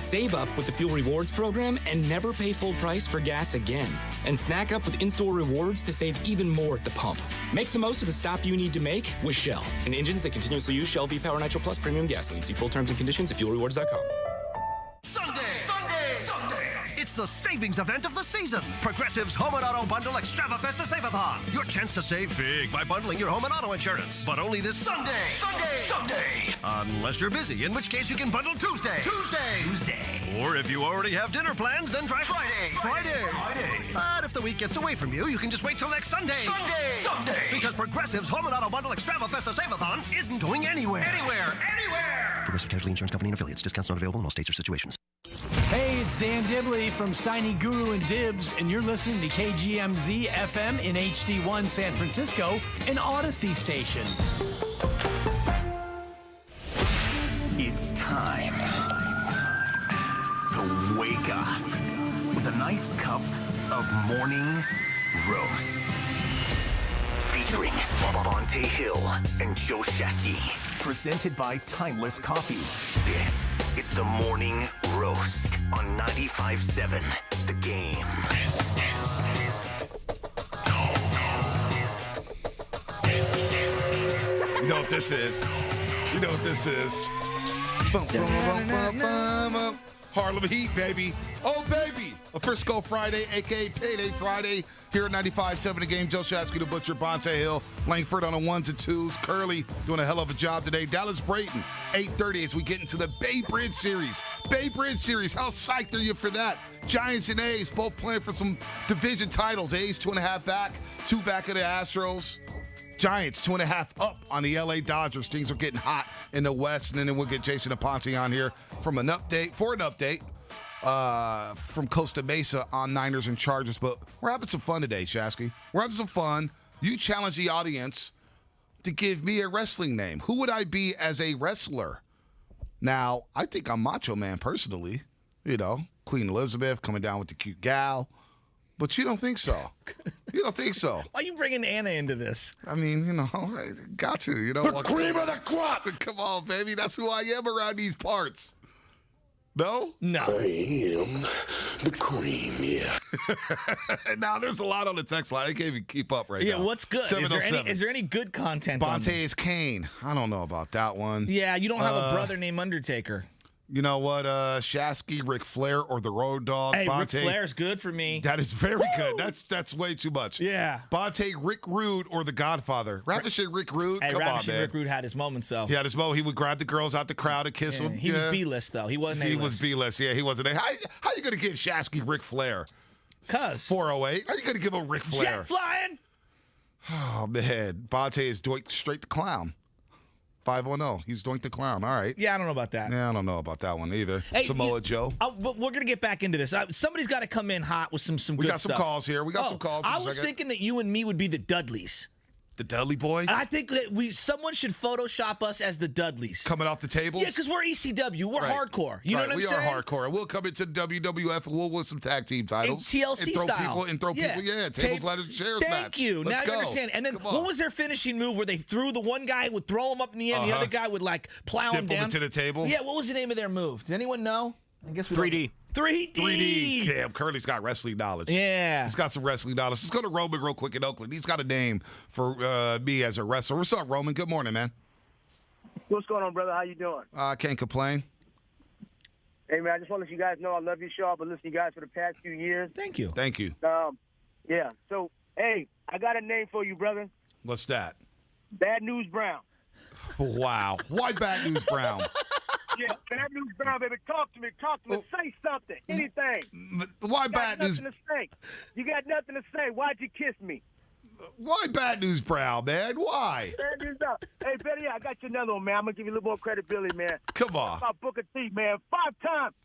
Save up with the Fuel Rewards program and never pay full price for gas again. And snack up with in-store rewards to save even more at the pump. Make the most of the stop you need to make with Shell and engines that continuously use Shell V-Power Nitro Plus Premium Gasoline. See full terms and conditions at fuelrewards.com. Sunday! It's the savings event of the season. Progressive's Home and Auto Bundle Extravafesta Save-a-thon. Your chance to save big by bundling your home and auto insurance. But only this Sunday. Unless you're busy, in which case you can bundle Tuesday. Or if you already have dinner plans, then try Friday. But if the week gets away from you, you can just wait till next Sunday. Because Progressive's Home and Auto Bundle Extravafesta Save-a-thon isn't going anywhere. Progressive Casualty Insurance Company and affiliates. Discounts not available in all states or situations. Hey, it's Dan Dibley from Steiny Guru and Dibs, and you're listening to KGMZ FM in HD1 San Francisco, an Odyssey station. It's time to wake up with a nice cup of morning roast. Featuring Bonte Hill and Joe Shasky. Presented by Timeless Coffee. This is the Morning Roast on 95.7 The Game. You know what this is. Harlem Heat, baby. Oh, baby. A Frisco Friday, a.k.a. Payday Friday, here at 95.7 The Game. Joe Shasky, the Butcher, Bonte Hill, Langford on the ones and twos. Curly doing a hell of a job today. Dallas Brayton, 8:30 as we get into the Bay Bridge Series. How psyched are you for that? Giants and A's both playing for some division titles. A's 2.5 back, 2 back of the Astros. Giants 2.5 up on the LA Dodgers. Things are getting hot in the West, and then we'll get Jason Aponte on here for an update from Costa Mesa on Niners and Chargers. But we're having some fun today, Shasky. We're having some fun. You challenge the audience to give me a wrestling name. Who would I be as a wrestler? Now, I think I'm Macho Man personally. You know, Queen Elizabeth coming down with the cute gal. But you don't think so. You don't think so. Why are you bringing Anna into this? I mean, I got to. The cream of the crop. Come on, baby. That's who I am around these parts. No? No. I am the cream, yeah. Now, there's a lot on the text line. I can't even keep up right now. Yeah, what's good? Is there any good content on Bonte is Kane. I don't know about that one. Yeah, you don't have a brother named Undertaker. You know what? Shasky, Ric Flair, or the Road Dogg. Hey, Bonte, Ric Flair's good for me. That is very good. That's way too much. Yeah. Bonte, Rick Rude, or the Godfather. Ravishing Rick Rude. Hey, Come on, man. Rick Rude had his moments, though. He had his moment. He would grab the girls out the crowd and kiss them. He was B-list, though. He wasn't A-list. He was B-list. Yeah, he wasn't A. How you going to give Shasky Ric Flair? 'Cause 408. How you going to give him Ric Flair? Jet flying. Oh, man. Bonte is doinked straight the clown. 5-0. He's doinked the clown. All right. Yeah, I don't know about that. Yeah, I don't know about that one either. Hey, Samoa Joe. But we're going to get back into this. Somebody's got to come in hot with some good stuff. We got some calls here. I was thinking that you and me would be the Dudleys. The Dudley Boys? I think that someone should Photoshop us as the Dudleys. Coming off the tables? Yeah, because we're ECW. We're hardcore. You know what I'm saying? We are hardcore. We'll come into WWF and we'll win some tag team titles. And TLC style. Tables, ladders, chairs match. Thank you. Now you understand. And then what was their finishing move where they threw the one guy would throw him up in the end, the other guy would plow him down? Into the table? Yeah, what was the name of their move? Does anyone know? I guess 3D. 3D. Damn, Curly's got wrestling knowledge. Yeah. He's got some wrestling knowledge. Let's go to Roman real quick in Oakland. He's got a name for me as a wrestler. What's up, Roman? Good morning, man. What's going on, brother? How you doing? I can't complain. Hey, man, I just want to let you guys know I love your show. I've been listening to you guys for the past few years. Thank you. Thank you. Yeah. So, hey, I got a name for you, brother. What's that? Bad News Brown. Wow. Why Bad News Brown? Yeah, Bad News Brown, baby. Talk to me. Say something. Anything. Why Bad News? You got nothing to say. Why'd you kiss me? Why Bad News Brown, man? Why? Bad News Brown. Hey, Betty, I got you another one, man. I'm going to give you a little more credibility, man. Come on. About Booker T, man. Five times.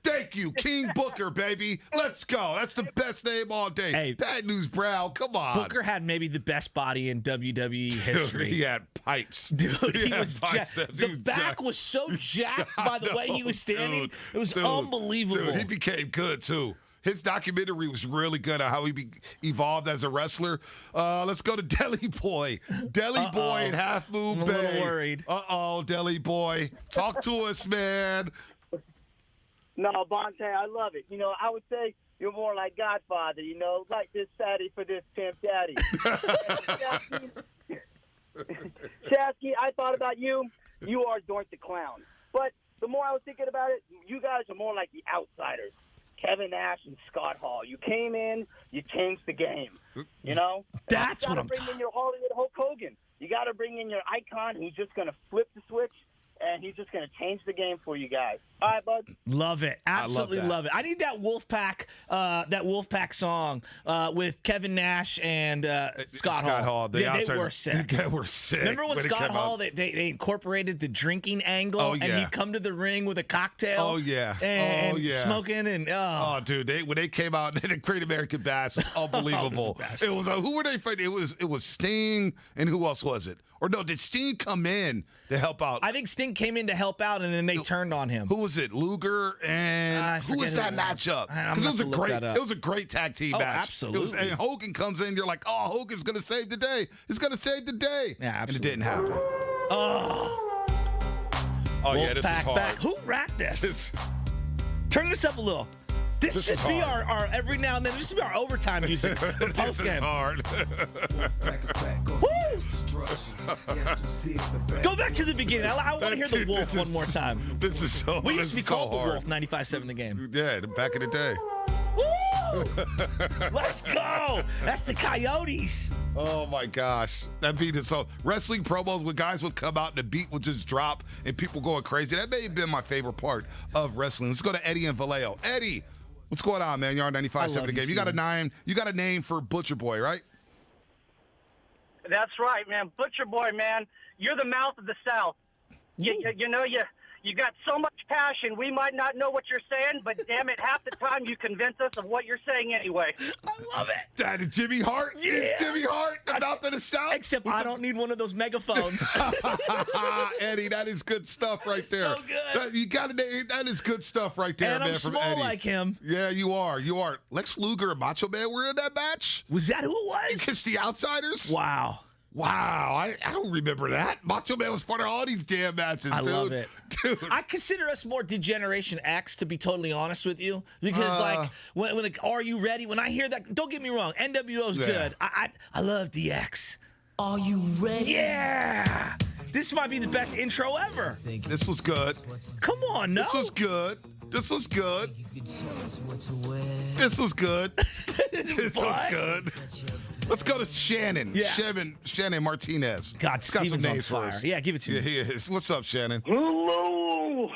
Thank you. King Booker, baby. Let's go. That's the best name all day. Hey, Bad News Brown. Come on. Booker had maybe the best body in WWE history. He had pipes. Dude, he was jacked. The back was so jacked by the way he was standing. Dude, it was unbelievable. Dude, he became good, too. His documentary was really good on how he evolved as a wrestler. Let's go to Deli Boy. Deli Boy and Half Moon Bay. I'm a little worried. Deli Boy. Talk to us, man. No, Bonte, I love it. You know, I would say you're more like Godfather, you know, like this fatty for this pimp daddy. Shasky, I thought about you. You are Doink the Clown. But the more I was thinking about it, you guys are more like the outsiders. Kevin Nash and Scott Hall. You came in, you changed the game. You know? That's what I'm talking about. You got to bring in your Hollywood Hulk Hogan. You got to bring in your icon who's just going to flip the switch, and he's just going to change the game for you guys. All right, bud? Love it. Absolutely love it. I need that Wolfpack song with Kevin Nash and Scott Hall. They were sick. They were sick. Remember when Scott Hall, they incorporated the drinking angle, and he'd come to the ring with a cocktail? Oh, yeah. And smoking, and oh, dude, when they came out in the Great American Bash, it's unbelievable. It was who were they fighting? It was Sting, and who else was it? Or no, did Sting come in to help out? I think Sting came in to help out, and then they turned on him. Who was it? Luger and who was that matchup? Because it was a great tag team match. Absolutely. And Hogan comes in, you're like, oh, Hogan's gonna save the day. He's gonna save the day. Yeah, absolutely. And it didn't happen. Oh yeah, this is hard. Back. Who racked this? Turn this up a little. This should be our every now and then. This should be our overtime music. This is hard. Go back to the beginning. I want to hear the Wolf one more time. This is so. We used to be called the hard. Wolf 95.7 The Game. Yeah, back in the day. Woo! Let's go. That's the Coyotes. Oh my gosh, that beat is so. Wrestling promos when guys would come out and the beat would just drop and people going crazy. That may have been my favorite part of wrestling. Let's go to Eddie and Vallejo. Eddie, what's going on, man? You're on 95.7 The Game. You got a name for Butcher Boy, right? That's right, man. Butcher Boy, man. You're the mouth of the South. You got so much passion. We might not know what you're saying, but damn it, half the time you convince us of what you're saying anyway. I love it. That is Jimmy Hart. Yeah. It's Jimmy Hart, the mouth of the South. Except I don't need one of those megaphones. Eddie, that is good stuff right there. So good. That is good stuff right there, and man. I'm from small Eddie. like him. Yeah, you are. Lex Luger and Macho Man were in that match. Was that who it was? Against the Outsiders. Wow. I don't remember that. Macho Man was part of all these damn matches, I dude. love it. Dude. I consider us more Degeneration X, to be totally honest with you. Because, when Are You Ready? When I hear that, don't get me wrong, NWO's good. I love DX. Are you ready? Yeah. This might be the best intro ever. This was good. Come on, no. This was good. This was good. This was good. This was good. Let's go to Shannon. Yeah. Shannon Martinez. God, He's got some Steven's on names for fire. us. Yeah, give it to me. Yeah, he is. What's up, Shannon? Hello.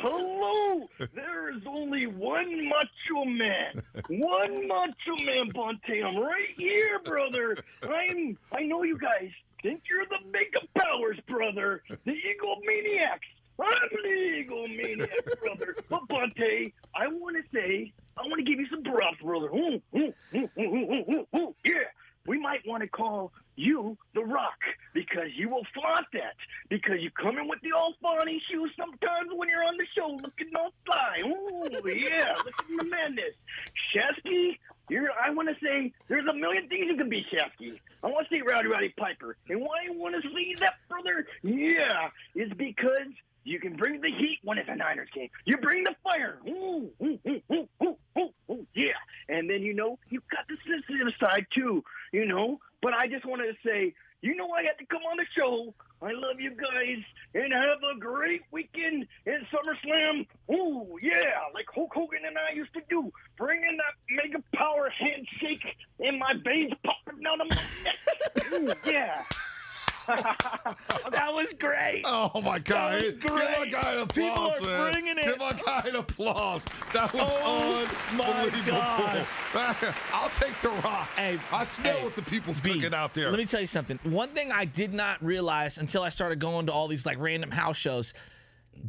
There is only one macho man. One macho man, Bonte. I'm right here, brother. I know you guys think you're the Mega Powers, brother. The Egomaniacs. I'm the Egomaniac, brother. But Bonte, I want to give you some props, brother. Yeah. We might want to call you The Rock because you will flaunt that. Because you come in with the old funny shoes sometimes when you're on the show looking all fly. Ooh, yeah, look at the madness. Shasky, I want to say there's a million things you can be, Shasky. I want to say Rowdy Piper. And why I want to say that, brother, is because you can bring the heat when it's a Niners game. You bring the fire. Ooh, yeah. And then, you got the sensitive side, too, But I just wanted to say, I had to come on the show. I love you guys. And have a great weekend in SummerSlam. Ooh, yeah, like Hulk Hogan and I used to do. Bring in that Mega Power handshake and my veins popping down my neck. Ooh, yeah. That was great. Oh my God! That was great. Give my guy an applause, People are man. bringing it. Give my guy an applause. That was unbelievable. God. I'll take The Rock. I smell what the people's cooking out there. Let me tell you something. One thing I did not realize until I started going to all these random house shows,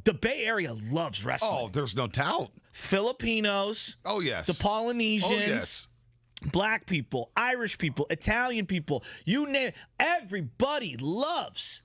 the Bay Area loves wrestling. Oh, there's no doubt. Filipinos. Oh yes. The Polynesians. Oh yes. Black people, Irish people, Italian people, you name it. Everybody loves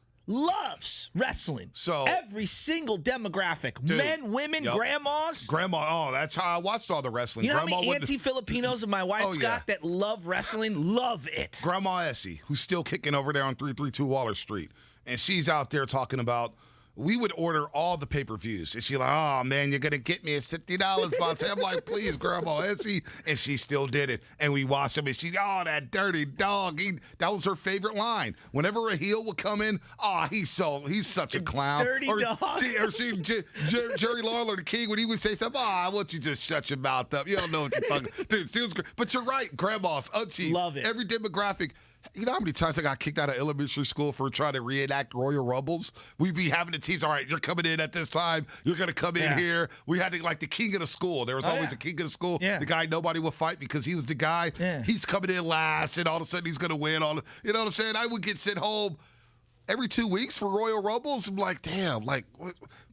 wrestling. So every single demographic, men, women, grandmas. Grandma, that's how I watched all the wrestling. You know Grandma how many anti-Filipinos and my wife's got that love wrestling? Love it. Grandma Essie, who's still kicking over there on 332 Waller Street. And she's out there talking about we would order all the pay-per-views. And she's like, oh, man, you're going to get me at $50, Vontae. I'm like, please, Grandma Essie. And she still did it. And we watched them. And she's, oh, that dirty dog. That was her favorite line. Whenever a heel would come in, oh, he's such a clown. Dirty dog. Jerry Lawler, the king, when he would say something, why don't you just shut your mouth up? You don't know what you're talking about. Dude, she was great. But you're right. Grandmas, aunties. Love it. Every demographic. You know how many times I got kicked out of elementary school for trying to reenact Royal Rumbles? We'd be having the teams, all right, you're coming in at this time. You're going to come in here. We had like the king of the school. There was always a king of the school. Yeah. The guy nobody would fight because he was the guy. Yeah. He's coming in last, and all of a sudden he's going to win. You know what I'm saying? I would get sent home every 2 weeks for Royal Rumbles. I'm like, damn, like,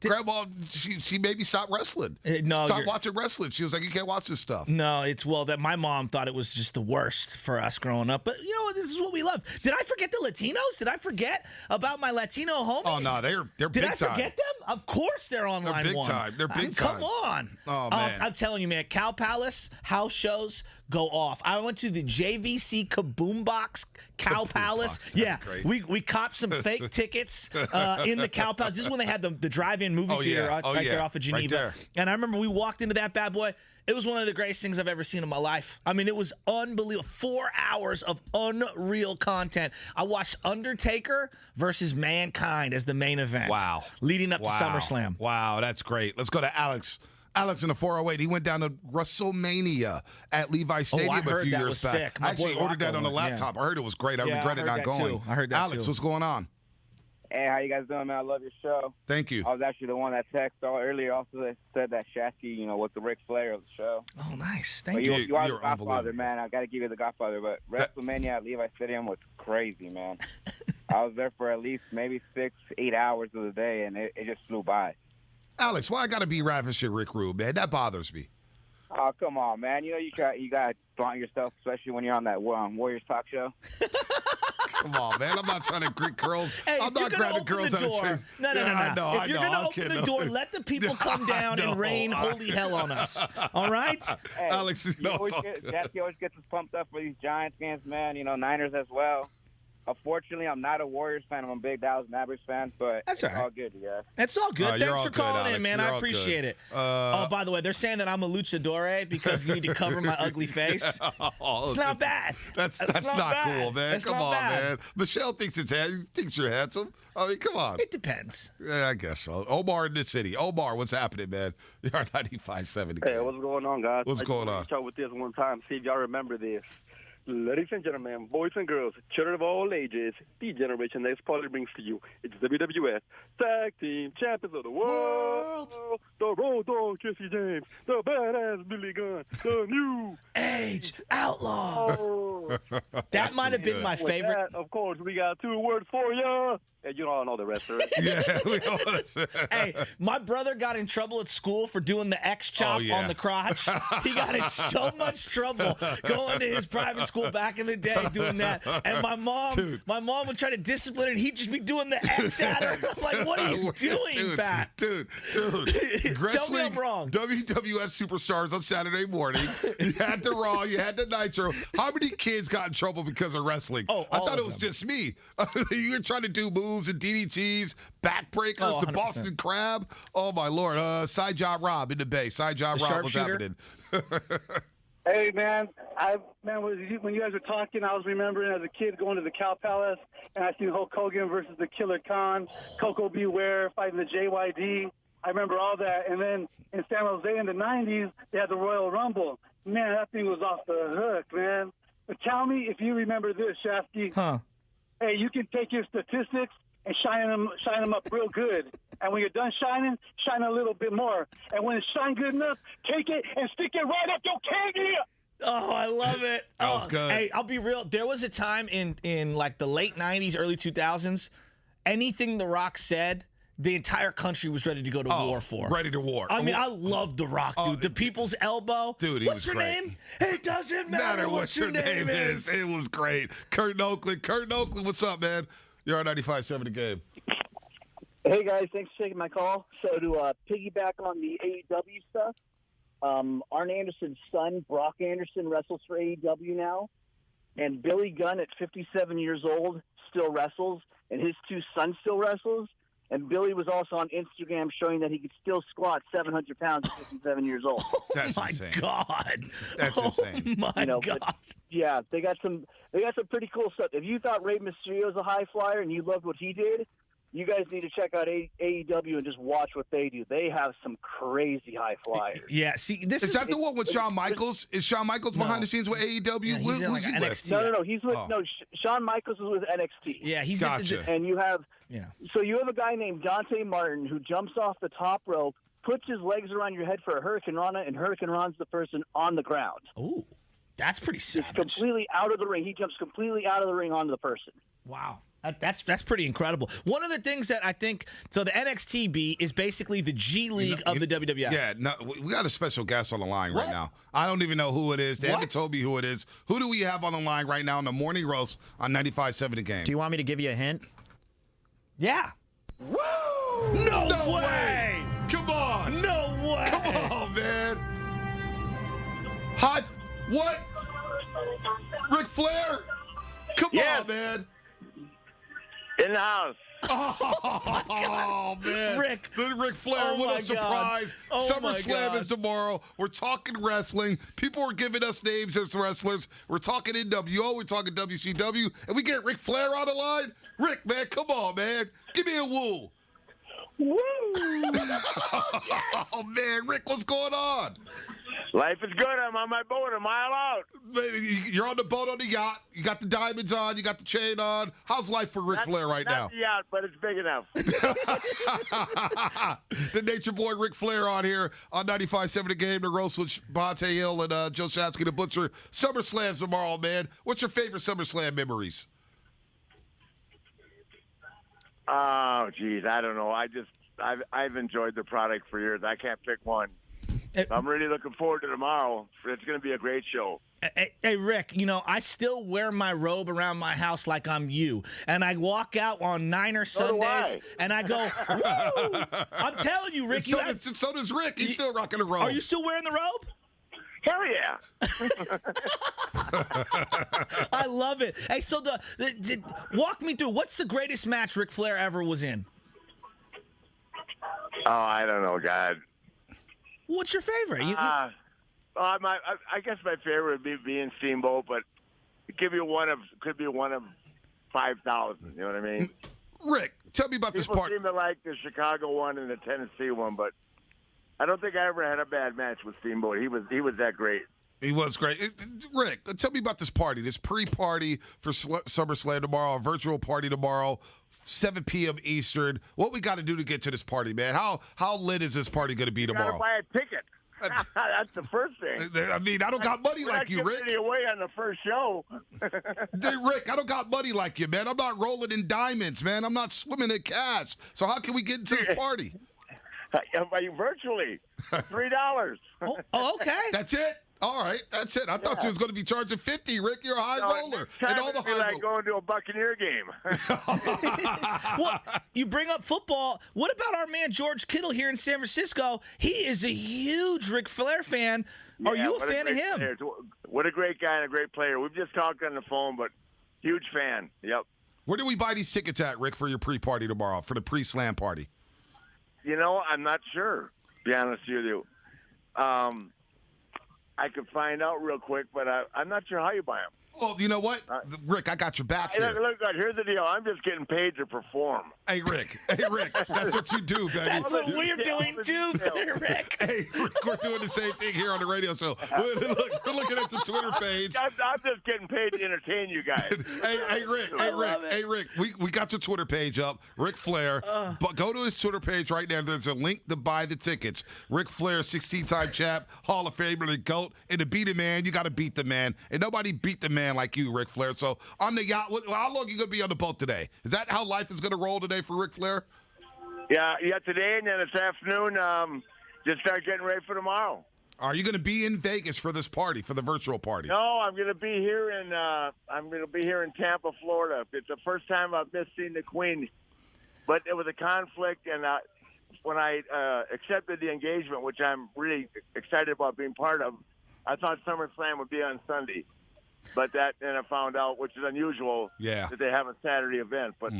Grandma, she made me stop wrestling. Stop watching wrestling. She was like, you can't watch this stuff. No, that my mom thought it was just the worst for us growing up. But, you know, this is what we loved. Did I forget the Latinos? Did I forget about my Latino homies? Oh, no, they're big time. Did I forget them? Of course they're on line big one. Time. They're big time. Come on. Oh, man. I'm telling you, man, Cow Palace house shows go off. I went to the JVC Kaboom Box Cow Palace. Yeah, great. we copped some fake tickets in the Cow Palace. This is when they had the drive-in movie theater right there off of Geneva. Right there. And I remember we walked into that bad boy. It was one of the greatest things I've ever seen in my life. I mean, it was unbelievable. 4 hours of unreal content. I watched Undertaker versus Mankind as the main event. Wow. Leading up to SummerSlam. Wow, that's great. Let's go to Alex. Alex in the 408. He went down to WrestleMania at Levi Stadium a few years back. Sick. I actually ordered that on the laptop. I heard it was great. I regretted not going. I heard that Alex, what's going on? Hey, how you guys doing, man? I love your show. Thank you. I was actually the one that texted earlier. Also said that Shasky, was the Ric Flair of the show. Oh, nice. Thank you. you. You are You're the Godfather, man. I got to give you the Godfather. But WrestleMania at Levi Stadium was crazy, man. I was there for at least maybe 6-8 hours of the day, and it just flew by. Alex, why I got to be ravish at Rick Rude, man? That bothers me. Oh, come on, man. You got to flaunt yourself, especially when you're on that Warriors talk show. Come on, man. I'm not trying to greet girls. Hey, I'm not grabbing girls out of chase. No. If you're going to open the door, let the people come down and rain holy hell on us. All right? Hey, Alex, Jackie always gets us pumped up for these Giants games, man. Niners as well. Unfortunately, I'm not a Warriors fan. I'm a big Dallas Mavericks fan, but that's all good, yeah. It's all good. Thanks for calling Alex. in, man. I appreciate it. By the way, they're saying that I'm a luchador because you need to cover my ugly face. It's not bad. That's not cool, man. Come on, man. Michelle thinks you're handsome. I mean, come on. It depends. Yeah, I guess so. Omar in the city. Omar, what's happening, man? You're 95.7. Hey, what's going on, guys? What's going on? Start with this one time. See if y'all remember this. Ladies and gentlemen, boys and girls, children of all ages, the generation that probably brings to you. It's WWF Tag Team Champions of the World. The Road Dogg Jesse James, the Badass Billy Gunn, the New Age Outlaws. That might have been my favorite. That, of course, we got 2 words for you. And you all know the rest of it. Yeah, we know what Hey, my brother got in trouble at school for doing the X chop on the crotch. He got in so much trouble going to his private school back in the day doing that. And my mom would try to discipline her, and he'd just be doing the X at her. I was like, what are you doing, Pat? Dude. Tell me I'm wrong. WWF Superstars on Saturday morning. You had the Raw, you had the Nitro. How many kids got in trouble because of wrestling? I thought it was just me. You were trying to do moves and DDTs, backbreakers, the Boston Crab. Oh, my Lord. Side Job Rob in the Bay. Side Job Rob, what's happening? Hey, man. When you guys were talking, I was remembering as a kid going to the Cow Palace, and I seen Hulk Hogan versus the Killer Khan, Coco Beware fighting the JYD. I remember all that. And then in San Jose in the 90s, they had the Royal Rumble. Man, that thing was off the hook, man. But tell me if you remember this, Shafty. Huh. Hey, you can take your statistics and shine them up real good. And when you're done shining, shine a little bit more. And when it's shine good enough, take it and stick it right up your candy. Oh, I love it. That was good. Hey, I'll be real. There was a time in like the late 90s, early 2000s, anything The Rock said, the entire country was ready to go to war for. Ready to war. I mean, I love The Rock, dude. The People's Elbow. Dude, what's your name? It doesn't matter what your name is. It was great. Kurt Oakland, what's up, man? You're on 95.7 The Game. Hey, guys. Thanks for taking my call. So to piggyback on the AEW stuff, Arn Anderson's son, Brock Anderson, wrestles for AEW now. And Billy Gunn, at 57 years old, still wrestles. And his 2 sons still wrestles. And Billy was also on Instagram showing that he could still squat 700 pounds at 57 years old. That's my insane. God. That's insane. My God. But, yeah, they got some pretty cool stuff. If you thought Rey Mysterio's a high flyer and you loved what he did, you guys need to check out AEW and just watch what they do. They have some crazy high flyers. Yeah, see, this is that the one with Shawn Michaels? Is Shawn Michaels behind the scenes with AEW? Yeah, he's in, Who's like, he with? NXT. No. He's with Shawn Michaels is with NXT. Yeah, he's Gotcha. And you have Yeah. So you have a guy named Dante Martin who jumps off the top rope, puts his legs around your head for a Hurricane Rana, and Hurricane Rana's the person on the ground. Ooh, that's pretty savage. It's completely out of the ring. He jumps completely out of the ring onto the person. Wow. That's pretty incredible. One of the things that I think, so the NXT is basically the G League of the WWF. Yeah, no, we got a special guest on the line right now. I don't even know who it is. They haven't told me who it is. Who do we have on the line right now in the Morning Roast on 95.7 The Game? Do you want me to give you a hint? Yeah. Woo! No way! Come on! No way! Come on, man! Hot? What? Ric Flair? Come on, man! In the house. Oh, man. Rick. Ric Flair, what a surprise. SummerSlam is tomorrow. We're talking wrestling. People are giving us names as wrestlers. We're talking NWO. We're talking WCW. And we get Ric Flair on the line? Rick, man, come on, man. Give me a woo. Woo! Oh, man. Rick, what's going on? Life is good. I'm on my boat a mile out. You're on the boat on the yacht. You got the diamonds on. You got the chain on. How's life for Ric Flair right now? Not the yacht, but it's big enough. The Nature Boy Ric Flair on here on 95.7 The Game. The roast with Bonte Hill and Joe Shasky the Butcher. SummerSlam's tomorrow, man. What's your favorite SummerSlam memories? Oh, geez, I don't know. I've enjoyed the product for years. I can't pick one. I'm really looking forward to tomorrow. It's going to be a great show. Hey, Rick, I still wear my robe around my house like I'm you. And I walk out on Niner Sundays, and I go, woo! I'm telling you, Rick. So does Rick. He's still rocking the robe. Are you still wearing the robe? Hell yeah. I love it. Hey, so walk me through. What's the greatest match Ric Flair ever was in? Oh, I don't know, God. What's your favorite? I guess my favorite would be in Steamboat, but it could be one of 5,000. You know what I mean? Rick, tell me about this part. People seem to like the Chicago one and the Tennessee one, but I don't think I ever had a bad match with Steamboat. He was that great. He was great. Rick, tell me about this party, this pre-party for SummerSlam tomorrow, a virtual party tomorrow, 7 p.m. Eastern. What we got to do to get to this party, man? How lit is this party going to be tomorrow? You got to buy a ticket. That's the first thing. I mean, I don't got money like you, Rick. We're not giving it away on the first show. Rick, I don't got money like you, man. I'm not rolling in diamonds, man. I'm not swimming in cash. So how can we get into this party? Virtually. $3. Oh, okay. That's it? All right, that's it. I thought you was going to be charging 50, Rick. You're a high roller. And all the like going to a Buccaneer game. Well, you bring up football. What about our man George Kittle here in San Francisco? He is a huge Ric Flair fan. Are you a fan of him? Player. What a great guy and a great player. We've just talked on the phone, but huge fan. Yep. Where do we buy these tickets at, Rick, for your pre-party tomorrow, for the pre-slam party? I'm not sure, to be honest with you. I could find out real quick, but I'm not sure how you buy them. Well, you know what, Rick, I got your back here. Look, here's the deal. I'm just getting paid to perform. Hey, Rick, that's what you do, baby. That's what we're doing too, Rick. Hey, Rick, we're doing the same thing here on the radio show. We're looking at the Twitter page. I'm just getting paid to entertain you guys. Hey, Rick, we got your Twitter page up, Ric Flair. But go to his Twitter page right now. There's a link to buy the tickets. Ric Flair, 16-time champ, Hall of Famer, the GOAT. And to beat a man, you got to beat the man. And nobody beat the man like you, Ric Flair. So on the yacht, how long are you going to be on the boat today? Is that how life is going to roll today for Ric Flair? Yeah, today and then this afternoon, just start getting ready for tomorrow. Are you going to be in Vegas for this party, for the virtual party? No, I'm going to be here in Tampa, Florida. It's the first time I've missed seeing the Queen, but it was a conflict, and when I accepted the engagement, which I'm really excited about being part of, I thought SummerSlam would be on Sunday. But then I found out, which is unusual, that they have a Saturday event. But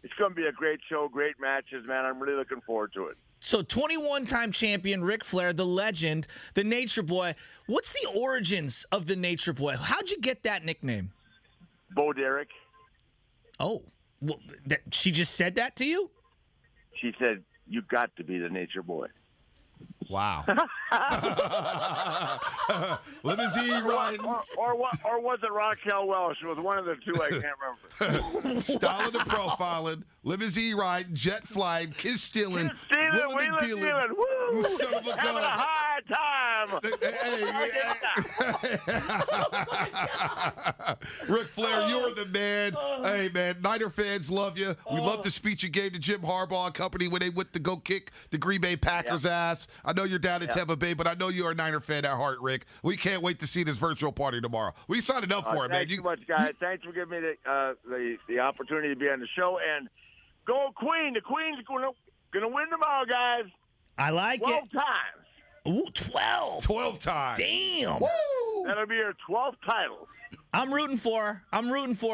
It's going to be a great show, great matches, man. I'm really looking forward to it. So 21-time champion Ric Flair, the legend, the Nature Boy. What's the origins of the Nature Boy? How'd you get that nickname? Bo Derek. Oh, well, she just said that to you? She said, "You got to be the Nature Boy." Wow. Limousine ride. Or was it Raquel Welch? It was one of the two. I can't remember. Styling and profiling, limousine riding, jet flying, kiss stealing, wheeling and dealing. Woo! You son of a Having a gun. high time. Ric Flair, you're the man. Hey, man, Niner fans love you. We love the speech you gave to Jim Harbaugh and company when they went to go kick the Green Bay Packers' ass. I know you're down in Tampa Bay, but I know you're a Niner fan at heart, Rick. We can't wait to see this virtual party tomorrow. We signed up for it, man. Thanks so much, guys. Thanks for giving me the opportunity to be on the show. And go Queen. The Queen's going to win tomorrow, guys. I like 12 it. 12 times. Ooh, 12. 12 times. Damn. Woo! That'll be your 12th title. I'm rooting for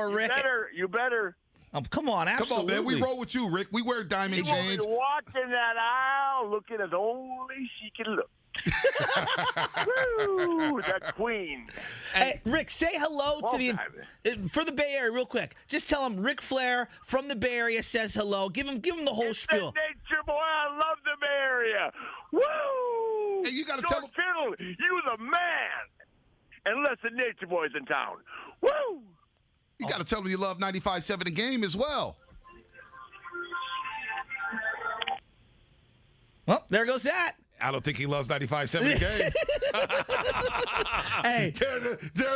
Rick. You better. Oh, come on, absolutely. Come on, man. We roll with you, Rick. We wear diamond chains. She will be walking that aisle looking as only she can look. Woo, the Queen. Hey, Rick, say hello to for the Bay Area real quick. Just tell him Ric Flair from the Bay Area says hello. Give him the whole spiel. Nature Boy, I love the Bay Area. Woo! Hey, you got to George tell him. Kittle, you the man. Unless the Nature Boy's in town. Woo! You got to tell him you love 95.7 The Game as well. Well, there goes that. I don't think he loves 95.7 The Game. Hey, there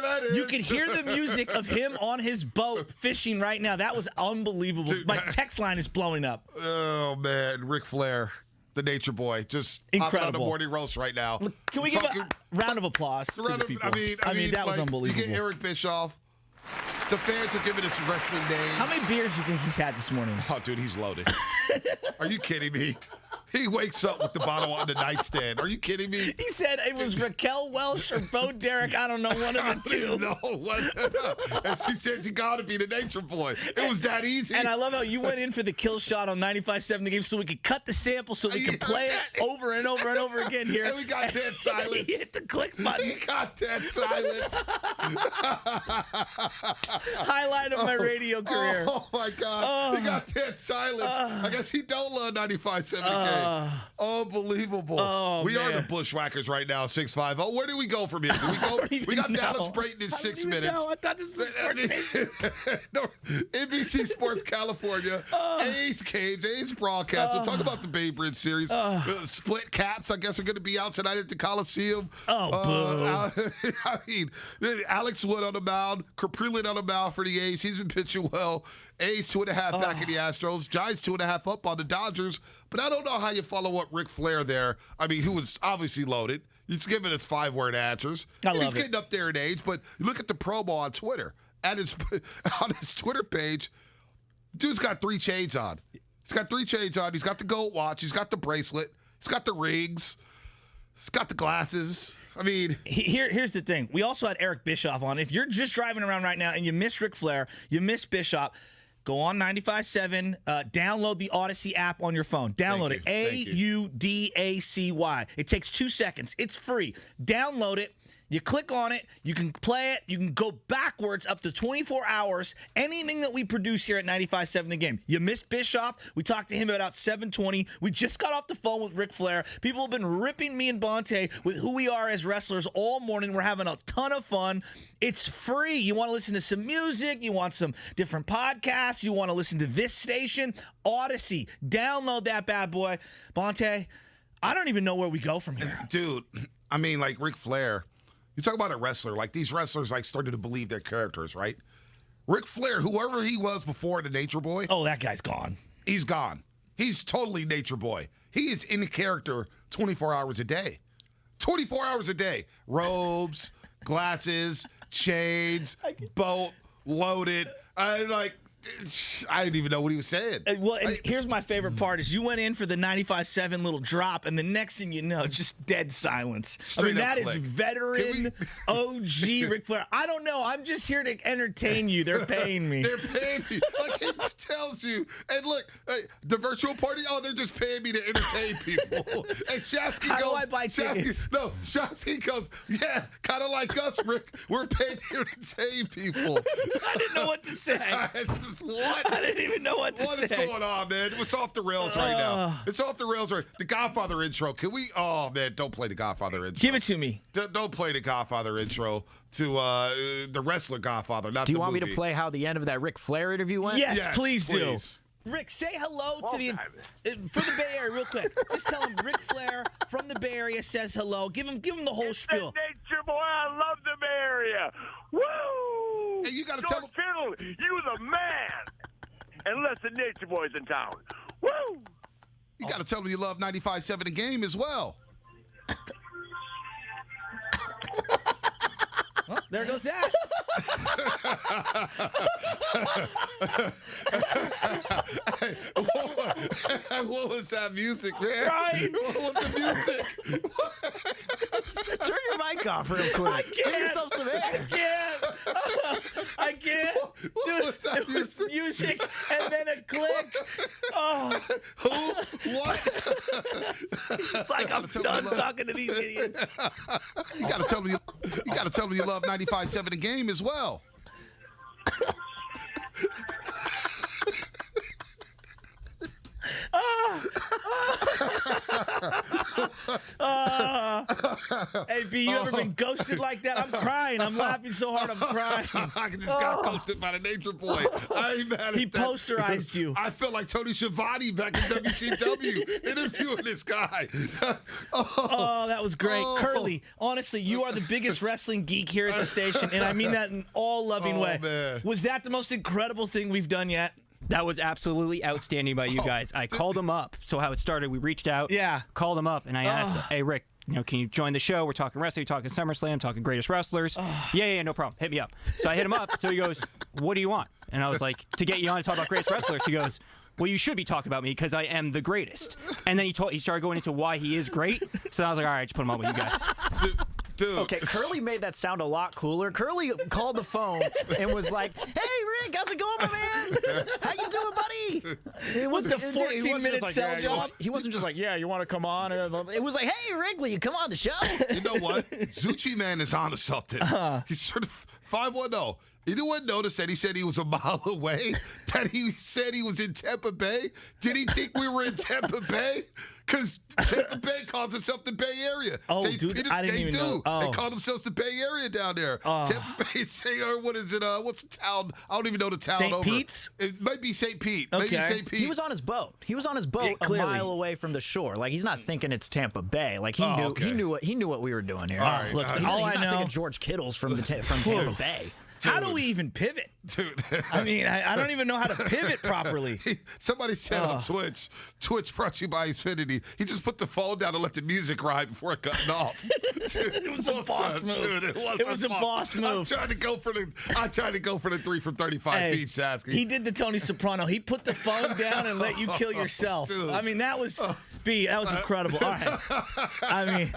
that is. You can hear the music of him on his boat fishing right now. That was unbelievable. Dude, my text line is blowing up. Oh, man. Ric Flair, the Nature Boy, just incredible. Popping on the morning roast right now. Can we give a round of applause to the people? I mean, that was unbelievable. You get Eric Bischoff. The fans are giving us wrestling names. How many beers do you think he's had this morning? Oh, dude, he's loaded. Are you kidding me? He wakes up with the bottle on the nightstand. Are you kidding me? He said it was Raquel Welch or Bo Derek. I don't know, one of the two. No, and she said you got to be the Nature Boy. It was that easy. And I love how you went in for the kill shot on 95.7 The Game so we could cut the sample so we could play it over and over and over again here. And we got dead silence. He hit the click button. He got dead silence. Highlight of my radio career. Oh, my God. He got dead silence. I guess he don't love 95.7 The Game. Unbelievable. We are the Bushwhackers right now, 650. Where do we go from here? Do we go? We got Dallas Brayton in 6 minutes. I thought this was NBC Sports California. A's Caves, A's broadcast. We'll talk about the Babe Ruth series. Split caps, I guess, are going to be out tonight at the Coliseum. Oh, boo. I mean, Alex Wood on the mound, Caprillion on the mound for the A's. He's been pitching well. A's 2.5 back in the Astros. Giants 2.5 up on the Dodgers. But I don't know how you follow up Ric Flair there. I mean, who was obviously loaded. He's giving us 5-word answers. He's getting up there in age. But you look at the promo on Twitter. On his Twitter page, dude's got 3 chains on. He's got 3 chains on. He's got the gold watch. He's got the bracelet. He's got the rings. He's got the glasses. I mean, here's the thing. We also had Eric Bischoff on. If you're just driving around right now and you miss Ric Flair, you miss Bischoff, go on 95.7, download the Odyssey app on your phone. Download it. AUDACY. It takes 2 seconds. It's free. Download it. You click on it, you can play it, you can go backwards up to 24 hours, anything that we produce here at 95.7 The Game. You missed Bischoff. We talked to him about 720. We just got off the phone with Ric Flair. People have been ripping me and Bonte with who we are as wrestlers all morning. We're having a ton of fun. It's free. You want to listen to some music, you want some different podcasts, you want to listen to this station, Odyssey. Download that bad boy. Bonte, I don't even know where we go from here. Dude, I mean, like Ric Flair. You talk about a wrestler, like these wrestlers like started to believe their characters, right? Ric Flair, whoever he was before the Nature Boy. Oh, that guy's gone. He's gone. He's totally Nature Boy. He is in character 24 hours a day. 24 hours a day. Robes, glasses, chains, boat, loaded. I didn't even know what he was saying. Here's my favorite part is you went in for the 95.7 little drop, and the next thing you know, just dead silence. Straight that up is click. veteran OG Ric Flair. I don't know. I'm just here to entertain you. They're paying me. They're paying me. Like it tells you. And look, the virtual party, they're just paying me to entertain people. And Shasky goes, How do I buy tickets? Shasky goes, yeah, kind of like us, Rick. We're paid to entertain people. I didn't know what to say. It's just what? I didn't even know what to say. What is going on, man? It's off the rails right now. It's off the rails right. The Godfather intro. Can we? Oh man, don't play the Godfather intro. Give it to me. Don't play the Godfather intro to the wrestler Godfather. Not Do you the want movie. me to play how the end of that Ric Flair interview went? Yes, please do. please. Rick, say hello to the for the Bay Area real quick. Just tell him Ric Flair from the Bay Area says hello. Give him the whole spiel. Nature boy, I love the Bay Area. Woo! Hey, you got to tell him. Fiddle, you the man. Unless the Nature Boy's in town. Woo! You got to tell him you love 95.7 The Game as well. Well, there goes that. What was that music, man? Right. What was the music? Turn your mic off real quick. I can't. Give yourself some air. I can't. What was that it was music and then a click. Oh. Who? What? It's like I'm done talking to these idiots. You got to tell me. You got to tell me you love 95.7 The Game as well. Hey, B, you ever been ghosted like that? I'm crying. I'm laughing so hard I'm crying. I just got ghosted by the Nature Boy. I ain't mad at He that. posterized you. I feel like Tony Schiavone back in WCW interviewing this guy. Oh, that was great. Curly, honestly, you are the biggest wrestling geek here at the station, and I mean that in all loving way. Man. Was that the most incredible thing we've done yet? That was absolutely outstanding by you guys. I called him up. So how it started, we reached out, called him up, and I asked, hey, Rick, can you join the show? We're talking wrestling, talking SummerSlam, talking greatest wrestlers. Yeah, no problem. Hit me up. So I hit him up. So he goes, what do you want? And I was like, to get you on to talk about greatest wrestlers. He goes, well, you should be talking about me because I am the greatest. And then he started going into why he is great. So I was like, all right, just put him on with you guys. Dude. Okay, Curly made that sound a lot cooler. Curly called the phone and was like, hey, Rick, how's it going, my man? How you doing, buddy? It was the 14-minute like, sell job. He wasn't just like, yeah, you want to come on? It was like, hey, Rick, will you come on the show? You know what? Zucchi Man is on to something. He's sort of 510. Anyone notice that he said he was a mile away? That he said he was in Tampa Bay? Did he think we were in Tampa Bay? Because Tampa Bay calls itself the Bay Area. Oh, St. dude, Peter, I didn't they even do. know. Oh. They call themselves the Bay Area down there. Tampa Bay, what is it? What's the town? I don't even know the town St. over. Pete's? It might be St. Pete. Okay. Maybe St. Pete. He was on his boat. A mile away from the shore. Like, he's not thinking it's Tampa Bay. Like, he knew what we were doing here. All right. Look, he's all not I know, thinking George Kittle's from Tampa Bay. How do we even pivot? Dude. I mean, I don't even know how to pivot properly. Somebody said on Twitch brought to you by Xfinity. He just put the phone down and let the music ride before it got off. Dude, It was a boss move. Dude, it was a boss move. I'm trying to go for the 3 from 35 feet, Sasky. He did the Tony Soprano. He put the phone down and let you kill yourself. Dude. I mean, that was that was incredible. All right. I mean,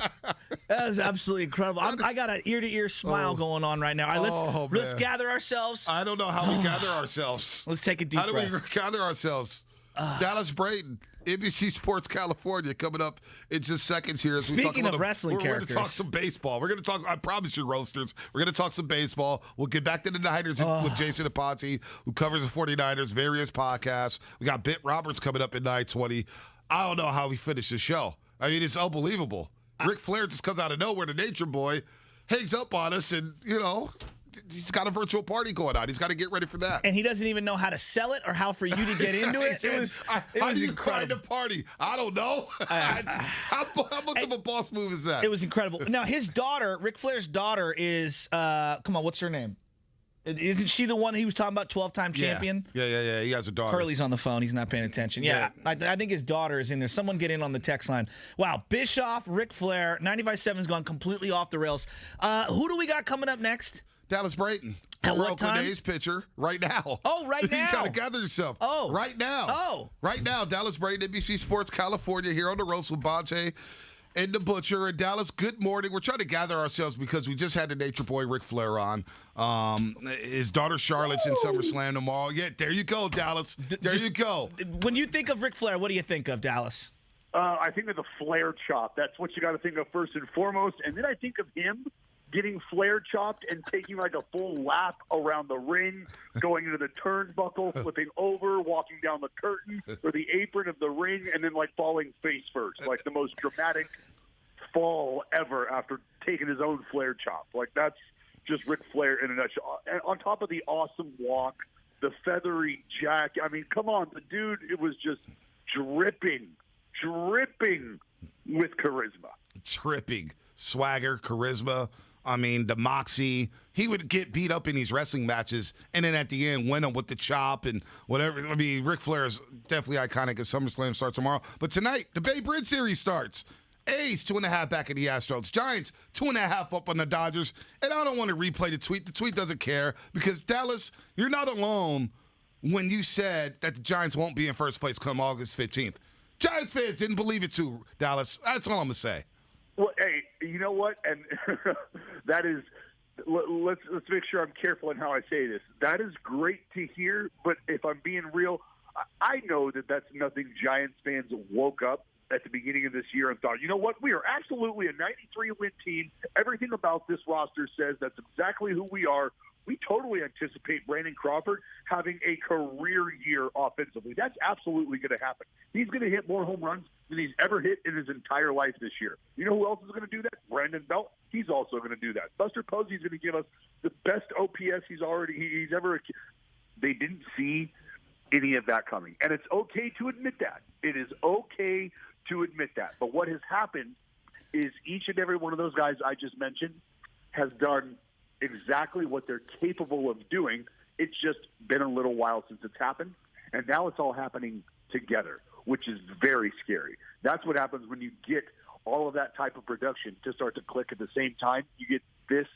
that was absolutely incredible. I got an ear-to-ear smile going on right now. All right, let's gather ourselves. I don't know how we gather ourselves. Let's take a deep breath. How do we gather ourselves? Dallas Brayton, NBC Sports California, coming up in just seconds here. As Speaking we talk about of wrestling we're going to characters. talk some baseball. We're going to talk, I promise you, roasters, we're going to talk some baseball. We'll get back to the Niners with Jason Aponte, who covers the 49ers, various podcasts. We got Bit Roberts coming up at 9:20. I don't know how we finish the show. I mean, it's unbelievable. Ric Flair just comes out of nowhere, the Nature Boy, hangs up on us, and, he's got a virtual party going on. He's got to get ready for that. And he doesn't even know how to sell it or how for you to get into it. It was how do you grind a party? I don't know. How much of a boss move is that? It was incredible. Now, his daughter, Ric Flair's daughter, is, come on, what's her name? Isn't she the one he was talking about, 12-time champion? Yeah. He has a daughter. Curly's on the phone. He's not paying attention. Yeah. I think his daughter is in there. Someone get in on the text line. Wow, Bischoff, Ric Flair, 95.7's gone completely off the rails. Who do we got coming up next? Dallas Brayton. At what Oakland time? A's pitcher right now. Oh, right now. You got to gather yourself. Oh. Right now. Oh. Right now. Dallas Braden, NBC Sports, California, here on the roast with Bonte and the Butcher. And Dallas, good morning. We're trying to gather ourselves because we just had the Nature Boy Ric Flair on. His daughter Charlotte's in SummerSlam tomorrow. Yeah, there you go, Dallas. There you go. When you think of Ric Flair, what do you think of, Dallas? I think of the Flair chop. That's what you got to think of first and foremost. And then I think of him getting Flair chopped and taking like a full lap around the ring, going into the turnbuckle, flipping over, walking down the curtain or the apron of the ring, and then like falling face first, like the most dramatic fall ever after taking his own Flair chop. Like that's just Ric Flair in a nutshell. And on top of the awesome walk, the feathery jacket. I mean, come on, the dude, it was just dripping with charisma. Dripping. Swagger, charisma. I mean, the moxie. He would get beat up in these wrestling matches and then at the end win them with the chop and whatever. I mean, Ric Flair is definitely iconic as SummerSlam starts tomorrow. But tonight, the Babe Ruth series starts. A's 2.5 back at the Astros. Giants 2.5 up on the Dodgers. And I don't want to replay the tweet. The tweet doesn't care because, Dallas, you're not alone when you said that the Giants won't be in first place come August 15th. Giants fans didn't believe it too, Dallas. That's all I'm going to say. Well, hey, you know what? And that is, let's make sure I'm careful in how I say this. That is great to hear, but if I'm being real, I know that that's nothing Giants fans woke up at the beginning of this year and thought, you know what? We are absolutely a 93-win team. Everything about this roster says that's exactly who we are. We totally anticipate Brandon Crawford having a career year offensively. That's absolutely going to happen. He's going to hit more home runs than he's ever hit in his entire life this year. You know who else is going to do that? Brandon Belt. He's also going to do that. Buster Posey's going to give us the best OPS he's ever. They didn't see any of that coming, and it's okay to admit that. It is okay to admit that. But what has happened is each and every one of those guys I just mentioned has done exactly what they're capable of doing. It's just been a little while since it's happened, and now it's all happening together, which is very scary. That's what happens when you get all of that type of production to start to click at the same time. You get this.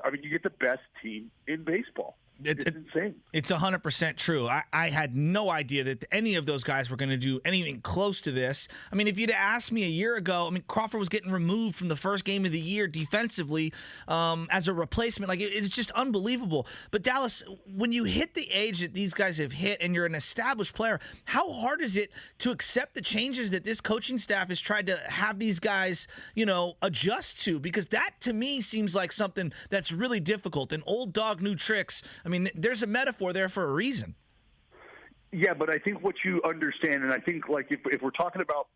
I mean, you get the best team in baseball. It's insane. It's 100% true. I had no idea that any of those guys were going to do anything close to this. I mean, if you'd asked me a year ago, I mean, Crawford was getting removed from the first game of the year defensively as a replacement. Like, it's just unbelievable. But, Dallas, when you hit the age that these guys have hit and you're an established player, how hard is it to accept the changes that this coaching staff has tried to have these guys, adjust to? Because that, to me, seems like something that's really difficult. An old dog, new tricks. I mean, there's a metaphor there for a reason. Yeah, but I think what you understand, and I think like if we're talking about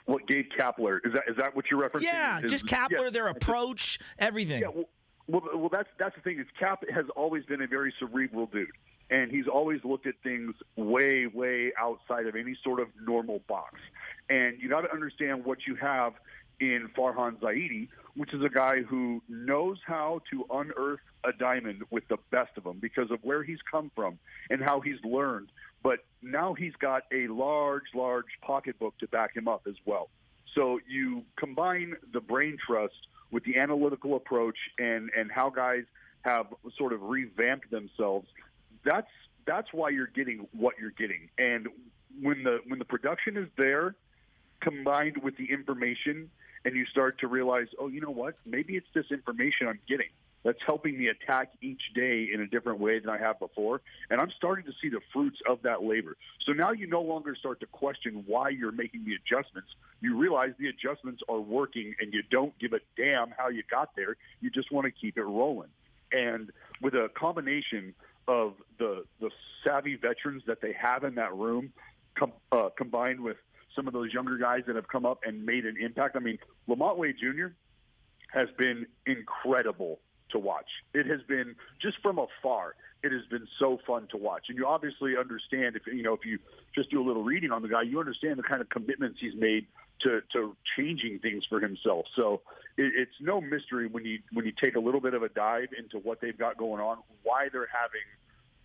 what Gabe Kapler, is that what you're referencing? Yeah, just Kapler, their approach, everything. Yeah, well, that's the thing is Cap has always been a very cerebral dude, and he's always looked at things way, way outside of any sort of normal box. And you got to understand what you have in Farhan Zaidi, which is a guy who knows how to unearth a diamond with the best of them because of where he's come from and how he's learned. But now he's got a large pocketbook to back him up as well. So you combine the brain trust with the analytical approach and how guys have sort of revamped themselves. That's why you're getting what you're getting. And when the production is there, combined with the information, and you start to realize, oh, you know what? Maybe it's this information I'm getting that's helping me attack each day in a different way than I have before. And I'm starting to see the fruits of that labor. So now you no longer start to question why you're making the adjustments. You realize the adjustments are working, and you don't give a damn how you got there. You just want to keep it rolling. And with a combination of the savvy veterans that they have in that room combined with some of those younger guys that have come up and made an impact. I mean, Lamont Wade Jr. has been incredible to watch. It has been, just from afar, it has been so fun to watch. And you obviously understand, if you just do a little reading on the guy, you understand the kind of commitments he's made to changing things for himself. So it's no mystery when you take a little bit of a dive into what they've got going on, why they're having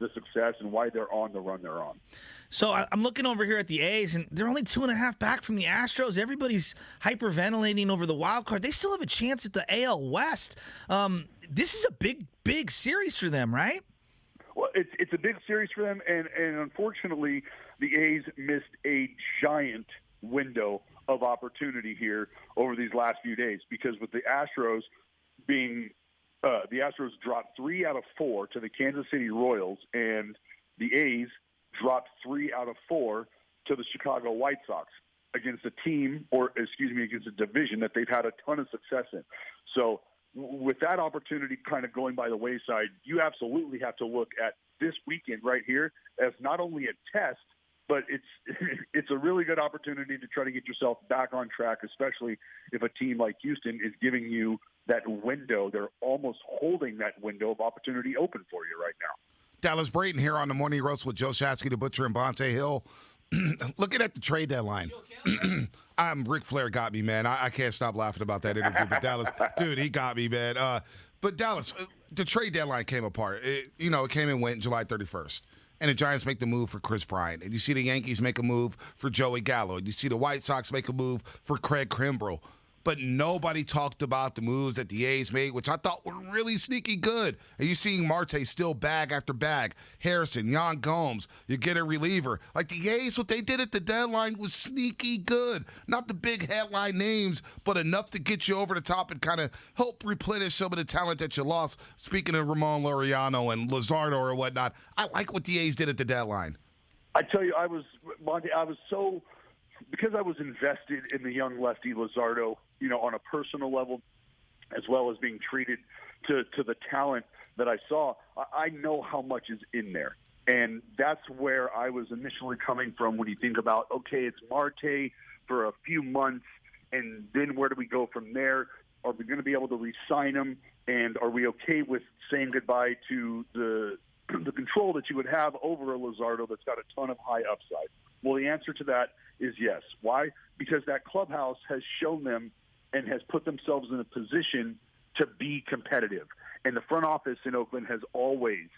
the success and why they're on the run they're on. So I'm looking over here at the A's, and they're only 2.5 back from the Astros. Everybody's hyperventilating over the wild card. They still have a chance at the AL West. This is a big series for them, right? Well, it's a big series for them, and unfortunately, the A's missed a giant window of opportunity here over these last few days, because with the Astros being the Astros dropped 3 out of 4 to the Kansas City Royals, and the A's dropped 3 out of 4 to the Chicago White Sox against a team, against a division that they've had a ton of success in. So with that opportunity kind of going by the wayside, you absolutely have to look at this weekend right here as not only a test, but it's a really good opportunity to try to get yourself back on track, especially if a team like Houston is giving you that window. They're almost holding that window of opportunity open for you right now. Dallas Brayton here on the Morning Roast with Joe Shasky, the Butcher, and Bonte Hill. Looking at the trade deadline, Ric Flair got me, man. I can't stop laughing about that interview. But Dallas, dude, he got me, man. But Dallas, the trade deadline came apart. It came and went July 31st. And the Giants make the move for Chris Bryant. And you see the Yankees make a move for Joey Gallo. And you see the White Sox make a move for Craig Kimbrell. But nobody talked about the moves that the A's made, which I thought were really sneaky good. And you're seeing Marte still bag after bag. Harrison, Yan Gomes, you get a reliever. Like the A's, what they did at the deadline was sneaky good. Not the big headline names, but enough to get you over the top and kind of help replenish some of the talent that you lost. Speaking of Ramon Laureano and Luzardo or whatnot, I like what the A's did at the deadline. I tell you, because I was invested in the young lefty Luzardo, on a personal level, as well as being treated to the talent that I saw, I know how much is in there. And that's where I was initially coming from when you think about, okay, it's Marte for a few months, and then where do we go from there? Are we going to be able to re-sign him? And are we okay with saying goodbye to the control that you would have over a Luzardo that's got a ton of high upside? Well, the answer to that is yes. Why? Because that clubhouse has shown them and has put themselves in a position to be competitive. And the front office in Oakland has always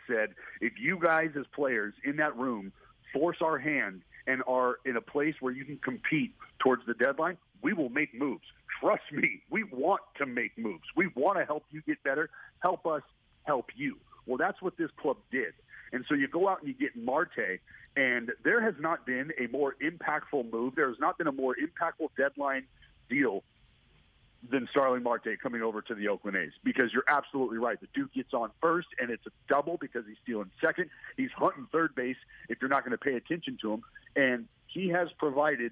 said, if you guys as players in that room force our hand and are in a place where you can compete towards the deadline, we will make moves. Trust me, we want to make moves. We want to help you get better. Help us help you. Well, that's what this club did. And so you go out and you get Marte, and there has not been a more impactful move. There has not been a more impactful deadline deal than Starling Marte coming over to the Oakland A's, because you're absolutely right. The dude gets on first, and it's a double because he's stealing second. He's hunting third base if you're not going to pay attention to him. And he has provided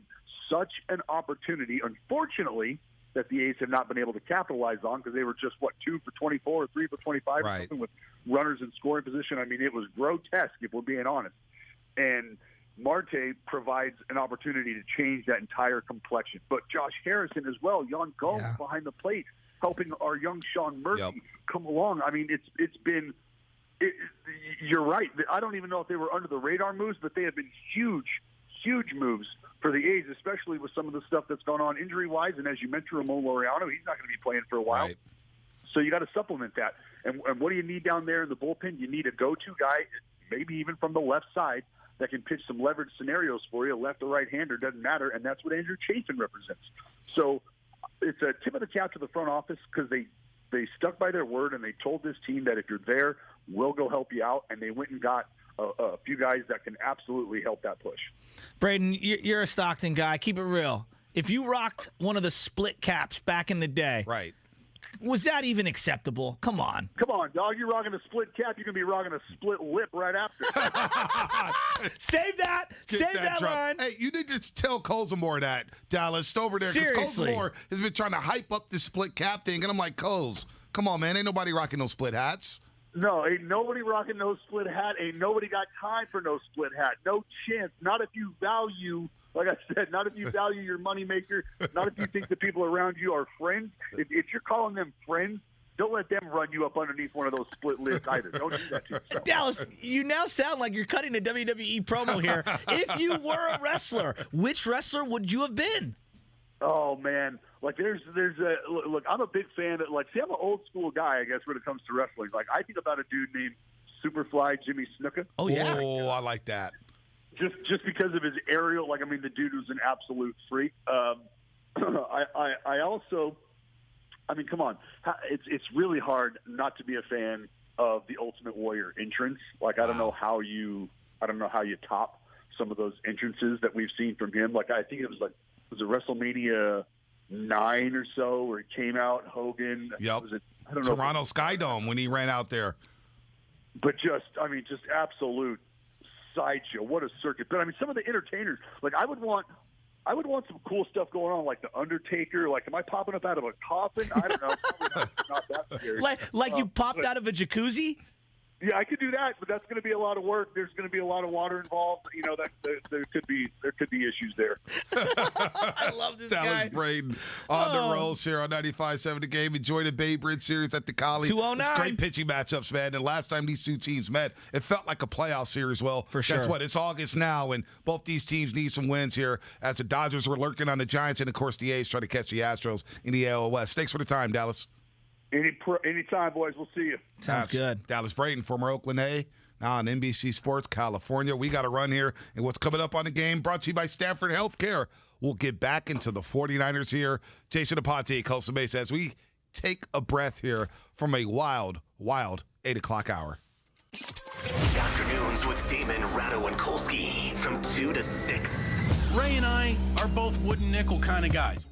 such an opportunity, unfortunately, that the A's have not been able to capitalize on, because they were just, 2 for 24 or 3 for 25 or something with runners in scoring position. I mean, it was grotesque, if we're being honest. And Marte provides an opportunity to change that entire complexion. But Josh Harrison as well, Yan Gomes behind the plate, helping our young Sean Murphy come along. I mean, it's been you're right. I don't even know if they were under the radar moves, but they have been huge moves for the A's, especially with some of the stuff that's gone on injury-wise. And as you mentioned, Ramon Laureano, he's not going to be playing for a while. Right. So you got to supplement that. And what do you need down there in the bullpen? You need a go-to guy, maybe even from the left side, that can pitch some leverage scenarios for you, left or right-hander, doesn't matter, and that's what Andrew Chafin represents. So it's a tip of the cap to the front office, because they stuck by their word, and they told this team that if you're there, we'll go help you out, and they went and got a few guys that can absolutely help that push. Braden, you're a Stockton guy. Keep it real. If you rocked one of the split caps back in the day, right, was that even acceptable? Come on. Come on, dog. You're rocking a split cap. You're going to be rocking a split lip right after. Save that. Save that line. Hey, you need to tell Colesmore that, Dallas, over there. Because Colesmore has been trying to hype up this split cap thing. And I'm like, Coles, come on, man. Ain't nobody rocking no split hats. No, ain't nobody rocking no split hat. Ain't nobody got time for no split hat. No chance. Not if you value, like I said, not if you value your moneymaker. Not if you think the people around you are friends. If you're calling them friends, don't let them run you up underneath one of those split lips either. Don't do that to yourself. Dallas, you now sound like you're cutting a WWE promo here. If you were a wrestler, which wrestler would you have been? Oh, man. Like, there's a look. I'm a big fan of, I'm an old school guy, I guess, when it comes to wrestling. Like, I think about a dude named Superfly Jimmy Snuka. Oh, yeah. Oh, I like that. Just because of his aerial, like, I mean, the dude was an absolute freak. I also, I mean, come on, it's really hard not to be a fan of the Ultimate Warrior entrance. Like, I don't know how you top some of those entrances that we've seen from him. Like, I think it was WrestleMania 9 or so where he came out, Hogan. Yep. I don't know. Toronto Skydome when he ran out there. But just absolute sideshow. What a circuit. But I mean, some of the entertainers, like I would want some cool stuff going on, like the Undertaker. Like, am I popping up out of a coffin? I don't know. Probably not that scary. Like you popped out of a jacuzzi? Yeah, I could do that, but that's going to be a lot of work. There's going to be a lot of water involved. You know, there could be issues there. I love this Dallas guy. Braden on the rolls here on 95.7 The Game. Enjoy the Babe Ruth series at the Collie. 209. It's great pitching matchups, man. And last time these two teams met, it felt like a playoff series. Well, for sure. Guess what? It's August now, and both these teams need some wins here as the Dodgers were lurking on the Giants, and of course the A's trying to catch the Astros in the AL West. Thanks for the time, Dallas. Anytime, boys. We'll see you. Sounds good. Dallas Braden, former Oakland A, now on NBC Sports California. We got to run here. And what's coming up on the game brought to you by Stanford Healthcare. We'll get back into the 49ers here. Jason Aponte, Coastal Mesa, as we take a breath here from a wild 8 o'clock hour. Afternoons with Damon, Ratto, and Kolsky from 2 to 6. Ray and I are both wooden nickel kind of guys.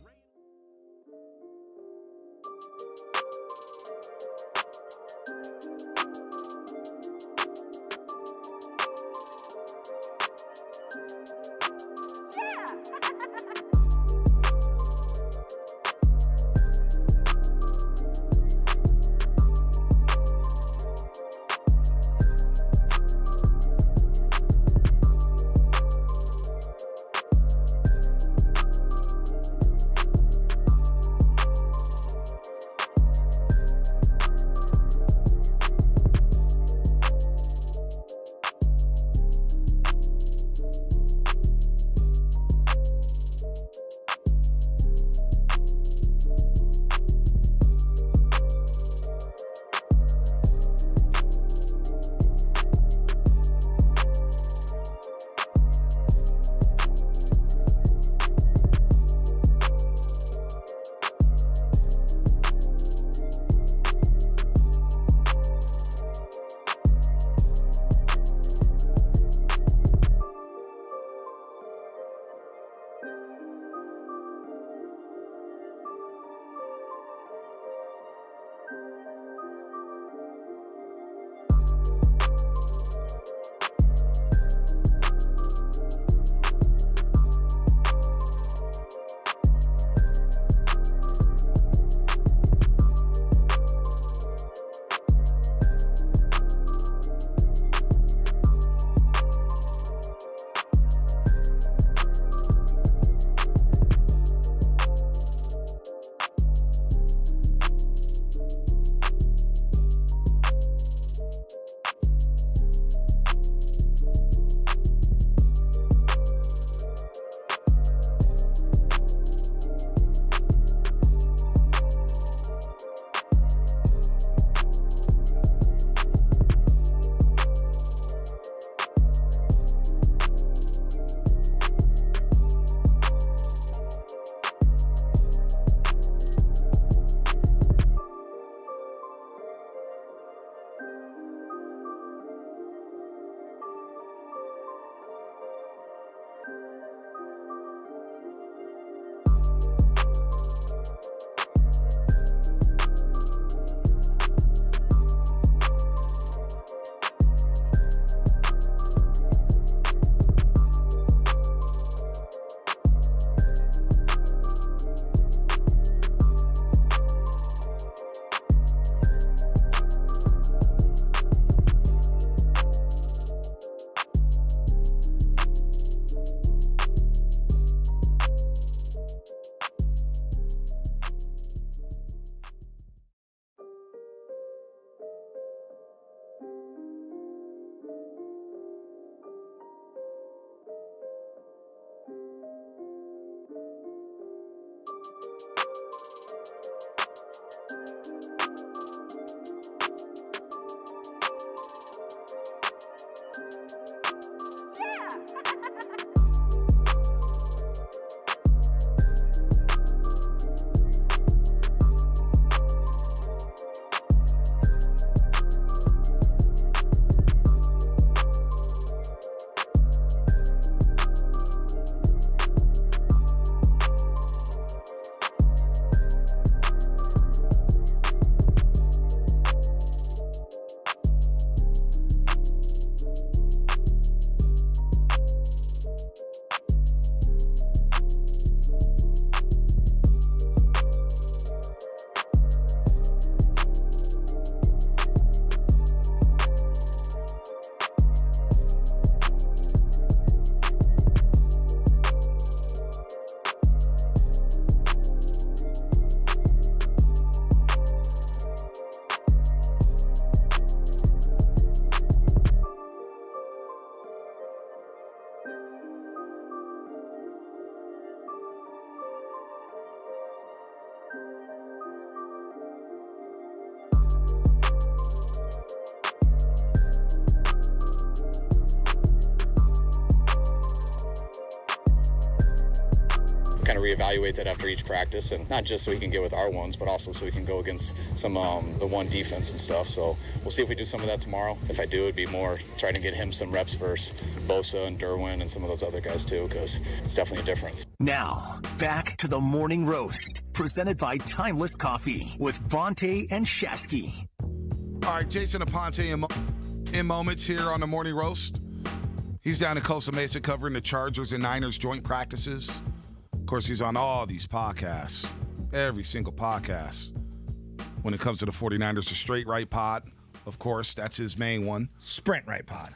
kind of reevaluate that after each practice, and not just so he can get with our ones, but also so he can go against some the one defense and stuff. So we'll see if we do some of that tomorrow. If I do, it'd be more trying to get him some reps versus Bosa and Derwin and some of those other guys too, because it's definitely a difference. Now, back to the Morning Roast, presented by Timeless Coffee with Bonte and Shasky. All right, Jason Aponte in moments here on the Morning Roast. He's down in Costa Mesa covering the Chargers and Niners joint practices. Of course, he's on all these podcasts, every single podcast. When it comes to the 49ers, the Straight Right Pod, of course, that's his main one. Sprint Right Pod.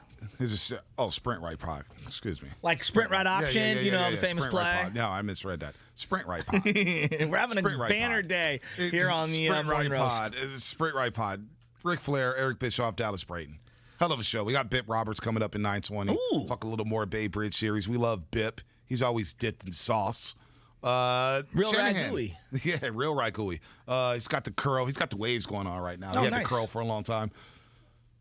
Sprint Right Pod. Excuse me. Like Sprint Right Option, the famous Sprint play. Right Pod. No, I misread that. Sprint Right Pod. We're having Sprint a Right banner Pod. day here on the Sprint Morning Right Roast. Pod. It's Sprint Right Pod. Ric Flair, Eric Bischoff, Dallas Brayton. Hell of a show. We got Bip Roberts coming up in 9:20. Talk a little more Bay Bridge series. We love Bip. He's always dipped in sauce. Real Shanahan. Raggooey. Yeah, real Raggooey. He's got the curl. He's got the waves going on right now. Oh, he had nice. the curl for a long time.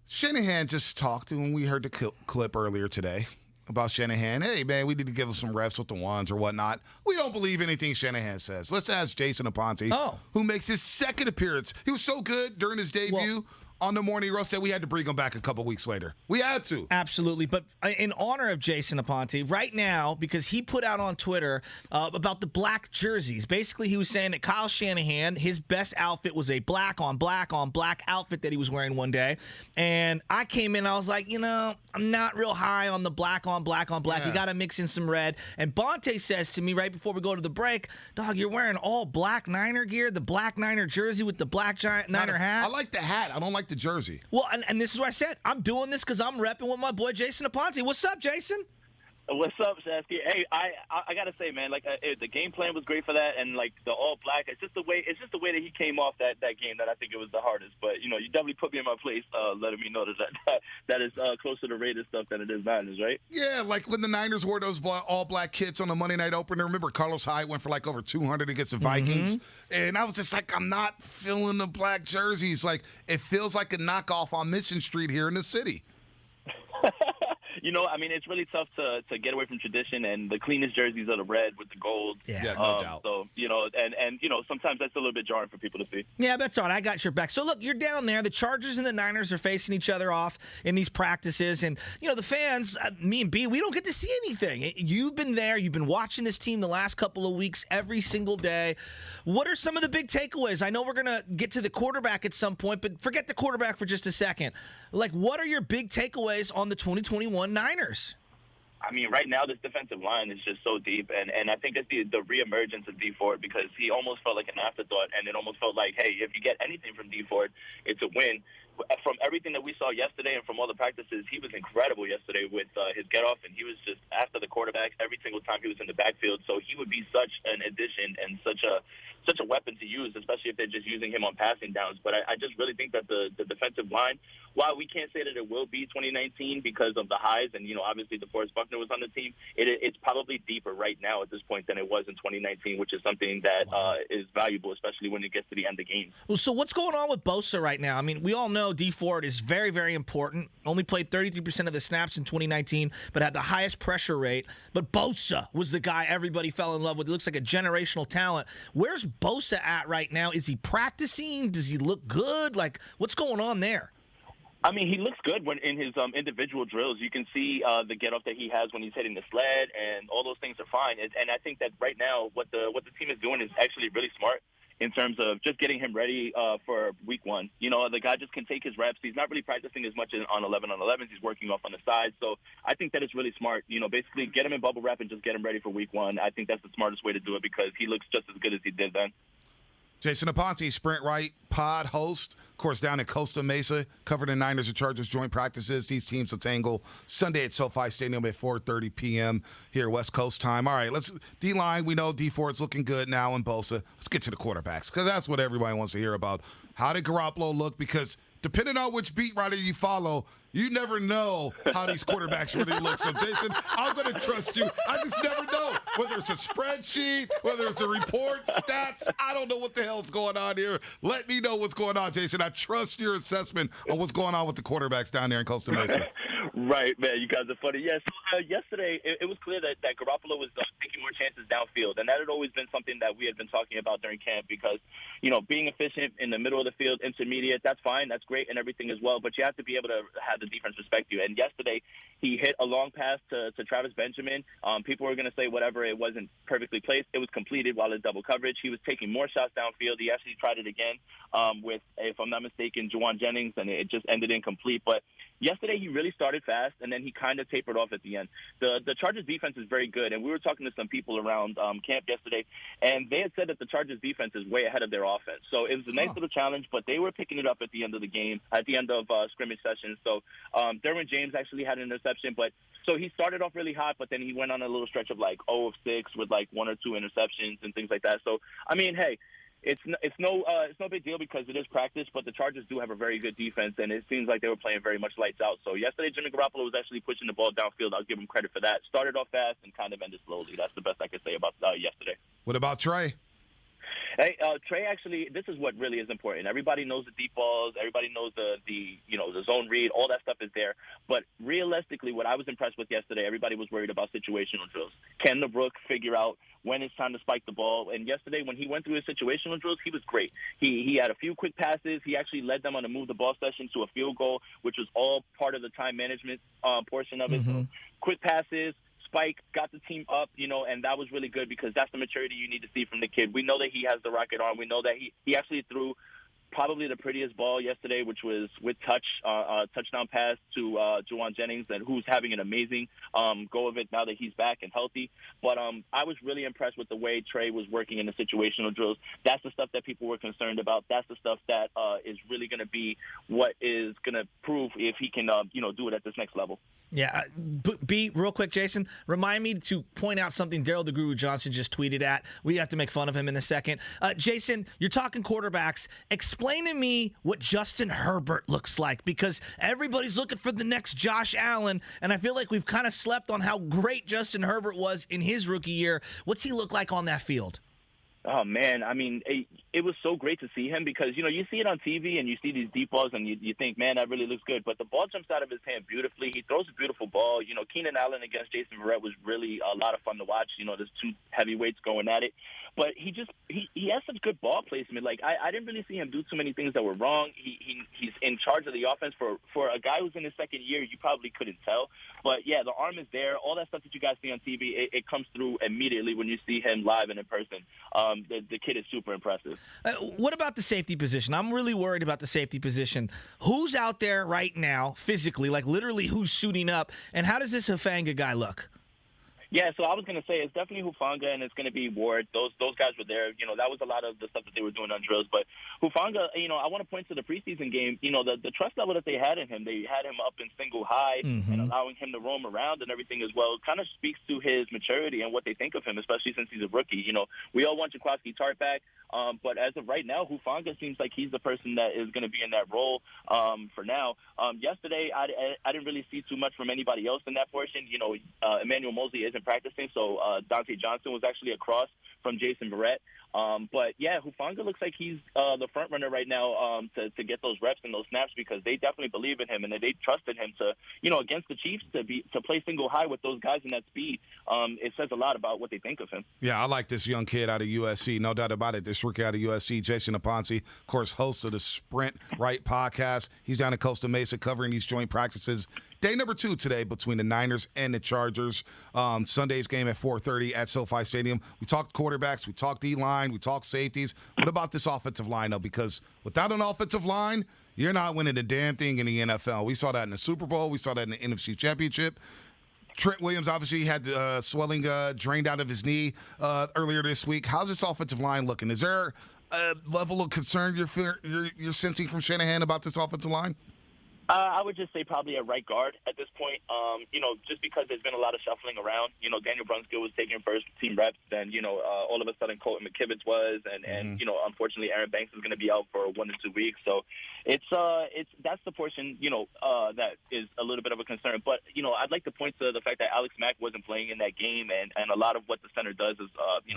Shanahan just talked, and we heard the clip earlier today about Shanahan. Hey, man, we need to give him some reps with the ones or whatnot. We don't believe anything Shanahan says. Let's ask Jason Aponte, who makes his second appearance. He was so good during his debut on the Morning Roast that we had to bring him back a couple weeks later. We had to. Absolutely. But in honor of Jason Aponte, right now, because he put out on Twitter about the black jerseys. Basically, he was saying that Kyle Shanahan, his best outfit was a black on black on black outfit that he was wearing one day. And I came in, I was like, I'm not real high on the black on black on black. You got to mix in some red. And Bonte says to me right before we go to the break, dog, you're wearing all black Niner gear, the black Niner jersey with the black giant Niner hat. I like the hat. I don't like the jersey. Well, and this is what I said. I'm doing this because I'm repping with my boy Jason Aponte. What's up, Jason? What's up, Shasky? Hey, I gotta say, man, the game plan was great for that, and the all black. It's just the way that he came off that game that I think it was the hardest. But you definitely put me in my place, letting me know that is closer to Raiders stuff than it is Niners, right? Yeah, like when the Niners wore those all black kits on the Monday Night Opener. Remember, Carlos Hyde went for over 200 against the Vikings, and I was just like, I'm not feeling the black jerseys. Like it feels like a knockoff on Mission Street here in the city. It's really tough to get away from tradition, and the cleanest jerseys are the red with the gold. Yeah, no doubt. So, sometimes that's a little bit jarring for people to see. Yeah, that's all right. I got your back. So, look, you're down there. The Chargers and the Niners are facing each other off in these practices. And, the fans, me and B, we don't get to see anything. You've been there. You've been watching this team the last couple of weeks every single day. What are some of the big takeaways? I know we're going to get to the quarterback at some point, but forget the quarterback for just a second. What are your big takeaways on the 2021 Niners? Right now this defensive line is just so deep, and I think it's the reemergence of D Ford, because he almost felt like an afterthought, and it almost felt like, hey, if you get anything from D Ford, it's a win. From everything that we saw yesterday and from all the practices, he was incredible yesterday with his get-off, and he was just after the quarterback every single time he was in the backfield. So he would be such an addition and such a weapon to use, especially if they're just using him on passing downs. But I just really think that the defensive line, while we can't say that it will be 2019 because of the highs, and obviously DeForest Buckner was on the team, it's probably deeper right now at this point than it was in 2019, which is something that is valuable, especially when it gets to the end of games. Well, so what's going on with Bosa right now? We all know D Ford is very, very important. Only played 33% of the snaps in 2019, but had the highest pressure rate. But Bosa was the guy everybody fell in love with. He looks like a generational talent. Where's Bosa at right now? Is he practicing? Does he look good? What's going on there? He looks good when in his individual drills. You can see the get-off that he has when he's hitting the sled, and all those things are fine. And I think that right now what the team is doing is actually really smart in terms of just getting him ready for week one. The guy just can take his reps. He's not really practicing as much on 11-on-11s. He's working off on the side. So I think that it's really smart. Basically get him in bubble wrap and just get him ready for week one. I think that's the smartest way to do it, because he looks just as good as he did then. Jason Aponte, Sprint Right Pod host, of course, down in Costa Mesa, covering the Niners and Chargers joint practices. These teams will tangle Sunday at SoFi Stadium at 4:30 p.m. here West Coast time. All right, D-line, we know D Ford's looking good now in Bosa. Let's get to the quarterbacks, because that's what everybody wants to hear about. How did Garoppolo look? Because depending on which beat writer you follow, you never know how these quarterbacks really look. So, Jason, I'm going to trust you. I just never know whether it's a spreadsheet, whether it's a report, stats. I don't know what the hell's going on here. Let me know what's going on, Jason. I trust your assessment on what's going on with the quarterbacks down there in Costa Mesa. Right, man. You guys are funny. Yeah, so yesterday it was clear that Garoppolo was taking more chances downfield, and that had always been something that we had been talking about during camp because, being efficient in the middle of the field, intermediate, that's fine, that's great and everything as well, but you have to be able to have the defense respect you. And yesterday he hit a long pass to Travis Benjamin. People were going to say whatever, it wasn't perfectly placed. It was completed while in double coverage. He was taking more shots downfield. He actually tried it again with, if I'm not mistaken, Juwan Jennings, and it just ended incomplete. But yesterday he really started fast, and then he kind of tapered off at the end. The Chargers defense is very good, and we were talking to some people around camp yesterday, and they had said that the Chargers defense is way ahead of their offense. So it was a nice little challenge, but they were picking it up at the end of the game, at the end of scrimmage sessions. So Derwin James actually had an interception, but so he started off really hot, but then he went on a little stretch of like 0 of 6 with like 1 or 2 interceptions and things like that. So I mean, hey. It's no big deal because it is practice, but the Chargers do have a very good defense, and it seems like they were playing very much lights out. So yesterday, Jimmy Garoppolo was actually pushing the ball downfield. I'll give him credit for that. Started off fast and kind of ended slowly. That's the best I could say about yesterday. What about Trey? Hey, Trey, actually, this is what really is important. Everybody knows the deep balls. Everybody knows the zone read. All that stuff is there. But realistically, what I was impressed with yesterday, everybody was worried about situational drills. Can the Brook figure out when it's time to spike the ball? And yesterday, when he went through his situational drills, he was great. He had a few quick passes. He actually led them on a move the ball session to a field goal, which was all part of the time management portion of it. Mm-hmm. So quick passes. Spike got the team up, and that was really good because that's the maturity you need to see from the kid. We know that he has the rocket arm. We know that he actually threw probably the prettiest ball yesterday, which was with touchdown pass to Juwan Jennings, and who's having an amazing go of it now that he's back and healthy. But I was really impressed with the way Trey was working in the situational drills. That's the stuff that people were concerned about. That's the stuff that is really going to be what is going to prove if he can, do it at this next level. Yeah. B, real quick, Jason, remind me to point out something Daryl the Guru Johnson just tweeted at. We have to make fun of him in a second. Jason, you're talking quarterbacks. Explain to me what Justin Herbert looks like, because everybody's looking for the next Josh Allen, and I feel like we've kind of slept on how great Justin Herbert was in his rookie year. What's he look like on that field? Oh, man. I mean, it was so great to see him because, you see it on TV and you see these deep balls and you think, man, that really looks good. But the ball jumps out of his hand beautifully. He throws a beautiful ball. Keenan Allen against Jason Verrett was really a lot of fun to watch. There's two heavyweights going at it. But he has such good ball placement. Like, I didn't really see him do too many things that were wrong. He's in charge of the offense. For a guy who's in his second year, you probably couldn't tell. But, yeah, the arm is there. All that stuff that you guys see on TV, it comes through immediately when you see him live and in person. The kid is super impressive. What about the safety position? I'm really worried about the safety position. Who's out there right now physically, like literally who's suiting up, and how does this Hufanga guy look? Yeah, so I was going to say it's definitely Hufanga and it's going to be Ward. Those guys were there. That was a lot of the stuff that they were doing on drills. But Hufanga, I want to point to the preseason game. The trust level that they had in him, they had him up in single high and allowing him to roam around and everything as well. It kind of speaks to his maturity and what they think of him, especially since he's a rookie. We all want Jaquiski Tartt back, but as of right now, Hufanga seems like he's the person that is going to be in that role for now. Yesterday, I didn't really see too much from anybody else in that portion. Emmanuel Mosley isn't practicing, so Dante Johnson was actually across from Jason Verrett. But yeah, Hufanga looks like he's the front runner right now to get those reps and those snaps because they definitely believe in him and they trusted him to, against the Chiefs to play single high with those guys in that speed. It says a lot about what they think of him. Yeah, I like this young kid out of USC, no doubt about it. This rookie out of USC, Jason Aponte, of course, host of the Sprint Right podcast. He's down in Costa Mesa covering these joint practices. Day number 2 today between the Niners and the Chargers. Sunday's game at 4:30 at SoFi Stadium. We talked quarterbacks, we talked D-line, we talked safeties. What about this offensive line, though? Because without an offensive line, you're not winning a damn thing in the NFL. We saw that in the Super Bowl. We saw that in the NFC Championship. Trent Williams obviously had swelling drained out of his knee earlier this week. How's this offensive line looking? Is there a level of concern you're sensing from Shanahan about this offensive line? I would just say probably a right guard at this point, just because there's been a lot of shuffling around. Daniel Brunskill was taking first team reps, then, all of a sudden Colton McKivitz was, and unfortunately Aaron Banks is going to be out for 1 to 2 weeks. So it's that's the portion, that is a little bit of a concern. But, I'd like to point to the fact that Alex Mack wasn't playing in that game, and a lot of what the center does is,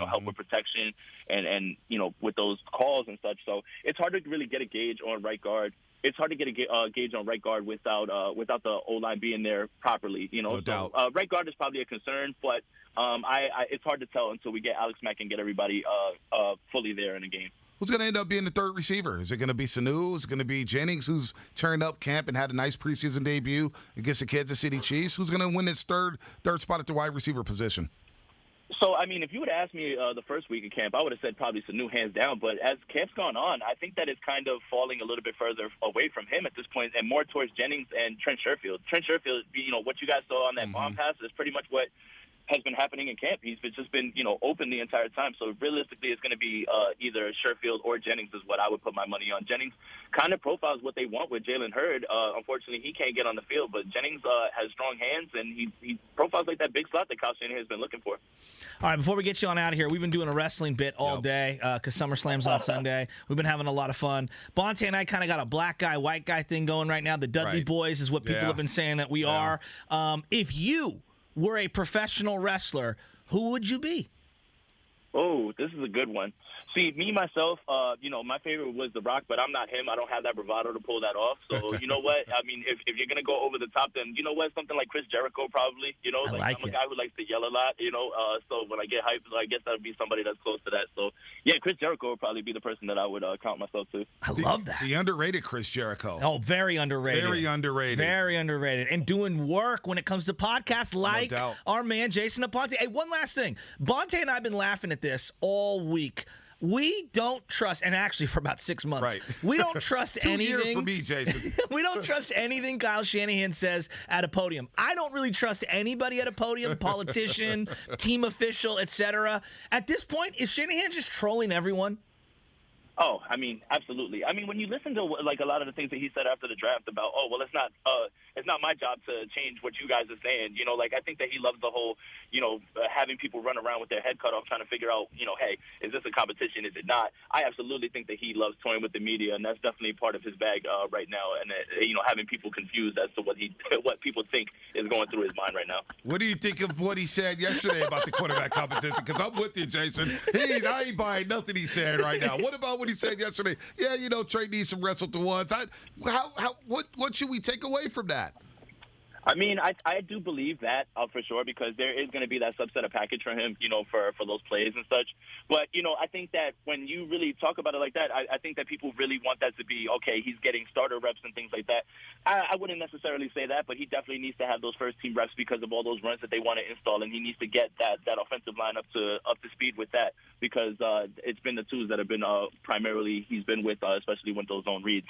help with protection and with those calls and such. So it's hard to really get a gauge on right guard. it's hard to get a gauge on right guard without the O-line being there properly. No doubt. Right guard is probably a concern, but it's hard to tell until we get Alex Mack and get everybody fully there in the game. Who's going to end up being the third receiver? Is it going to be Sanu? Is it going to be Jennings, who's turned up camp and had a nice preseason debut against the Kansas City Chiefs? Who's going to win his third spot at the wide receiver position? So, I mean, if you would have asked me the first week of camp, I would have said probably Sanu hands down. But as camp's gone on, I think that it's kind of falling a little bit further away from him at this point and more towards Jennings and Trent Sherfield. Trent Sherfield, what you guys saw on that bomb pass is pretty much what has been happening in camp. He's just been, open the entire time. So realistically, it's going to be either Sherfield or Jennings is what I would put my money on. Jennings kind of profiles what they want with Jalen Hurd. Unfortunately, he can't get on the field, but Jennings has strong hands, and he profiles like that big slot that Kyle Shanahan has been looking for. All right, before we get you on out of here, we've been doing a wrestling bit all day because SummerSlam's on Sunday. We've been having a lot of fun. Bonte and I kind of got a black guy, white guy thing going right now. The Dudley Boys is what people have been saying that we are. If you were a professional wrestler, who would you be? Oh, this is a good one. See, me, myself, my favorite was The Rock, but I'm not him. I don't have that bravado to pull that off. So, you know what? I mean, if you're going to go over the top, then, you know what? Something like Chris Jericho probably. I'm a guy who likes to yell a lot, so when I get hyped, I guess that would be somebody that's close to that. So, yeah, Chris Jericho would probably be the person that I would count myself to. I love that. The underrated Chris Jericho. Oh, very underrated. Very underrated. Very underrated. And doing work when it comes to podcasts like our man, Jason Aponte. Hey, one last thing. Bonte and I have been laughing at this all week. We don't trust, and actually for about 6 months, we don't trust 2 anything. years for me, Jason. We don't trust anything Kyle Shanahan says at a podium. I don't really trust anybody at a podium, politician, team official, etc. At this point, is Shanahan just trolling everyone? Oh, I mean, absolutely. I mean, when you listen to a lot of the things that he said after the draft about, it's not my job to change what you guys are saying. I think that he loves the whole, having people run around with their head cut off trying to figure out, hey, is this a competition? Is it not? I absolutely think that he loves toying with the media, and that's definitely part of his bag right now. And having people confused as to what people think is going through his mind right now. What do you think of what he said yesterday about the quarterback competition? Because I'm with you, Jason. I ain't buying nothing he said right now. What about what he said yesterday? Yeah, Trey needs some wrestle to ones. What should we take away from that? I mean, I do believe that for sure, because there is going to be that subset of package for him, for those plays and such. But, I think that when you really talk about it like that, I think that people really want that to be, okay, he's getting starter reps and things like that. I wouldn't necessarily say that, but he definitely needs to have those first-team reps because of all those runs that they want to install, and he needs to get that offensive line up to speed with that, because it's been the twos that have been primarily he's been with, especially with those zone reads.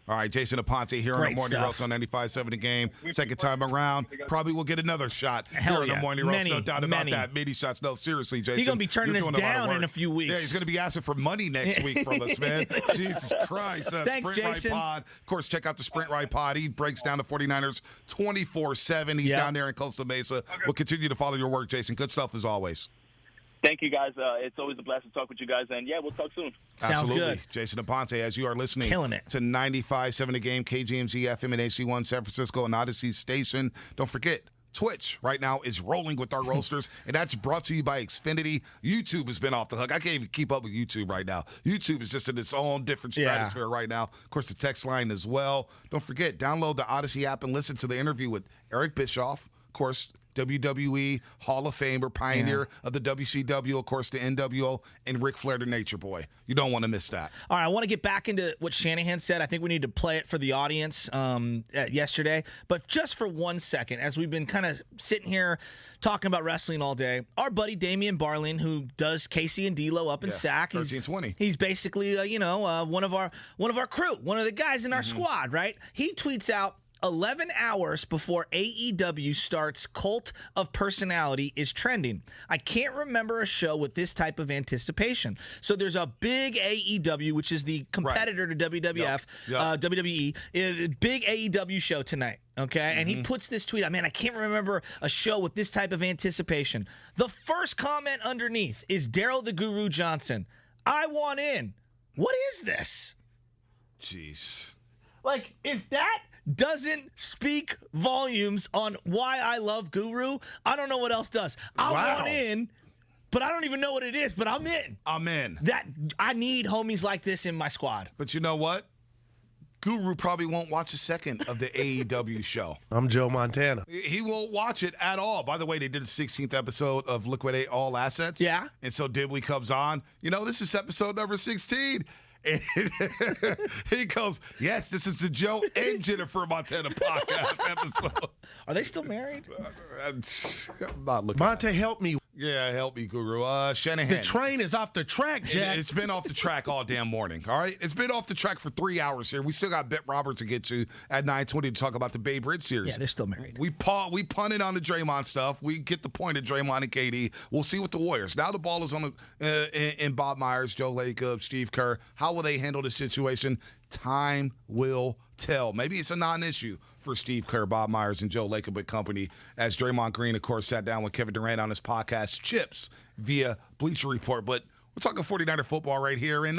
All right, Jason Aponte here on the Morning Roast on 95.7 The Game. Second time around, probably will get another shot here on the Morning Roast. No doubt about that. Many shots. No, seriously, Jason. He's going to be turning this down in a few weeks. Yeah, he's going to be asking for money next week from us, man. Jesus Christ. Thanks, Sprint Jason. Right Pod. Of course, check out the Sprint Right Pod. He breaks down the 49ers 24/7. He's down there in Costa Mesa. We'll continue to follow your work, Jason. Good stuff as always. Thank you, guys. It's always a blast to talk with you guys, and we'll talk soon. Sounds good. Jason Aponte, as you are listening Killing it. to 95.7 The Game, KGMZ FM and HD1 San Francisco and Odyssey Station. Don't forget, Twitch right now is rolling with our roasters, and that's brought to you by Xfinity. YouTube has been off the hook. I can't even keep up with YouTube right now. YouTube is just in its own different stratosphere right now. Of course, the text line as well. Don't forget, download the Odyssey app and listen to the interview with Eric Bischoff, of course, WWE Hall of Famer, pioneer of the WCW, of course, the NWO, and Ric Flair, the Nature Boy. You don't want to miss that. All right, I want to get back into what Shanahan said. I think we need to play it for the audience yesterday. But just for 1 second, as we've been kind of sitting here talking about wrestling all day, our buddy Damian Barling, who does Casey and D'Lo up in SAC, 13-20. He's basically one of our crew, one of the guys in our squad, right? He tweets out, 11 hours before AEW starts, Cult of Personality is trending. I can't remember a show with this type of anticipation. So there's a big AEW, which is the competitor to WWF, WWE, big AEW show tonight. Okay, and he puts this tweet out. Man, I can't remember a show with this type of anticipation. The first comment underneath is Daryl the Guru Johnson. I want in. What is this? Jeez. Like, if that doesn't speak volumes on why I love Guru, I don't know what else does. I want in, but I don't even know what it is, but I'm in. I'm in. I need homies like this in my squad. But you know what? Guru probably won't watch a second of the AEW show. I'm Joe Montana. He won't watch it at all. By the way, they did the 16th episode of Liquidate All Assets. Yeah. And so Dibley comes on. This is episode number 16. And he goes, yes, this is the Joe and Jennifer Montana podcast episode. Are they still married? I'm not looking. Monte, help me. Yeah, help me, Guru. Shanahan. The train is off the track, Jack. It's been off the track all damn morning, all right? It's been off the track for 3 hours here. We still got Bet Roberts to get to at 9:20 to talk about the Babe Ruth series. Yeah, they're still married. We punted on the Draymond stuff. We get the point of Draymond and KD. We'll see what the Warriors. Now the ball is on in Bob Myers, Joe Lacob, Steve Kerr. How will they handle the situation? Time will tell. Maybe it's a non-issue for Steve Kerr, Bob Myers, and Joe Lacob and company, as Draymond Green, of course, sat down with Kevin Durant on his podcast, Chips, via Bleacher Report. But we're talking 49er football right here, and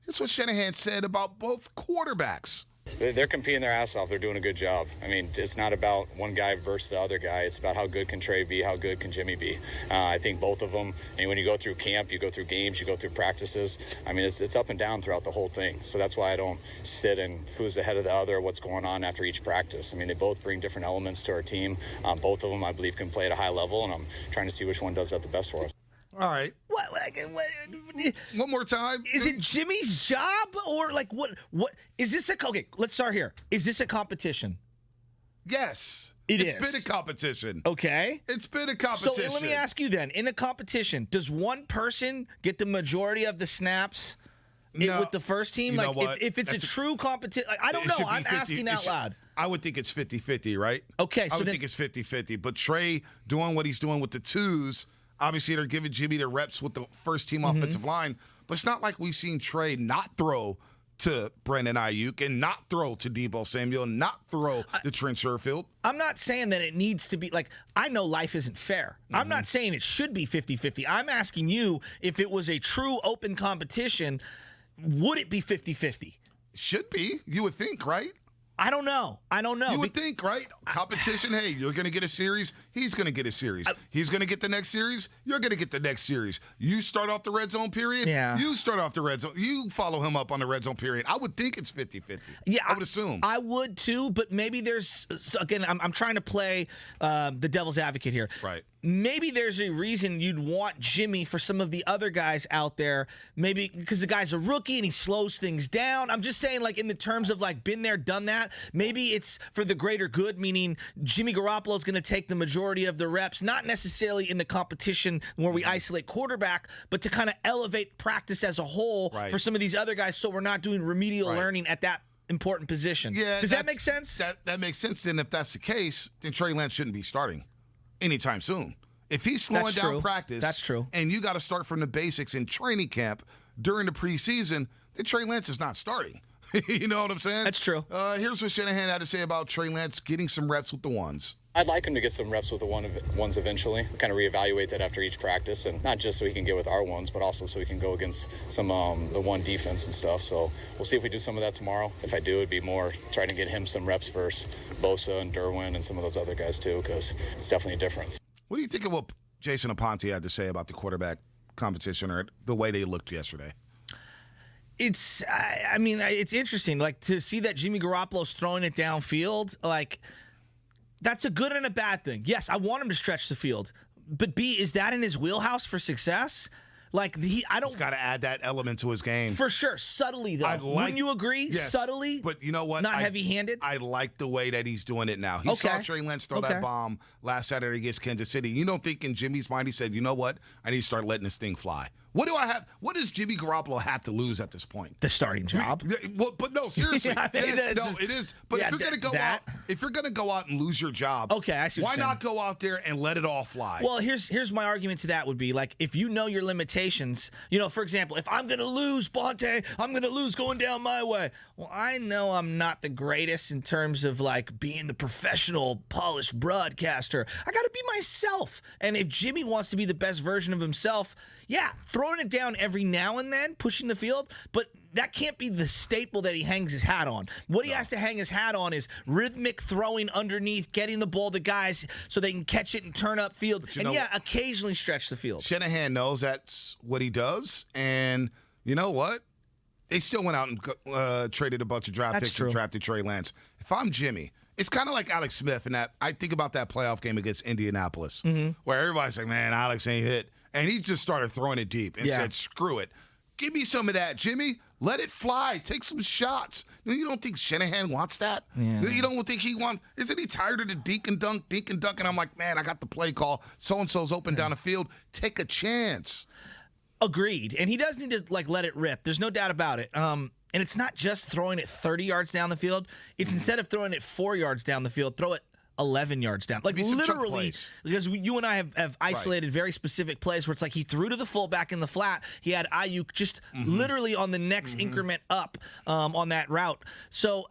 here's what Shanahan said about both quarterbacks. They're competing their ass off. They're doing a good job. I mean, it's not about one guy versus the other guy. It's about how good can Trey be, how good can Jimmy be. I think both of them, and when you go through camp, you go through games, you go through practices, I mean, it's up and down throughout the whole thing. So that's why I don't sit and who's ahead of the other, what's going on after each practice. I mean, they both bring different elements to our team. Both of them, I believe, can play at a high level, and I'm trying to see which one does that the best for us. All right. What? One more time. Is it Jimmy's job or what? Is this okay, let's start here. Is this a competition? Yes. It's been a competition. Okay. It's been a competition. So let me ask you then, in a competition, does one person get the majority of the snaps with the first team? You know what? If it's a true competition, I don't know. I'm asking out loud. I would think it's 50-50, right? Okay. I would think it's 50-50. But Trey doing what he's doing with the twos, obviously they're giving Jimmy the reps with the first team offensive line. But it's not like we've seen Trey not throw to Brandon Ayuk and not throw to Deebo Samuel, not throw to Trent Sherfield. I'm not saying that it needs to be I know life isn't fair. I'm not saying it should be 50-50. I'm asking you, if it was a true open competition, would it be 50-50? Should be. You would think, right? I don't know. You would think, right? Competition, hey, you're going to get a series. He's going to get a series. He's going to get the next series. You're going to get the next series. You start off the red zone period. Yeah. You start off the red zone. You follow him up on the red zone period. I would think it's 50-50. Yeah. I would assume. I would too, but maybe there's, again, I'm trying to play the devil's advocate here. Right. Maybe there's a reason you'd want Jimmy for some of the other guys out there, maybe because the guy's a rookie and he slows things down. I'm just saying, in the terms of been there, done that, maybe it's for the greater good, meaning Jimmy Garoppolo's going to take the majority of the reps, not necessarily in the competition where we isolate quarterback, but to kind of elevate practice as a whole for some of these other guys, so we're not doing remedial learning at that important position. Yeah, does that make sense? That makes sense. Then if that's the case, then Trey Lance shouldn't be starting anytime soon. If he's slowing down practice, that's true. And you got to start from the basics in training camp during the preseason, then Trey Lance is not starting. You know what I'm saying? That's true. Here's what Shanahan had to say about Trey Lance getting some reps with the ones. I'd like him to get some reps with the ones eventually, kind of reevaluate that after each practice, and not just so he can get with our ones, but also so he can go against some the one defense and stuff. So we'll see if we do some of that tomorrow. If I do, it'd be more trying to get him some reps versus Bosa and Derwin and some of those other guys too, because it's definitely a difference. What do you think of what Jason Aponte had to say about the quarterback competition or the way they looked yesterday? It's interesting, to see that Jimmy Garoppolo's throwing it downfield, that's a good and a bad thing. Yes, I want him to stretch the field, but B, is that in his wheelhouse for success? He's got to add that element to his game. For sure. Subtly, though. Wouldn't you agree? Yes, subtly? But you know what? Not heavy-handed? I like the way that he's doing it now. He saw Trey Lance throw that bomb last Saturday against Kansas City. You don't think in Jimmy's mind he said, you know what? I need to start letting this thing fly. What does Jimmy Garoppolo have to lose at this point? The starting job. But no, seriously. It is. But if you're gonna go out and lose your job, I see what why you're not go out there and let it all fly? Well, here's my argument to that would be if you know your limitations, for example, if I'm gonna lose, Bonte, I'm gonna lose going down my way. Well, I know I'm not the greatest in terms of being the professional, polished broadcaster. I gotta be myself. And if Jimmy wants to be the best version of himself, yeah, throwing it down every now and then, pushing the field, but that can't be the staple that he hangs his hat on. What he has to hang his hat on is rhythmic throwing underneath, getting the ball to guys so they can catch it and turn up field. And occasionally stretch the field. Shanahan knows that's what he does, and you know what? They still went out and traded a bunch of draft picks and drafted Trey Lance. If I'm Jimmy, it's kind of like Alex Smith in that I think about that playoff game against Indianapolis where everybody's like, man, Alex ain't hit. And he just started throwing it deep and said, screw it. Give me some of that, Jimmy. Let it fly. Take some shots. You don't think Shanahan wants that? Yeah. You don't think he wants – isn't he tired of the dink and dunk? And I'm like, man, I got the play call. So-and-so's open down the field. Take a chance. Agreed. And he does need to, let it rip. There's no doubt about it. And it's not just throwing it 30 yards down the field. It's instead of throwing it 4 yards down the field, throw it 11 yards down. Literally, because you and I have isolated very specific plays where it's like he threw to the fullback in the flat. He had Ayuk just literally on the next increment up on that route. So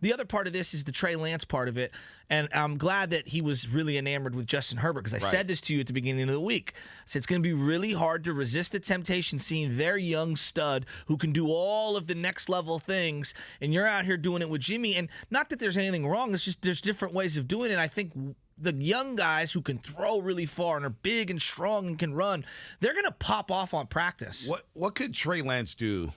the other part of this is the Trey Lance part of it. And I'm glad that he was really enamored with Justin Herbert because I said this to you at the beginning of the week. I said it's going to be really hard to resist the temptation seeing their young stud who can do all of the next level things, and you're out here doing it with Jimmy. And not that there's anything wrong. It's just there's different ways of doing it. I think the young guys who can throw really far and are big and strong and can run, they're going to pop off on practice. What could Trey Lance do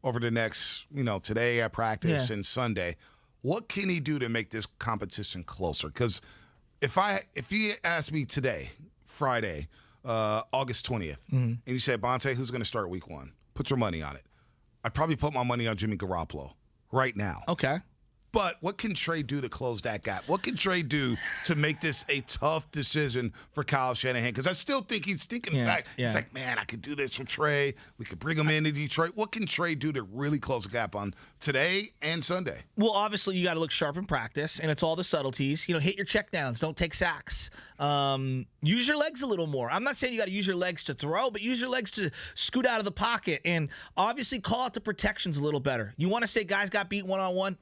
over the next, today at practice and Sunday? What can he do to make this competition closer? Because if you ask me today, Friday, August 20th, and you said, Bonte, who's going to start week 1? Put your money on it. I'd probably put my money on Jimmy Garoppolo right now. Okay. But what can Trey do to close that gap? What can Trey do to make this a tough decision for Kyle Shanahan? Because I still think he's thinking back. He's like, man, I could do this for Trey. We could bring him into Detroit. What can Trey do to really close the gap on today and Sunday? Well, obviously, you got to look sharp in practice, and it's all the subtleties. Hit your checkdowns. Don't take sacks. Use your legs a little more. I'm not saying you got to use your legs to throw, but use your legs to scoot out of the pocket. And obviously, call out the protections a little better. You want to say guys got beat one-on-one?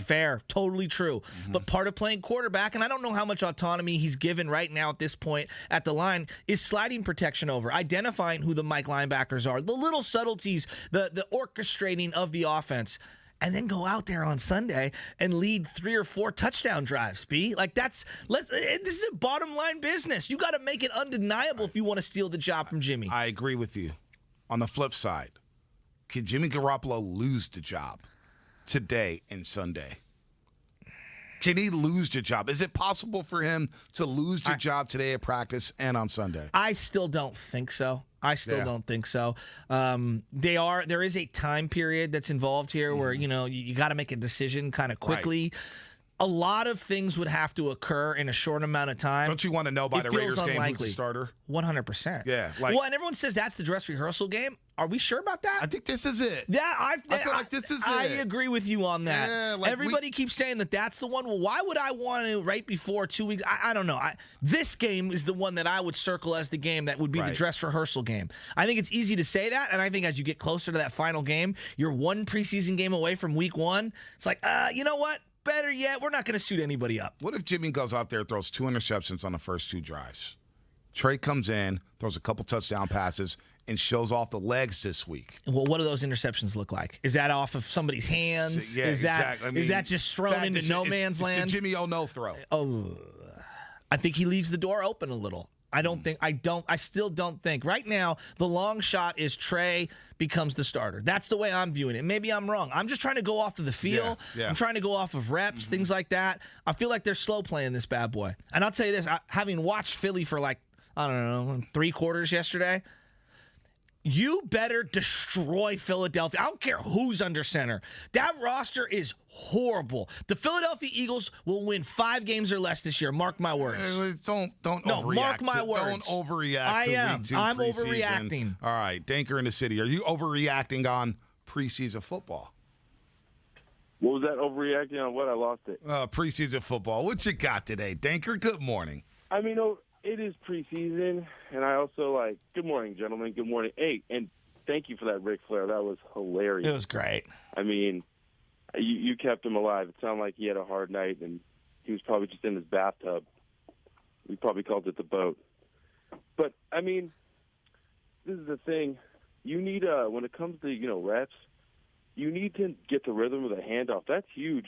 Fair, totally true. But part of playing quarterback, and I don't know how much autonomy he's given right now at this point at the line, is sliding protection over, identifying who the Mike linebackers are, the little subtleties, the orchestrating of the offense. And then go out there on Sunday and lead 3 or 4 touchdown drives, B. This is a bottom line business. You got to make it undeniable if you want to steal the job from Jimmy. I agree with you. On the flip side, can Jimmy Garoppolo lose the job today and Sunday? Can he lose the job? Is it possible for him to lose the job today at practice and on Sunday? I still don't think so. Don't think so. There is a time period that's involved here where, you got to make a decision kind of quickly. Right. A lot of things would have to occur in a short amount of time. Don't you want to know by the Raiders game who's the starter? 100%. Yeah. And everyone says that's the dress rehearsal game. Are we sure about that? I think this is it. Yeah, I feel like this is it. I agree with you on that. Yeah, everybody keeps saying that that's the one. Well, why would I want to right before 2 weeks? I don't know. This game is the one that I would circle as the game that would be the dress rehearsal game. I think it's easy to say that, and I think as you get closer to that final game, you're one preseason game away from week 1. It's like, you know what? Better yet, we're not going to suit anybody up. What if Jimmy goes out there, throws 2 interceptions on the first 2 drives? Trey comes in, throws a couple touchdown passes, and shows off the legs this week. Well, what do those interceptions look like? Is that off of somebody's hands? Yeah, exactly. Is that just thrown into no man's land? It's the Jimmy O-No throw. Oh, I think he leaves the door open a little. I still don't think. Right now, the long shot is Trey becomes the starter. That's the way I'm viewing it. Maybe I'm wrong. I'm just trying to go off of the feel. Yeah. I'm trying to go off of reps, things like that. I feel like they're slow playing this bad boy. And I'll tell you this, having watched Philly for 3 quarters yesterday, you better destroy Philadelphia. I don't care who's under center. That roster is horrible. The Philadelphia Eagles will win 5 games or less this year. Mark my words. Don't overreact. Mark my words. Don't overreact. I am. I'm preseason. overreacting. All right, Danker in the city. Are you overreacting on preseason football? What was that, overreacting on what? I lost it. Preseason football. What you got today, Danker? Good morning. I mean, it is preseason, and I also good morning, gentlemen. Good morning. Hey, and thank you for that Ric Flair. That was hilarious. It was great. I mean, you kept him alive. It sounded like he had a hard night, and he was probably just in his bathtub. We probably called it the boat. But, I mean, this is the thing. You need, when it comes to, reps, you need to get the rhythm of the handoff. That's huge.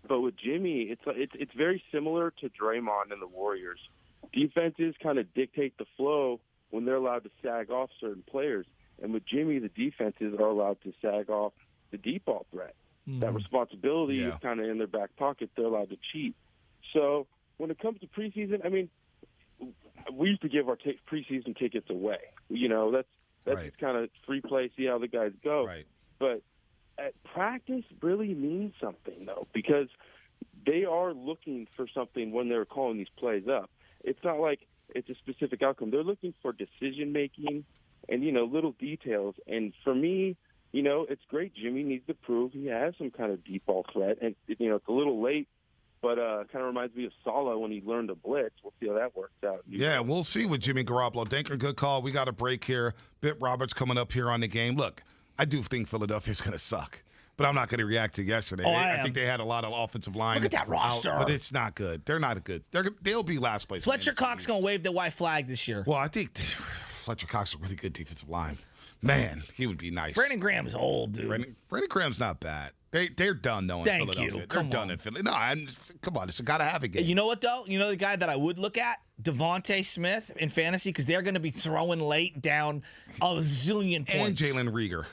But with Jimmy, it's very similar to Draymond and the Warriors. Defenses kind of dictate the flow when they're allowed to sag off certain players. And with Jimmy, the defenses are allowed to sag off the deep ball threat. That responsibility is kind of in their back pocket. They're allowed to cheat. So when it comes to preseason, I mean, we used to give our preseason tickets away. You know, that's just kind of free play, see how the guys go. Right. But practice really means something, though, because they are looking for something when they're calling these plays up. It's not like it's a specific outcome. They're looking for decision-making and, you know, little details. And for me, you know, it's great. Jimmy needs to prove he has some kind of deep ball threat. And, you know, it's a little late, but kind of reminds me of Sala when he learned to blitz. We'll see how that works out. Yeah, we'll see with Jimmy Garoppolo. Denker, good call. We got a break here. Bit Roberts coming up here on the game. Look, I do think Philadelphia's going to suck, but I'm not going to react to yesterday. I think they had a lot of offensive line. Look at that roster. But it's not good. They're not good. They'll be last place. Fletcher Cox going to wave the white flag this year. Well, I think Fletcher Cox is a really good defensive line. Man, he would be nice. Brandon Graham is old, dude. Brandon Graham's not bad. They're done, though, in Philadelphia. They're done in Philly. No, come on. It's got to have a game. You know what, though? You know the guy that I would look at? Devontae Smith in fantasy, because they're going to be throwing late down a zillion points. And Jalen Reagor.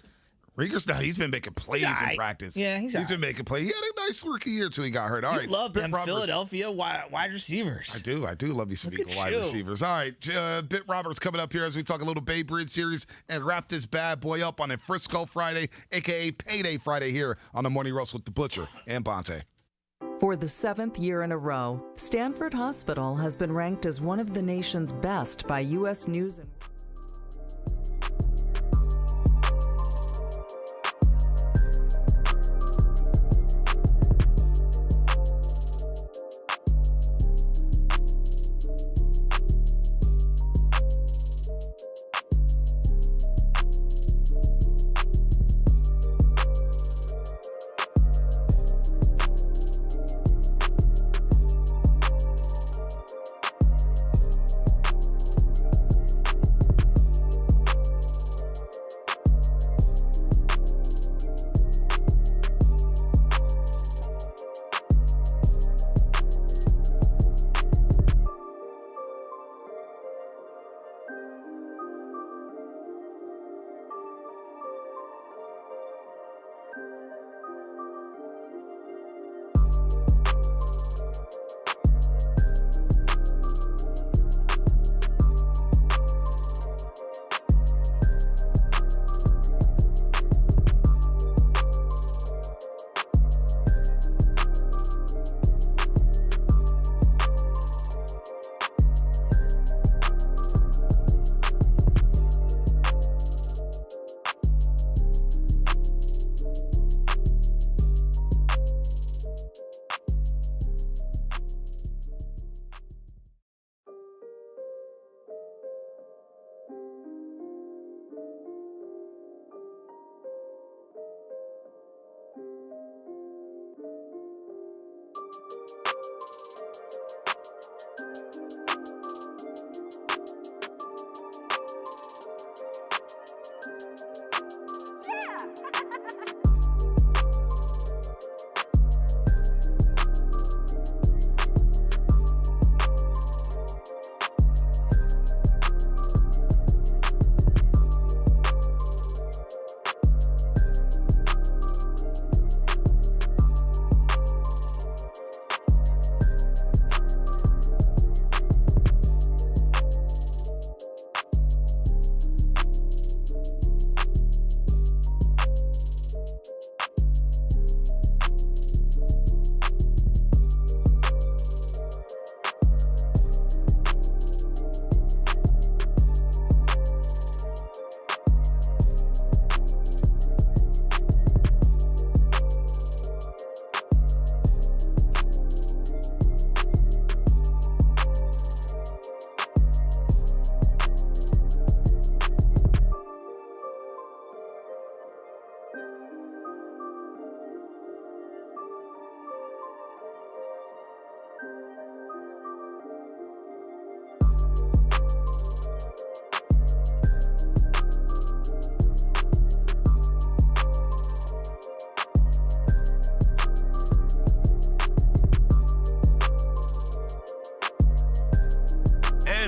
Reagor's now, he's been making plays in practice. Yeah, he's been making plays. He had a nice rookie year until he got hurt. All right, love them Philadelphia wide receivers. I do love me some Eagle wide receivers. All right, Bit Roberts coming up here as we talk a little Babe Ruth series and wrap this bad boy up on a Frisco Friday, a.k.a. Payday Friday here on the Morning Roast with the Butcher and Bonte. For the 7th year in a row, Stanford Hospital has been ranked as one of the nation's best by U.S. News &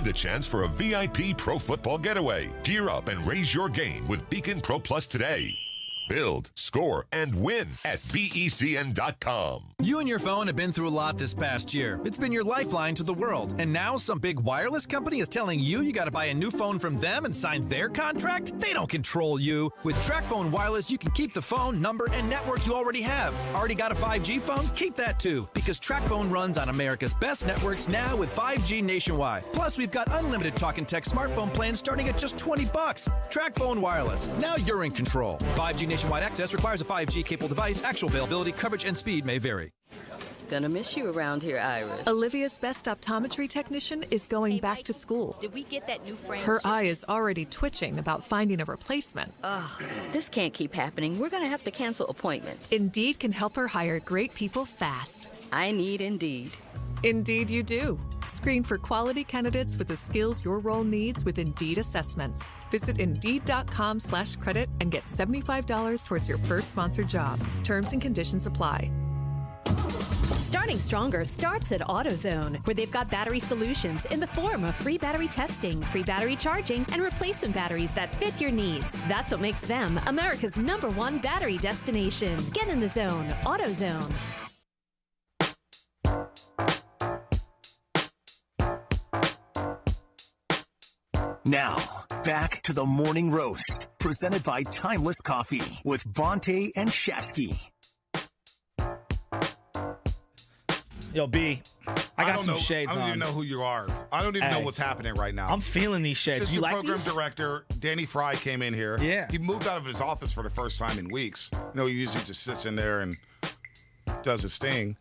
and the chance for a VIP pro football getaway. Gear up and raise your game with Beacon Pro Plus today. Build, score, and win at BECN.com. You and your phone have been through a lot this past year. It's been your lifeline to the world. And now some big wireless company is telling you got to buy a new phone from them and sign their contract? They don't control you. With TracFone Wireless, you can keep the phone, number, and network you already have. Already got a 5G phone? Keep that too. Because TracFone runs on America's best networks now with 5G nationwide. Plus, we've got unlimited talk and text smartphone plans starting at just $20. TracFone Wireless. Now you're in control. 5G nationwide access requires a 5G capable device. Actual availability, coverage, and speed may vary. Gonna miss you around here, Iris. Olivia's best optometry technician is going back to school. Did we get that new frame? Her eye is already twitching about finding a replacement. Ugh, this can't keep happening. We're gonna have to cancel appointments. Indeed can help her hire great people fast. I need Indeed. Indeed you do. Screen for quality candidates with the skills your role needs with Indeed assessments. Visit Indeed.com/credit and get $75 towards your first sponsored job. Terms and conditions apply. Starting Stronger starts at AutoZone, where they've got battery solutions in the form of free battery testing, free battery charging, and replacement batteries that fit your needs. That's what makes them America's #1 battery destination. Get in the zone. AutoZone. Now, back to the Morning Roast, presented by Timeless Coffee with Bonte and Shasky. Yo, B, I got some shades on. I don't even know who you are. I don't even know what's happening right now. I'm feeling these shades. Assistant You like program these? director Danny Fry came in here. Yeah. He moved out of his office for the first time in weeks. You know, he usually just sits in there and does his thing.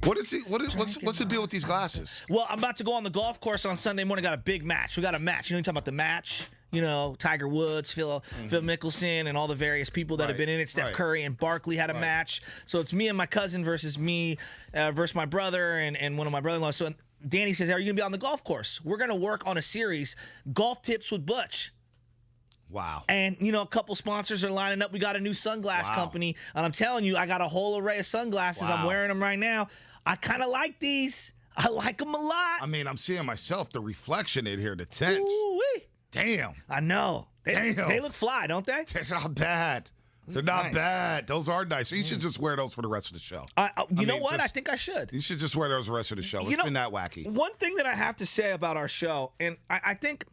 What's the deal with these glasses? Well, I'm about to go on the golf course on Sunday morning. Got a big match. We got a match. You know, you talking about the match? You know, Tiger Woods, Phil Mickelson, and all the various people that have been in it. Steph Curry and Barkley had a match. So it's me and my cousin versus me versus my brother and one of my brother-in-laws. So Danny says, are you going to be on the golf course? We're going to work on a series, Golf Tips with Butch. Wow. And, you know, a couple sponsors are lining up. We got a new sunglass company. And I'm telling you, I got a whole array of sunglasses. I'm wearing them right now. I kind of like these. I like them a lot. I mean, I'm seeing myself, the reflection in here, the tints. Ooh-wee. Damn. I know. They look fly, don't they? They're not bad. They're not bad. Those are nice. You should just wear those for the rest of the show. You know what? I think I should. You should just wear those the rest of the show. It's been that wacky. One thing that I have to say about our show, and I think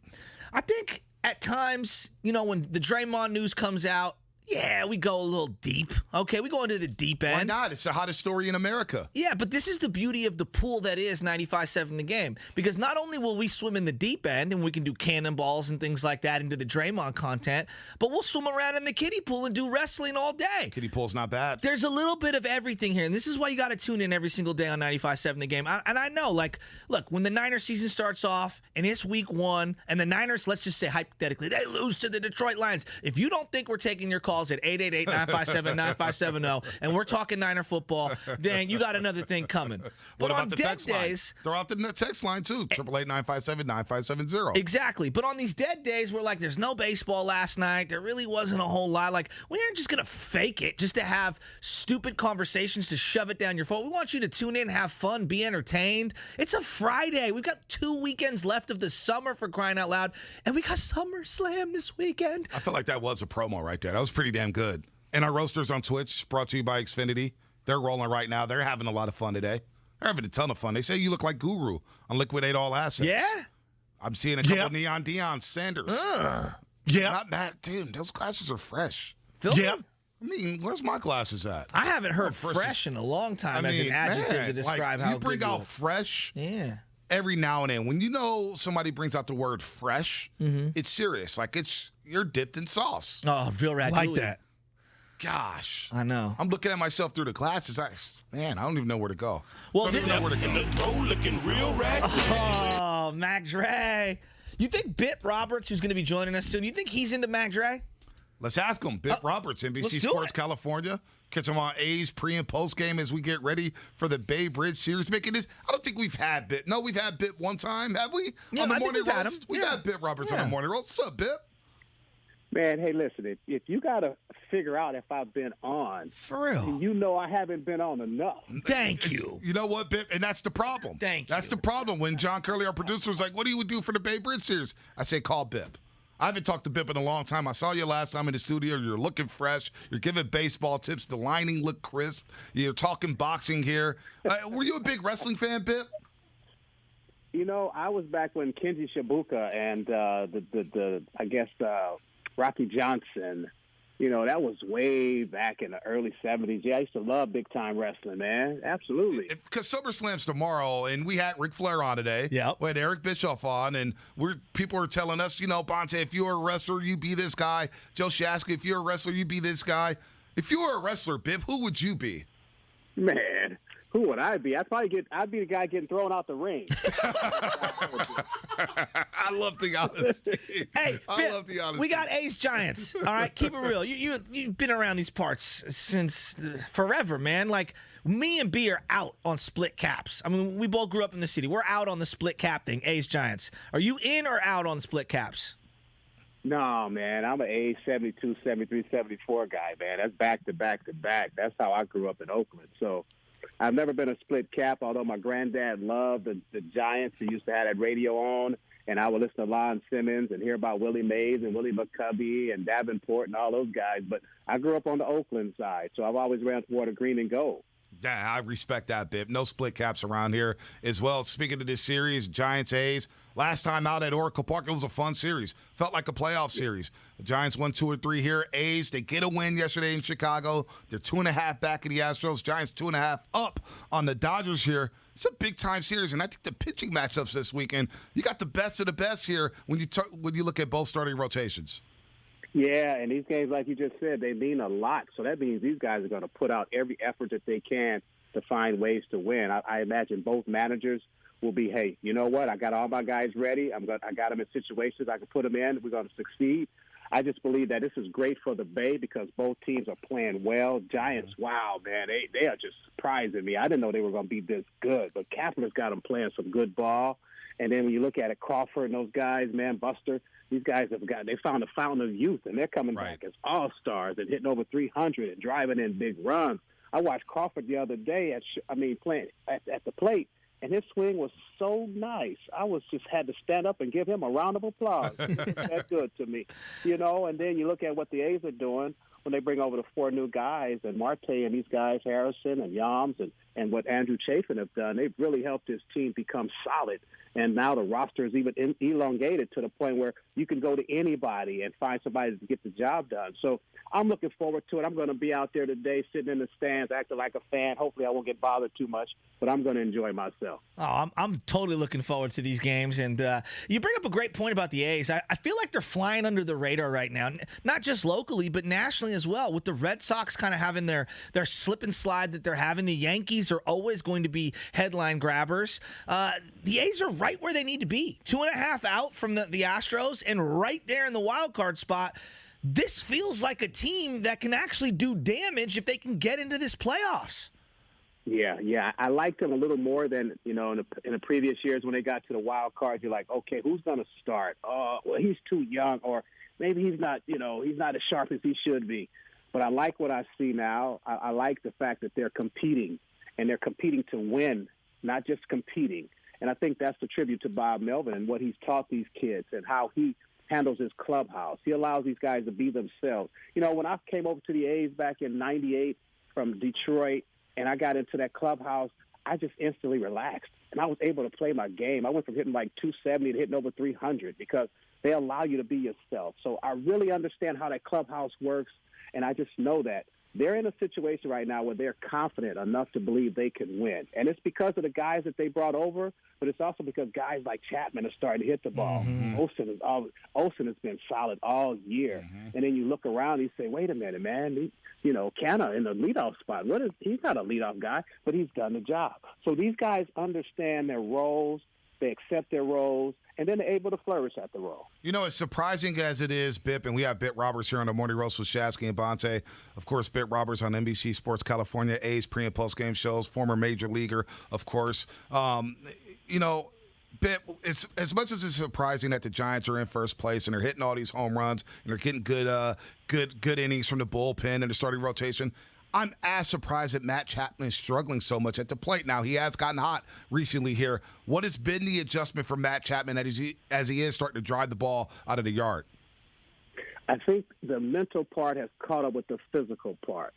at times, you know, when the Draymond news comes out, yeah, we go a little deep. Okay, we go into the deep end. Why not? It's the hottest story in America. Yeah, but this is the beauty of the pool that is 95.7 The Game. Because not only will we swim in the deep end and we can do cannonballs and things like that into the Draymond content, but we'll swim around in the kiddie pool and do wrestling all day. Kiddie pool's not bad. There's a little bit of everything here, and this is why you got to tune in every single day on 95.7 The Game. And I know, like, look, when the Niners season starts off and it's week 1, and the Niners, let's just say hypothetically, they lose to the Detroit Lions. If you don't think we're taking your calls at 888-957-9570, and we're talking Niner football, then you got another thing coming. What about the text line? Throw out the text line, too. 888-957-9570. Exactly. But on these dead days, we're like, there's no baseball last night. There really wasn't a whole lot. Like, we aren't just going to fake it just to have stupid conversations to shove it down your phone. We want you to tune in, have fun, be entertained. It's a Friday. We've got 2 weekends left of the summer, for crying out loud, and we got SummerSlam this weekend. I feel like that was a promo right there. That was pretty damn good. And our roasters on Twitch, brought to you by Xfinity. They're rolling right now. They're having a lot of fun today. They're having a ton of fun. They say you look like Guru on Liquidate All Assets. Yeah? I'm seeing a couple Neon Deion Sanders. Yeah. Not bad. Dude, those glasses are fresh. Yeah. I mean, where's my glasses at? I haven't heard fresh in a long time as an adjective to describe how you bring good out fresh. Yeah. Every now and then, when you know somebody brings out the word fresh, it's serious. Like you're dipped in sauce. Oh, real ratatouille. Like that. Gosh, I know. I'm looking at myself through the glasses. I don't even know where to go. Well, don't even know where to go. Looking real raggedy. Oh, Mac Dre. You think Bit Roberts, who's going to be joining us soon, you think he's into Mac Dre? Let's ask him. Bit Roberts, NBC Sports California. Catch him on A's pre- and post-game as we get ready for the Bay Bridge Series. Making this, I don't think we've had Bit. No, we've had Bit one time, have we? Yeah, on the I think morning we've had roast? him. We've had Bit Roberts on the morning roast. What's up, Bit? Man, hey, listen, if you got to figure out if I've been on. For real. You know I haven't been on enough. Thank you. You know what, Bip? And that's the problem. That's the problem. When John Curley, our producer, was like, what do you do for the Babe Ruth series? I say, call Bip. I haven't talked to Bip in a long time. I saw you last time in the studio. You're looking fresh. You're giving baseball tips. The lining looked crisp. You're talking boxing here. Were you a big wrestling fan, Bip? You know, I was back when Kenji Shibuka and Rocky Johnson, you know, that was way back in the early 70s. Yeah, I used to love big-time wrestling, man. Absolutely. Because SummerSlam's tomorrow, and we had Ric Flair on today. Yeah. We had Eric Bischoff on, and people are telling us, you know, Bonte, if you were a wrestler, you be this guy. Joe Shasky, if you're a wrestler, you be this guy. If you were a wrestler, Bip, who would you be? Man, who would I be? I'd be the guy getting thrown out the ring. I love the honesty. Hey, I love the honesty. We got A's Giants. All right, keep it real. You've been around these parts since forever, man. Like, me and B are out on split caps. I mean, we both grew up in the city. We're out on the split cap thing, A's Giants. Are you in or out on split caps? No, man, I'm an A 72, 73, 74 guy, man. That's back to back to back. That's how I grew up in Oakland. So I've never been a split cap, although my granddad loved the Giants. He used to have that radio on, and I would listen to Lon Simmons and hear about Willie Mays and Willie McCovey and Davenport and all those guys. But I grew up on the Oakland side, so I've always ran toward the green and gold. Yeah, I respect that, Bip. No split caps around here as well. Speaking of this series, Giants A's. Last time out at Oracle Park, it was a fun series. Felt like a playoff series. The Giants won 2 or 3 here. A's, they get a win yesterday in Chicago. They're 2.5 back of the Astros. Giants 2.5 up on the Dodgers here. It's a big-time series, and I think the pitching matchups this weekend, you got the best of the best here when you look at both starting rotations. Yeah, and these games, like you just said, they mean a lot. So that means these guys are going to put out every effort that they can to find ways to win. I imagine both managers will be, hey, you know what? I got all my guys ready. I got them in situations I can put them in. We're going to succeed. I just believe that this is great for the Bay because both teams are playing well. Giants, wow, man, they are just surprising me. I didn't know they were going to be this good, but Kapler's got them playing some good ball. And then when you look at it, Crawford and those guys, man, Buster, these guys they found a fountain of youth, and they're coming back as all-stars and hitting over 300 and driving in big runs. I watched Crawford the other day playing at the plate, and his swing was so nice. I just had to stand up and give him a round of applause. That's good to me, you know. And then you look at what the A's are doing when they bring over the 4 new guys, and Marte and these guys, Harrison and Yams, and what Andrew Chafin have done. They've really helped this team become solid. And now the roster is even elongated to the point where you can go to anybody and find somebody to get the job done. So I'm looking forward to it. I'm going to be out there today sitting in the stands, acting like a fan. Hopefully I won't get bothered too much, but I'm going to enjoy myself. Oh, I'm totally looking forward to these games. And you bring up a great point about the A's. I feel like they're flying under the radar right now, not just locally, but nationally as well, with the Red Sox kind of having their slip and slide that they're having. The Yankees are always going to be headline grabbers. The A's are right where they need to be. 2.5 out from the Astros and right there in the wild card spot. This feels like a team that can actually do damage if they can get into this playoffs. Yeah. I liked them a little more than, you know, in the previous years when they got to the wild card. You're like, okay, who's going to start? Oh, well, he's too young, or maybe he's not as sharp as he should be. But I like what I see now. I like the fact that they're competing, and they're competing to win, not just competing. And I think that's a tribute to Bob Melvin and what he's taught these kids and how he handles his clubhouse. He allows these guys to be themselves. You know, when I came over to the A's back in '98 from Detroit and I got into that clubhouse, I just instantly relaxed. And I was able to play my game. I went from hitting like 270 to hitting over 300 because they allow you to be yourself. So I really understand how that clubhouse works, and I just know that they're in a situation right now where they're confident enough to believe they can win. And it's because of the guys that they brought over, but it's also because guys like Chapman are starting to hit the ball. Mm-hmm. Olsen has been solid all year. Mm-hmm. And then you look around and you say, wait a minute, man. Canna in the leadoff spot. He's not a leadoff guy, but he's done the job. So these guys understand their roles. They accept their roles, and then they're able to flourish at the role. You know, as surprising as it is, Bip, and we have Bit Roberts here on the Morning Roast with Shasky and Bonte. Of course, Bit Roberts on NBC Sports California, A's pre- and post-game shows, former major leaguer, of course. as much as it's surprising that the Giants are in first place and they're hitting all these home runs and they're getting good innings from the bullpen and the starting rotation, I'm as surprised that Matt Chapman is struggling so much at the plate. Now, he has gotten hot recently here. What has been the adjustment for Matt Chapman as he is starting to drive the ball out of the yard? I think the mental part has caught up with the physical part.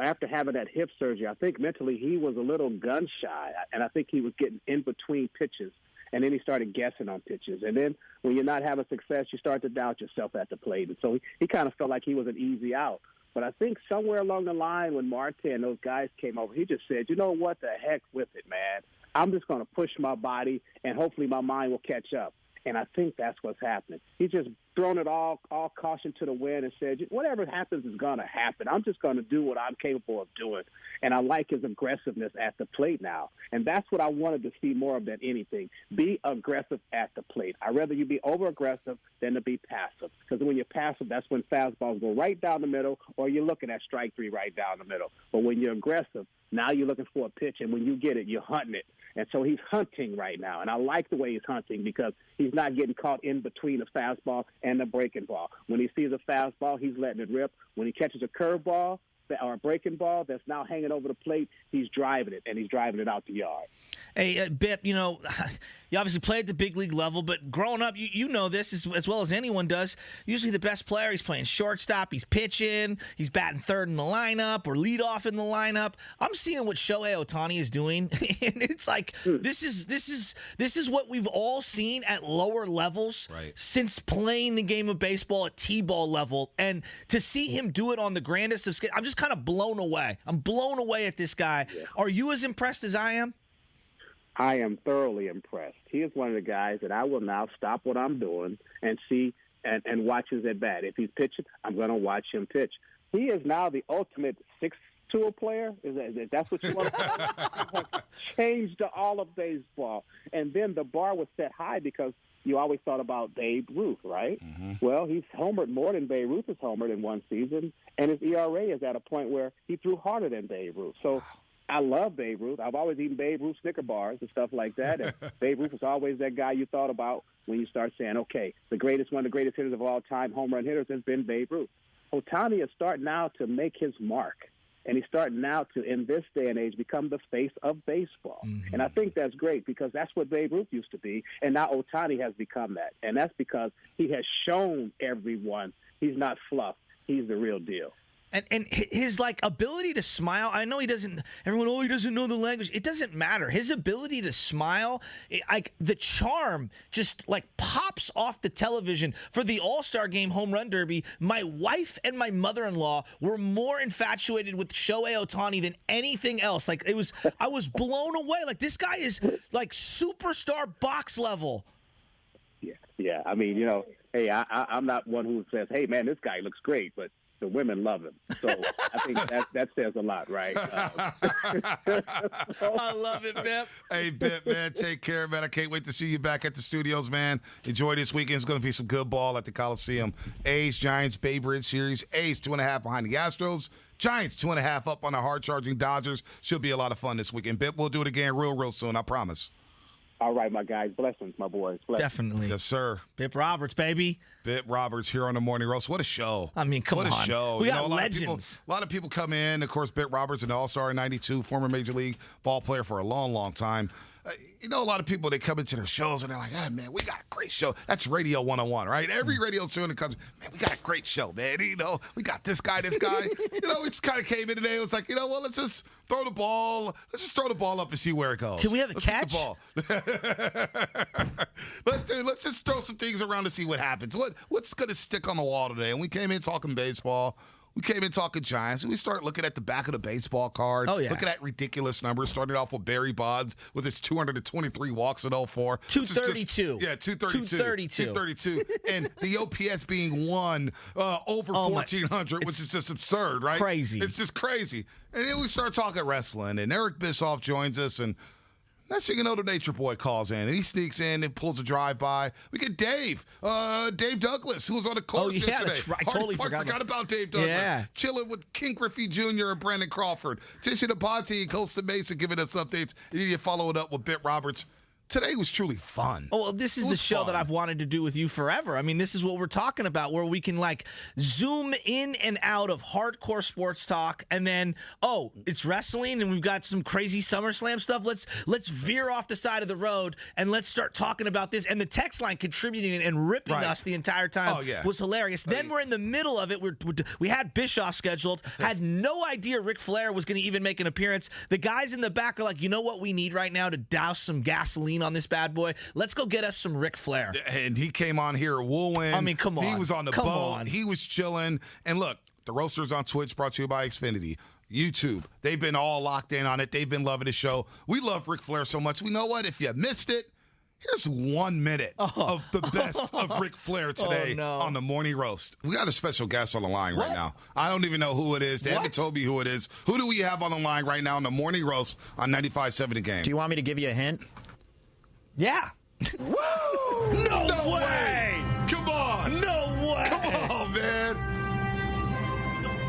After having that hip surgery, I think mentally he was a little gun-shy, and I think he was getting in between pitches, and then he started guessing on pitches. And then when you're not having success, you start to doubt yourself at the plate. And so he kind of felt like he was an easy out. But I think somewhere along the line when Marte and those guys came over, he just said, you know what, the heck with it, man. I'm just going to push my body, and hopefully my mind will catch up. And I think that's what's happening. He's just thrown it all caution to the wind and said, whatever happens is going to happen. I'm just going to do what I'm capable of doing. And I like his aggressiveness at the plate now. And that's what I wanted to see more of than anything. Be aggressive at the plate. I'd rather you be over-aggressive than to be passive. Because when you're passive, that's when fastballs go right down the middle, or you're looking at strike three right down the middle. But when you're aggressive, now you're looking for a pitch, and when you get it, you're hunting it. And so he's hunting right now. And I like the way he's hunting because he's not getting caught in between the fastball and the breaking ball. When he sees a fastball, he's letting it rip. When he catches a curveball or a breaking ball that's now hanging over the plate, he's driving it, and he's driving it out the yard. Hey, Bip, you obviously play at the big league level, but growing up, you know this as well as anyone does. Usually the best player, he's playing shortstop, he's pitching, he's batting third in the lineup or leadoff in the lineup. I'm seeing what Shohei Ohtani is doing, and it's like this is what we've all seen at lower levels since playing the game of baseball at T-ball level. And to see him do it on the grandest of scale, I'm just kind of blown away. I'm blown away at this guy. Yeah. Are you as impressed as I am? I am thoroughly impressed. He is one of the guys that I will now stop what I'm doing and see and watch his at bat. If he's pitching, I'm going to watch him pitch. He is now the ultimate six-tool player. That's what you want to call it? Changed to all of baseball. And then the bar was set high because you always thought about Babe Ruth, right? Mm-hmm. Well, he's homered more than Babe Ruth has homered in one season, and his ERA is at a point where he threw harder than Babe Ruth. So I love Babe Ruth. I've always eaten Babe Ruth Snicker bars and stuff like that. And Babe Ruth was always that guy you thought about when you start saying, okay, one of the greatest hitters of all time, home run hitters, has been Babe Ruth. Ohtani is starting now to make his mark. And he's starting now to, in this day and age, become the face of baseball. Mm-hmm. And I think that's great because that's what Babe Ruth used to be. And now Ohtani has become that. And that's because he has shown everyone he's not fluff. He's the real deal. And his ability to smile, I know he doesn't know the language. It doesn't matter. His ability to smile, the charm just pops off the television. For the All-Star Game home run derby, my wife and my mother-in-law were more infatuated with Shohei Ohtani than anything else. I was blown away. This guy is superstar box level. Yeah. I mean, hey, I'm not one who says, hey, man, this guy looks great, but the women love him. So I think that says a lot, right? I love it, Bip. Hey, Bip, man, take care, man. I can't wait to see you back at the studios, man. Enjoy this weekend. It's going to be some good ball at the Coliseum. A's, Giants, Bay Bridge series. A's 2.5 behind the Astros. Giants 2.5 up on the hard-charging Dodgers. Should be a lot of fun this weekend. Bip, we'll do it again real soon, I promise. All right, my guys. Blessings, my boys. Blessings. Definitely. Yes, sir. Bip Roberts, baby. Bip Roberts here on the Morning Roast. What a show. I mean, come on. What a show. We got legends. A lot of people come in. Of course, Bip Roberts, an all-star in 92, former Major League ball player for a long time. A lot of people, they come into their shows and they're like, hey, man, we got a great show. That's Radio 101, right? Every radio show that comes, man, we got a great show, man. We got this guy. We just kind of came in today. It was like, well, let's just throw the ball. Let's just throw the ball up and see where it goes. Can we have a catch? Let's just throw some things around to see what happens. What's going to stick on the wall today? And we came in talking baseball. We came in talking Giants, and we start looking at the back of the baseball card, looking at ridiculous numbers, starting off with Barry Bonds with his 223 walks in 04. 232. 232. And the OPS being one over 1,400, which is just absurd, right? Crazy. It's just crazy. And then we start talking wrestling, and Eric Bischoff joins us, and next thing you know, the Nature Boy calls in, and he sneaks in and pulls a drive-by. We get Dave Douglas, who was on the course yesterday. That's right. I totally forgot about Dave Douglas. Yeah. Chilling with King Griffey Jr. and Brandon Crawford. Tisha Abati and Costa Mesa giving us updates. And then you follow it up with Bip Roberts. Today was truly fun. Oh, well, this is the show that I've wanted to do with you forever. I mean, this is what we're talking about, where we can like zoom in and out of hardcore sports talk, and then it's wrestling, and we've got some crazy SummerSlam stuff. Let's veer off the side of the road and let's start talking about this. And the text line contributing and ripping us the entire time was hilarious. Then we're in the middle of it. We had Bischoff scheduled, had no idea Ric Flair was going to even make an appearance. The guys in the back are like, you know what we need right now to douse some gasoline on this bad boy? Let's go get us some Ric Flair. And he came on here wooing. I mean, come on. He was on the boat. He was chilling. And look, the Roasters on Twitch brought to you by Xfinity. YouTube. They've been all locked in on it. They've been loving the show. We love Ric Flair so much. We know what? If you missed it, here's 1 minute of the best of Ric Flair today on the Morning Roast. We got a special guest on the line right now. I don't even know who it is. They haven't told me who it is. Who do we have on the line right now on the Morning Roast on 95.7 The Game? Do you want me to give you a hint? Yeah. Woo! No way! Come on! No way! Come on, man!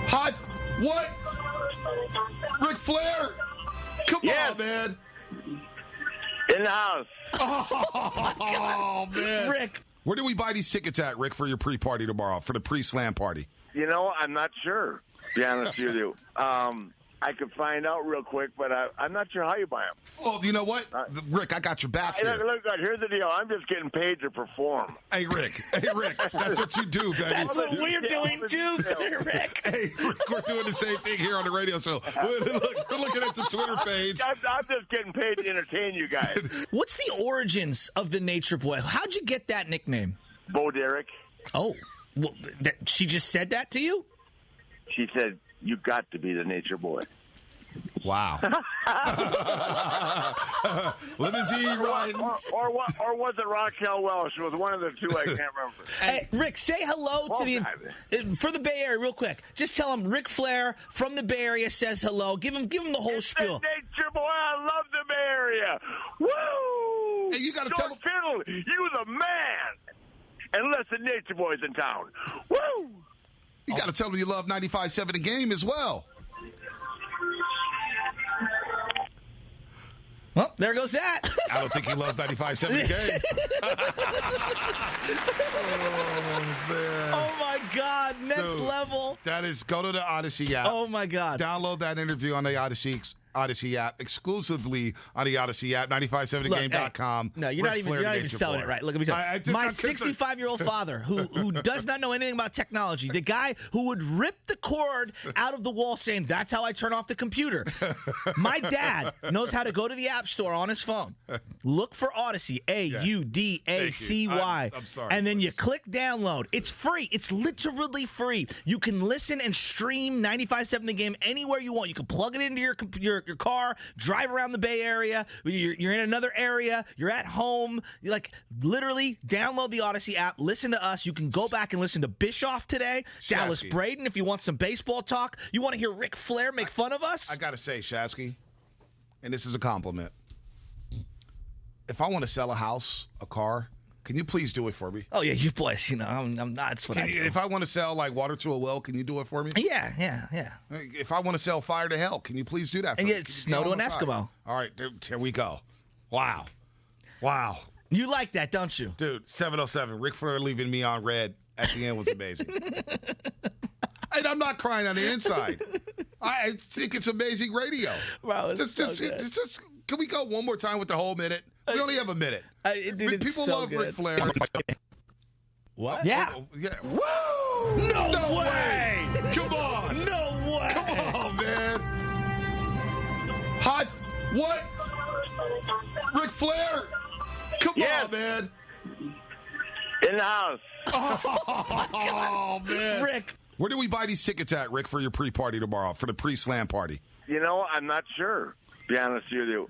Hot? What? Ric Flair? Come on, man! In the house. Oh, man. Rick. Where do we buy these tickets at, Rick, for your pre-party tomorrow, for the pre-slam party? You know, I'm not sure, to be honest with you. I could find out real quick, but I'm not sure how you buy them. Oh, you know what? Rick, I got your back here. Look, here's the deal. I'm just getting paid to perform. Hey, Rick. That's what you do, baby. That's what we're doing, too, Rick. Hey, Rick, we're doing the same thing here on the radio show. We're looking at the Twitter page. I'm just getting paid to entertain you guys. What's the origins of the Nature Boy? How'd you get that nickname? Bo Derek. Oh, well, she just said that to you? She said, you got to be the Nature Boy. Wow. Limousine riding. Or was it Raquel Welch? It was one of the two. I can't remember. Hey, Rick, say hello to for the Bay Area real quick. Just tell him Ric Flair from the Bay Area says hello. Give him the whole spiel. Nature Boy, I love the Bay Area. Woo! Hey, you got to tell him. Fiddle, you the man. Unless the Nature Boy's in town. Woo! You got to tell him you love 95.7 The Game as well. Well, there goes that. I don't think he loves 95.7 The Game. Oh, man. Oh, my God. Next level. That is, go to the Odyssey app. Oh, my God. Download that interview on the Odyssey app, exclusively on the Odyssey app, 957thegame.com. No, you're not even selling it right. Look at me tell you. My 65-year-old father, who does not know anything about technology, the guy who would rip the cord out of the wall saying, that's how I turn off the computer. My dad knows how to go to the App Store on his phone, look for Odyssey, Audacy, I'm sorry. and then you click download. It's free. It's literally free. You can listen and stream 95.7 The Game anywhere you want. You can plug it into your car, drive around the Bay Area. You're in another area. You're at home. You literally download the Odyssey app. Listen to us. You can go back and listen to Bischoff today. Shasky. Dallas Braden, if you want some baseball talk. You want to hear Ric Flair make fun of us? I got to say, Shasky, and this is a compliment. If I want to sell a house, a car, can you please do it for me? Oh, yeah, you boys, I'm not. That's what I do. If I want to sell water to a well, can you do it for me? Yeah. If I want to sell fire to hell, can you please do that for me? And get snow to an Eskimo. All right, here we go. Wow. You like that, don't you? Dude, 707, Ric Flair leaving me on red at the end was amazing. And I'm not crying on the inside. I think it's amazing radio. Wow, just can we go one more time with the whole minute? We only have a minute. Dude, people so love good. Ric Flair. What? Yeah. Woo! No way! Come on! No way! Come on, man! Hot? What? Ric Flair? Come on, man! In the house. Oh, man! Rick, where do we buy these tickets at, Rick, for your pre-party tomorrow, for the pre-slam party? You know, I'm not sure, to be honest with you.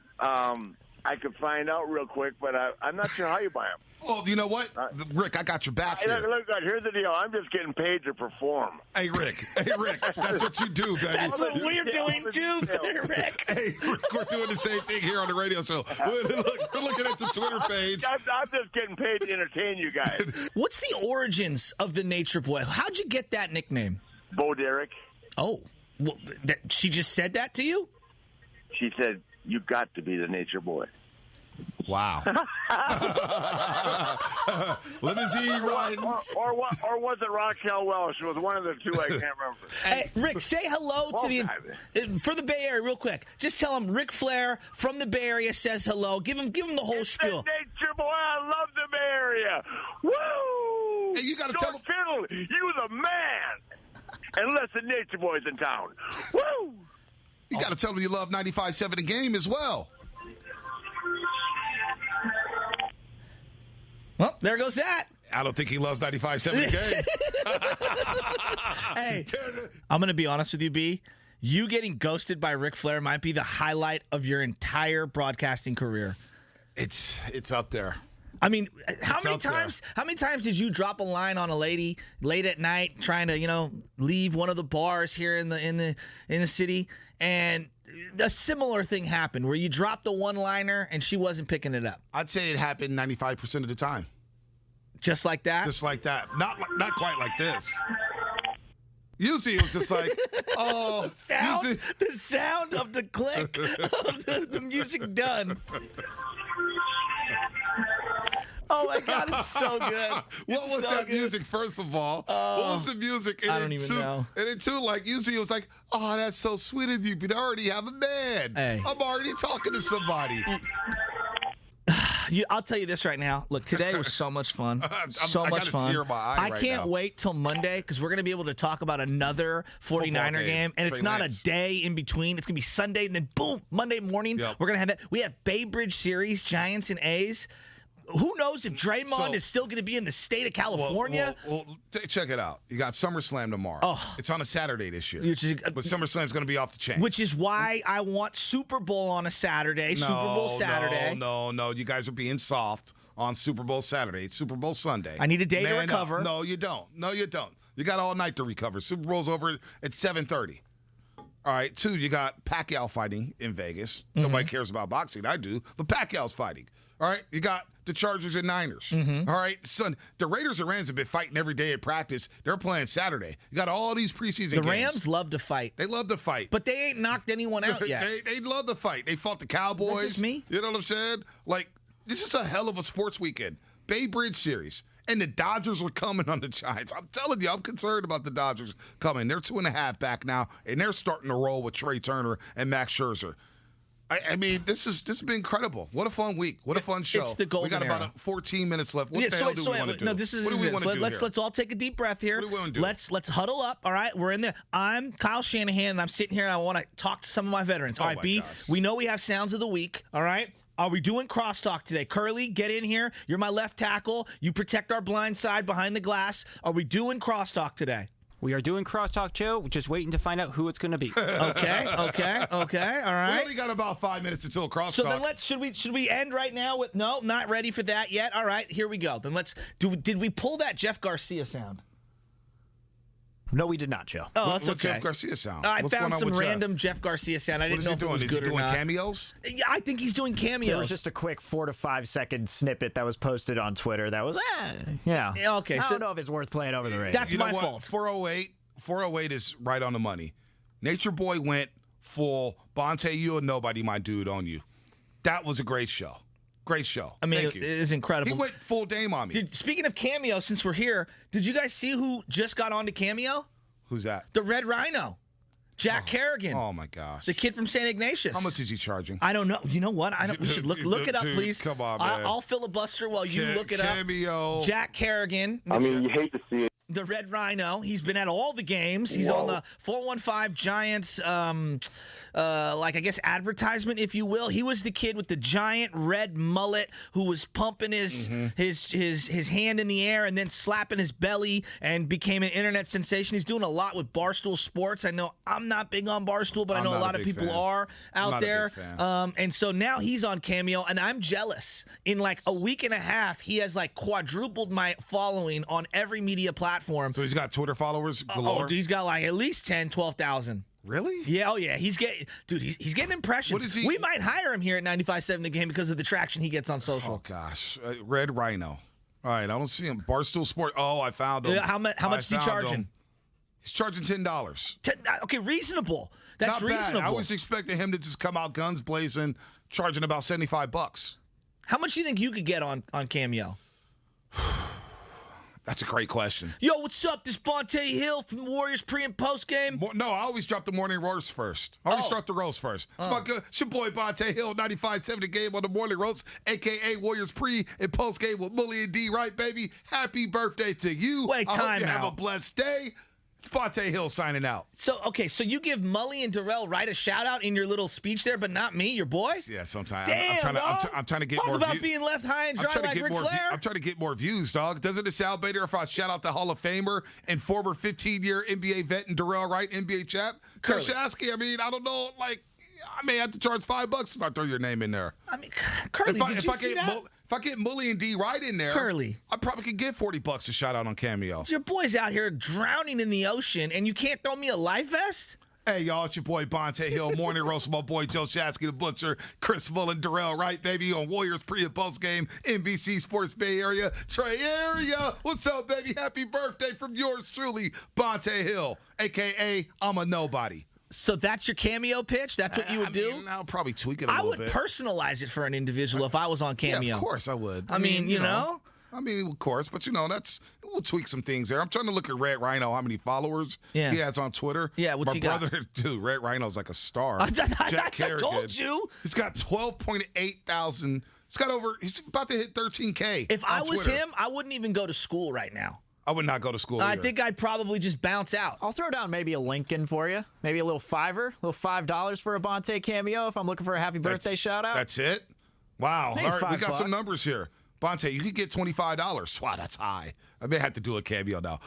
I could find out real quick, but I'm not sure how you buy them. Oh, you know what? Rick, I got your back here. Look, here's the deal. I'm just getting paid to perform. Hey, Rick. That's what you do, baby. That's what we're doing, too, Rick. Hey, Rick, we're doing the same thing here on the radio show. We're looking at the Twitter page. I'm just getting paid to entertain you guys. What's the origins of the Nature Boy? How'd you get that nickname? Bo Derek. Oh, well, she just said that to you? She said, you got to be the Nature Boy. Wow. Limousine riding. Or was it Raquel Welch? It was one of the two. I can't remember. Hey, Rick, say hello to for the Bay Area real quick. Just tell him Ric Flair from the Bay Area says hello. Give him the whole spiel. Nature boy, I love the Bay Area. Woo! Hey, you got to tell him. Kittle, you the man. Unless the Nature Boy's in town. Woo! You got to tell him you love 95.7 The Game as well. Well, there goes that. I don't think he loves 95.7 The Game. Hey, I'm going to be honest with you, B. You getting ghosted by Ric Flair might be the highlight of your entire broadcasting career. It's up there. I mean, how many times did you drop a line on a lady late at night trying to, leave one of the bars here in the city, and a similar thing happened where you dropped the one-liner and she wasn't picking it up? I'd say it happened 95% of the time. Just like that? Just like that. Not quite like this. Usually it was just like, oh. The sound of the click of the music done. Oh, my God, it's so good. What was that music, first of all? What was the music? And I don't even know. And then, too, like, usually it was like, oh, that's so sweet of you, but I already have a man. Hey. I'm already talking to somebody. I'll tell you this right now. Look, today was so much fun. I got a tear in my eye I right can't now. wait till Monday because we're going to be able to talk about another 49er game. And it's not a day in between. It's going to be Sunday, and then, boom, Monday morning, we're going to have that. We have Bay Bridge Series, Giants and A's. Who knows if Draymond is still going to be in the state of California? Well, check it out. You got SummerSlam tomorrow. Oh. It's on a Saturday this year. But SummerSlam's going to be off the chain. Which is why I want Super Bowl on a Saturday. Super Bowl Saturday. No. You guys are being soft on Super Bowl Saturday. It's Super Bowl Sunday. I need a day to recover. No, you don't. You got all night to recover. Super Bowl's over at 7:30. All right, 2, you got Pacquiao fighting in Vegas. Nobody cares about boxing. I do. But Pacquiao's fighting. All right, you got the Chargers and Niners. All right, son, the Raiders and Rams have been fighting every day at practice. They're playing Saturday. You got all these preseason games. The Rams love to fight. They love to fight. But they ain't knocked anyone out yet. they love to fight. They fought the Cowboys. Just me? You know what I'm saying? Like, this is a hell of a sports weekend. Bay Bridge Series. And the Dodgers are coming on the Giants. I'm telling you, I'm concerned about the Dodgers coming. They're 2.5 back now, and they're starting to roll with Trey Turner and Max Scherzer. I mean, this has been incredible. What a fun week. What a fun show. It's the golden We got era. about 14 minutes left. What the hell do we want to do? No, this is what do we want to do here? Let's all take a deep breath here. What do we want to do? Let's huddle up. All right, we're in there. I'm Kyle Shanahan, and I'm sitting here, and I want to talk to some of my veterans. All right, B, we know we have sounds of the week. All right. Are we doing crosstalk today? Curly, get in here. You're my left tackle. You protect our blind side behind the glass. Are we doing crosstalk today? We are doing crosstalk, Joe. We're just waiting to find out who it's going to be. Okay. All right. We only got about 5 minutes until crosstalk. So then should we end right now with no, not ready for that yet. All right, here we go. Then did we pull that Jeff Garcia sound? No, we did not, Joe. Oh, that's what okay. Jeff Garcia sound? I What's found going on some with random Jeff Garcia sound. I didn't know if it was good or not. Is he doing cameos? Yeah, I think he's doing cameos. There was just a quick 4 to 5 second snippet that was posted on Twitter that was, yeah. Okay, I don't know if it's worth playing over the radio. That's my fault. 408 is right on the money. Nature Boy went full Bonte, you or nobody, my dude, on you. That was a great show. Great show. I mean, Thank it you. is incredible. He went full Dame on me. Speaking of Cameo, since we're here, did you guys see who just got onto Cameo? Who's that? The Red Rhino. Jack Kerrigan. Oh, my gosh. The kid from St. Ignatius. How much is he charging? I don't know. You know what? We should look it up, please. Come on, man. I'll filibuster while you look it up. Cameo. Jack Kerrigan. I mean, you hate to see it. The Red Rhino. He's been at all the games. He's on the 415 Giants, I guess, advertisement, if you will. He was the kid with the giant red mullet who was pumping his hand in the air and then slapping his belly and became an internet sensation. He's doing a lot with Barstool Sports. I know I'm not big on Barstool, but I know a lot of people are out there. And so now he's on Cameo, and I'm jealous. In like a week and a half, he has like quadrupled my following on every media platform. So he's got Twitter followers galore? Oh, dude, he's got like at least 10, 12,000. Really? Yeah, he's getting impressions. What is he? We might hire him here at 95.7 The Game because of the traction he gets on social. Oh, gosh. Red Rhino. All right, I don't see him. Barstool Sport. Oh, I found him. How much is he charging? He's charging $10. Okay, reasonable. That's Not bad. reasonable. I was expecting him to just come out guns blazing, charging about $75. How much do you think you could get on Cameo? That's a great question. Yo, what's up? This Bonte Hill from the Warriors pre- and post-game? No, I always drop the morning roast first. I always start the roast first. It's your boy Bonte Hill, 95.7 The Game on the morning roast, a.k.a. Warriors pre- and post-game with Mully and D. Right, baby? Happy birthday to you. Wait, I hope you time have a out. blessed day. It's Bonte Hill signing out. So you give Mully and Darrell Wright a shout-out in your little speech there, but not me, your boy? Yeah, sometimes. Damn, I'm trying to get Talk more about views. being left high and dry like Ric Flair. I'm trying to get more views, dog. Doesn't it sound better if I shout out the Hall of Famer and former 15-year NBA vet and Darrell Wright, NBA champ? Kershasky, I mean, I don't know, like, I may have to charge $5 if I throw your name in there. I mean, Curly, If I get Mully and D right in there, Curly, I probably could get $40 a shout out on Cameo. Your boy's out here drowning in the ocean, and you can't throw me a life vest? Hey, y'all, it's your boy Bonte Hill. Morning roast, my boy Joe Shasky, the Butcher, Chris Mullen, Darrell Wright, baby, on Warriors pre- and post-game, NBC Sports Bay Area, Trey Area. What's up, baby? Happy birthday from yours truly, Bonte Hill, a.k.a. I'm a nobody. So that's your Cameo pitch? That's what you would do? I'll probably tweak it a little bit. I would personalize it for an individual if I was on Cameo. Yeah, of course I would. I mean, you know? I mean, of course, but we'll tweak some things there. I'm trying to look at Red Rhino, how many followers he has on Twitter. Yeah, what's he got? My brother, dude, Red Rhino's like a star. I told you. He's got 12.8 thousand. He's about to hit 13K. If I was Twitter. him, I wouldn't even go to school right now. I would not go to school I either. think I'd probably just bounce out. I'll throw down maybe a Lincoln for you. Maybe a little $5 for a Bonte Cameo if I'm looking for a happy birthday shout-out. That's it? Wow. Maybe All right, we got $5. some numbers here. Bonte, you could get $25. Wow, that's high. I may have to do a Cameo now.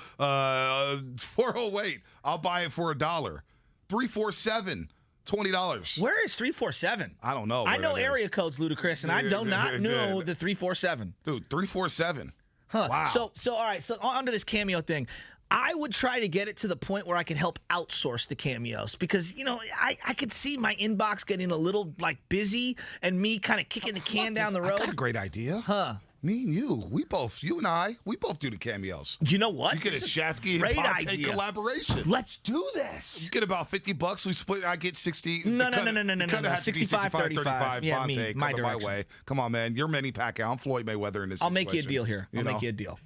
408, I'll buy it for $1. 347, $20. Where is 347? I don't know. I know area codes, Ludacris, and I do not know the 347. Dude, 347. Huh. Wow. So all right, so on to this Cameo thing. I would try to get it to the point where I could help outsource the cameos because, I could see my inbox getting a little, busy and me kind of kicking the can down the road. I got a great idea. Huh. Me and you, we both do the cameos. You know what? You get a Shasky and great Bonte idea. collaboration. Let's do this. You get about $50. We split. I get 60. No. $65, 35. Yeah, Bonte, my coming direction. my way. Come on, man. You're Manny Pacquiao. I'm Floyd Mayweather in this I'll situation. make you a deal here. I'll make you a deal.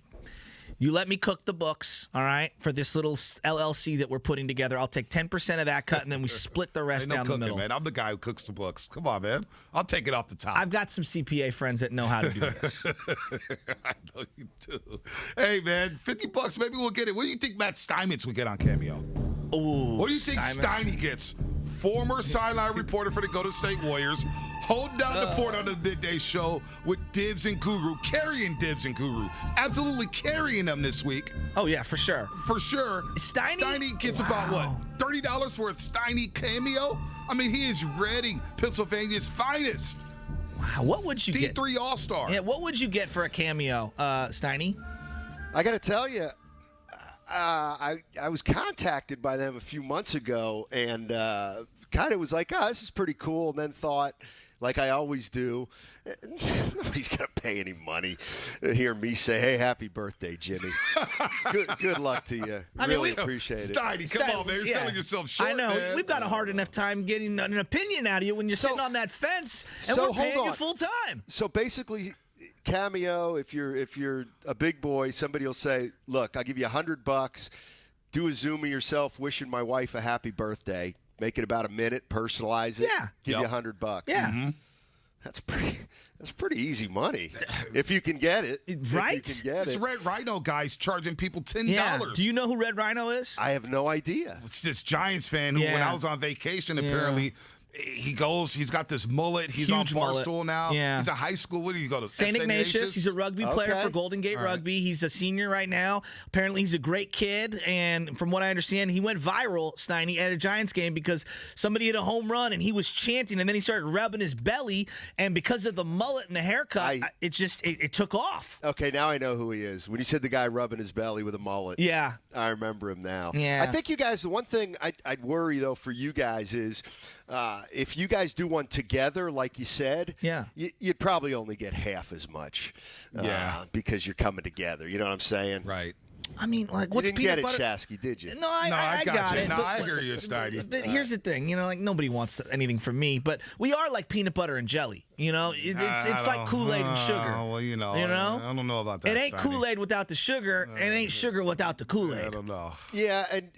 You let me cook the books, all right, for this little LLC that we're putting together. I'll take 10% of that cut, and then we split the rest down the middle. Man. I'm the guy who cooks the books. Come on, man. I'll take it off the top. I've got some CPA friends that know how to do this. I know you do. Hey, man, $50. Maybe we'll get it. What do you think Matt Steinmetz would get on Cameo? Ooh, what do you think Steiny gets? Former sideline reporter for the Golden State Warriors, holding down the fort on the midday show with Dibs and Guru, carrying Dibs and Guru, absolutely carrying them this week. Oh yeah, for sure. For sure. Steiny gets about what? $30 for a Steiny cameo? I mean, he is Reading, Pennsylvania's finest. Wow, what would you get? D3 All-Star. Yeah, what would you get for a cameo, Steiny? I got to tell you, I was contacted by them a few months ago and kind of was like, this is pretty cool, and then thought, like I always do, nobody's going to pay any money to hear me say, hey, happy birthday, Jimmy. good luck to you. Really appreciate it. Steiny, come on, man. You're selling yourself short, I know. man. We've got a hard enough time getting an opinion out of you when you're sitting on that fence, and we're paying you full time. So basically, Cameo, if you're a big boy, somebody will say, look, I'll give you $100, do a Zoom of yourself wishing my wife a happy birthday, make it about a minute, personalize it, give you $100. Yeah. Mm-hmm. That's pretty easy money if you can get it. Right? If you can get This it. Red Rhino guy's charging people $10. Yeah. Do you know who Red Rhino is? I have no idea. It's this Giants fan who, when I was on vacation, apparently he's got this mullet. He's Huge on mullet. Barstool now. Yeah. He's a high school. What do you go to? St. Ignatius. He's a rugby player for Golden Gate All right. Rugby. He's a senior right now. Apparently, he's a great kid. And from what I understand, he went viral, Steiny, at a Giants game because somebody hit a home run and he was chanting, and then he started rubbing his belly. And because of the mullet and the haircut, it took off. Okay, now I know who he is. When you said the guy rubbing his belly with a mullet. Yeah. I remember him now. Yeah. I think you guys, the one thing I'd worry, though, for you guys is if you guys do one together, like you said, you'd probably only get half as much. Yeah. Because you're coming together. You know what I'm saying? Right. I mean, like, what's you didn't peanut get butter? it, Shasky, did you? No, I got it. No, I hear you, Steiny. But here's the thing, like nobody wants anything from me, but we are like peanut butter and jelly. It's like Kool-Aid and sugar. Well, I don't know about that. It ain't Steiny. Kool-Aid without the sugar. It ain't sugar without the Kool-Aid. I don't know. Yeah, and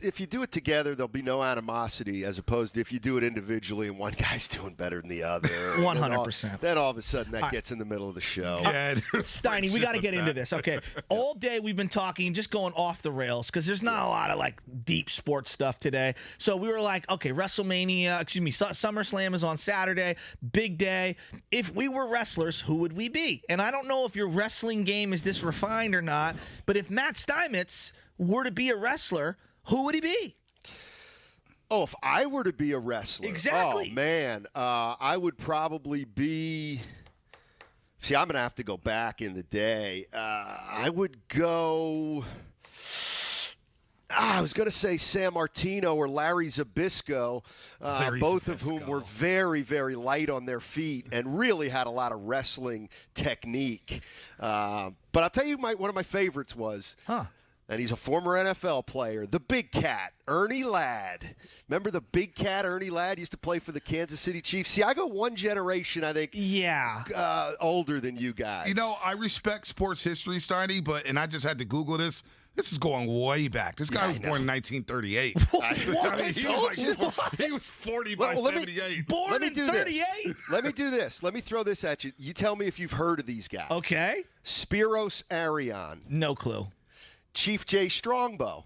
if you do it together, there'll be no animosity, as opposed to if you do it individually and one guy's doing better than the other. 100%. Then all of a sudden that gets in the middle of the show. Yeah, Steiny, we got to get into this. Okay, all day we've been talking, just going off the rails because there's not a lot of like deep sports stuff today. So we were like, okay, SummerSlam is on Saturday, big day. If we were wrestlers, who would we be? And I don't know if your wrestling game is this refined or not, but if Matt Steinmetz were to be a wrestler, who would he be? Oh, if I were to be a wrestler. Exactly. Oh, man. I would probably be. See, I'm going to have to go back in the day. I would go. I was going to say San Martino or Larry Zbyszko, both of whom were very, very light on their feet and really had a lot of wrestling technique. But I'll tell you, one of my favorites was. And he's a former NFL player, the Big Cat, Ernie Ladd. Remember the Big Cat, Ernie Ladd, used to play for the Kansas City Chiefs? See, I go one generation, I think, older than you guys. I respect sports history, Steiny, and I just had to Google this. This is going way back. This guy was born in 1938. He was 40 by 78. Born in 38? Let me do this. Let me throw this at you. You tell me if you've heard of these guys. Okay. Spiros Arion. No clue. Chief Jay Strongbow.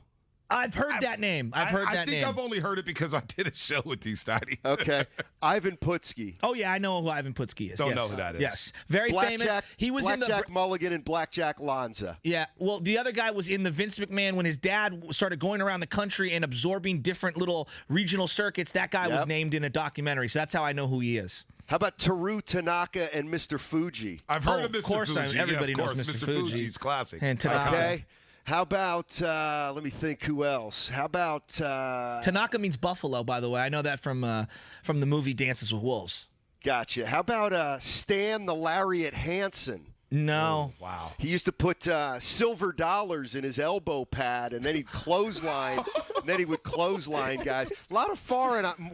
I've heard that name. I think I've only heard it because I did a show with you, Steiny. Okay. Ivan Putski. Oh, yeah, I know who Ivan Putski is. Don't know who that is. Yes. Very famous. He was in the Blackjack Mulligan and Blackjack Lanza. Yeah. Well, the other guy was in the Vince McMahon when his dad started going around the country and absorbing different little regional circuits. That guy was named in a documentary. So that's how I know who he is. How about Teru Tanaka and Mr. Fuji? I've heard of Mr. Fuji. Of course, everybody knows Mr. Fuji. Fuji's classic. And Tanaka. Okay. How about, let me think, who else? How about... Tanaka means buffalo, by the way. I know that from the movie Dances with Wolves. Gotcha. How about Stan the Lariat Hansen? No. Oh, wow. He used to put silver dollars in his elbow pad, and then he'd clothesline, and then he would clothesline guys. A lot of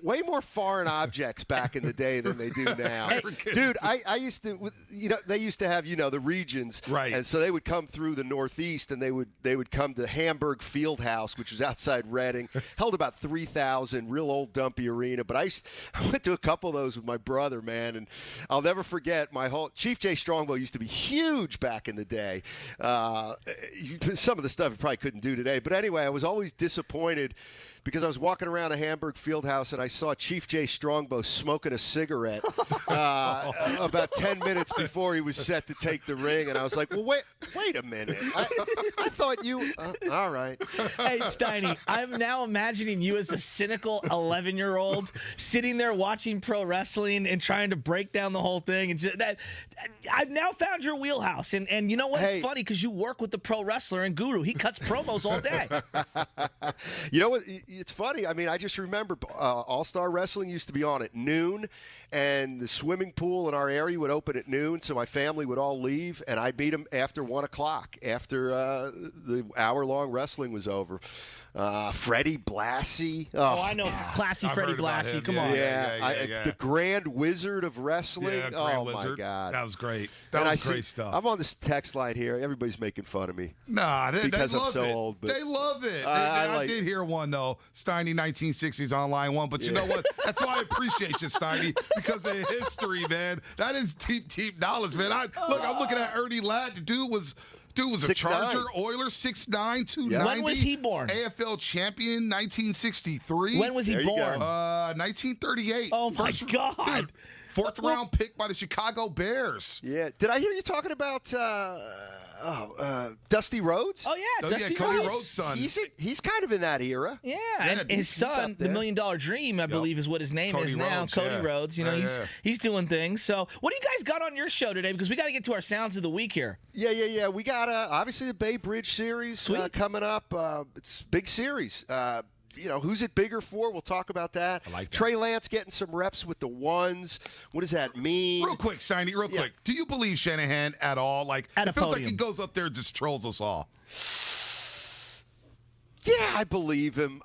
way more foreign objects back in the day than they do now. Hey, dude, I used to, they used to have, the regions. Right. And so they would come through the Northeast, and they would come to Hamburg Fieldhouse, which was outside Reading. Held about 3,000, real old dumpy arena. But I went to a couple of those with my brother, man, and I'll never forget Chief Jay Strongbow used to be huge back in the day. Some of the stuff you probably couldn't do today. But anyway, I was always disappointed because I was walking around a Hamburg Fieldhouse and I saw Chief Jay Strongbow smoking a cigarette about 10 minutes before he was set to take the ring. And I was like, well, wait a minute. I thought you... all right. Hey, Steiny, I'm now imagining you as a cynical 11-year-old sitting there watching pro wrestling and trying to break down the whole thing. And I've now found your wheelhouse. And you know what? It's funny because you work with the pro wrestler and Guru. He cuts promos all day. You know what? It's funny. I mean, I just remember All-Star Wrestling used to be on at noon, and the swimming pool in our area would open at noon, so my family would all leave, and I'd meet them after 1 o'clock, after the hour-long wrestling was over. Freddie Blassie. Oh, I know. Classy Freddie Blassie. Come on. Yeah. The Grand Wizard of Wrestling. Yeah, Grand Wizard. My God. That was great. That was great stuff. I'm on this text line here. Everybody's making fun of me. Nah, because they love I'm so it. old. But they love it. I did hear one, though. Steiny 1960s online one. But you know what? That's why I appreciate you, Steiny, because of history, man. That is deep knowledge, man. I'm looking at Ernie Ladd. The dude was a Charger, Oilers, 6'9", 290. When was he born? AFL champion, 1963. When was he born? 1938. Oh, my God. Dude, fourth-round pick by the Chicago Bears. Yeah. Did I hear you talking about Dusty Rhodes? Oh, yeah. Dusty Cody Rhodes. Rhodes' son. He's kind of in that era. Yeah. And his son, the $1 Million Dream, I believe is what his name is now. Rhodes, Cody Rhodes. He's doing things. So what do you guys got on your show today? Because we got to get to our sounds of the week here. Yeah. We got, obviously, the Bay Bridge series coming up. It's a big series. Who's it bigger for? We'll talk about that. I like that. Trey Lance getting some reps with the ones. What does that mean? Real quick, Steiny, quick. Do you believe Shanahan at all? It feels like he goes up there and just trolls us all. Yeah, I believe him.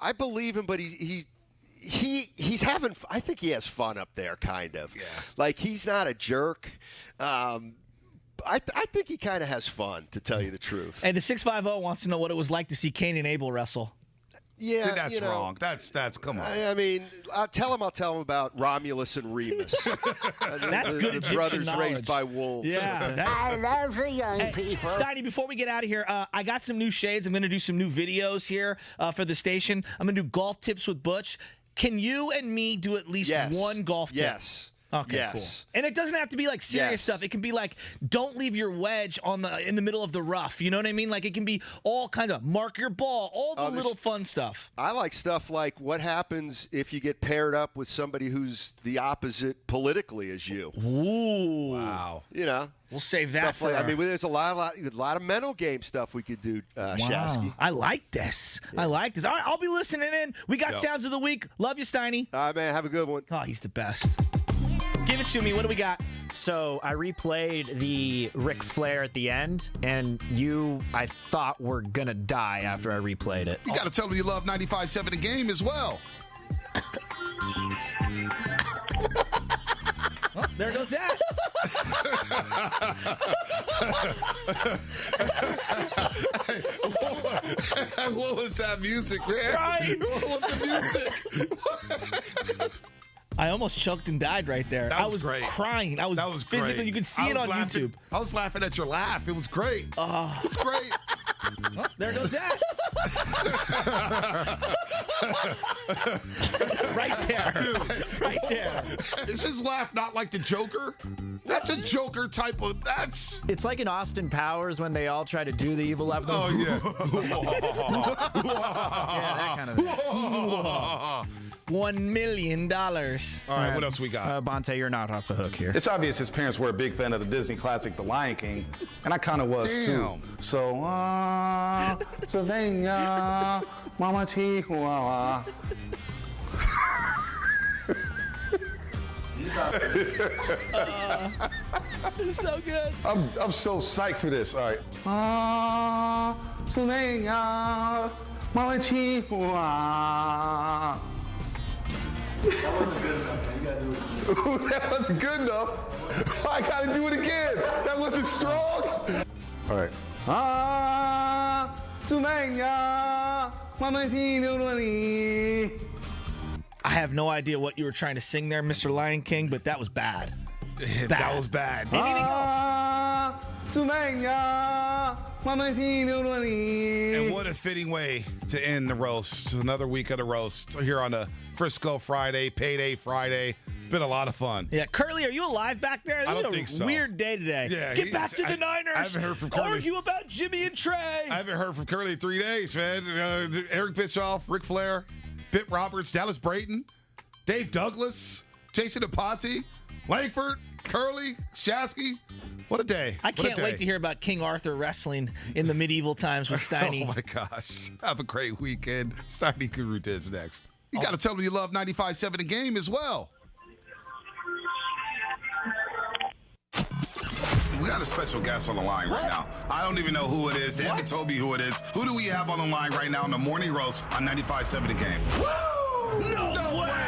But he's having. I think he has fun up there, kind of. Yeah. Like he's not a jerk. I think he kind of has fun, to tell you the truth. And the 650 wants to know what it was like to see Cain and Abel wrestle. Yeah, see, that's wrong. That's come on. I mean, I'll tell him about Romulus and Remus. That's good Egyptian brothers knowledge. Raised by wolves. Yeah, I love the young people. Steiny, before we get out of here, I got some new shades. I'm going to do some new videos here for the station. I'm going to do golf tips with Butch. Can you and me do at least one golf tip? Yes. Okay, cool. And it doesn't have to be like serious stuff. It can be like, don't leave your wedge in the middle of the rough. You know what I mean? Like it can be all kinds of mark your ball, all the little fun stuff. I like stuff like what happens if you get paired up with somebody who's the opposite politically as you. Ooh. Wow. You know. We'll save that for. I mean, there's a lot of mental game stuff we could do, Shasky. I like this. Yeah. I like this. All right, I'll be listening in. We got Sounds of the Week. Love you, Steiny. All right, man. Have a good one. Oh, he's the best. Give it to me. What do we got? So I replayed the Ric Flair at the end, and I thought were going to die after I replayed it. You got to tell them you love 95.7 The Game as well. Well, there goes that. What was that music, man? Right. What was the music? I almost choked and died right there. I was great. Crying. That was physically. Great. You can see it on YouTube. I was laughing at your laugh. It was great. It's great. Oh, there goes that. Right there. Dude. Right there. Is his laugh not like the Joker? That's a Joker type of. It's like in Austin Powers when they all try to do the evil laugh. Oh yeah. Yeah, that kind of thing. $1 million. All right, what else we got? Bonte, you're not off the hook here. It's obvious his parents were a big fan of the Disney classic The Lion King, and I kind of was too. So, Sylvania, Mama Chihuahua. It's so good. I'm so psyched for this. All right. Sylvania, Mama Chihuahua. That wasn't good enough. You gotta do it. That wasn't good enough. I gotta do it again. That wasn't strong. All right. Sylvania, Mama Chihuahua. I have no idea what you were trying to sing there, Mr. Lion King, but that was bad. That was bad. Anything else? And what a fitting way to end the roast. Another week of the roast here on a Frisco Friday, Payday Friday. Been a lot of fun. Yeah, Curly, are you alive back there? I don't think so. Weird day today. Yeah, Get back to the Niners. I haven't heard from Curly. Argue about Jimmy and Trey. I haven't heard from Curly in 3 days, man. Eric Bischoff, Ric Flair, Pitt Roberts, Dallas Brayton, Dave Douglas, Jason Aponte, Langford, Curly, Shasky. What a day. I can't wait to hear about King Arthur wrestling in the medieval times with Steiny. Oh, my gosh. Have a great weekend. Steiny Guru Tips next. You got to tell them you love 95.7 The Game as well. We got a special guest on the line right now. I don't even know who it is. They haven't told me who it is. Who do we have on the line right now in the morning roast on 95.7 The Game? Woo! No way!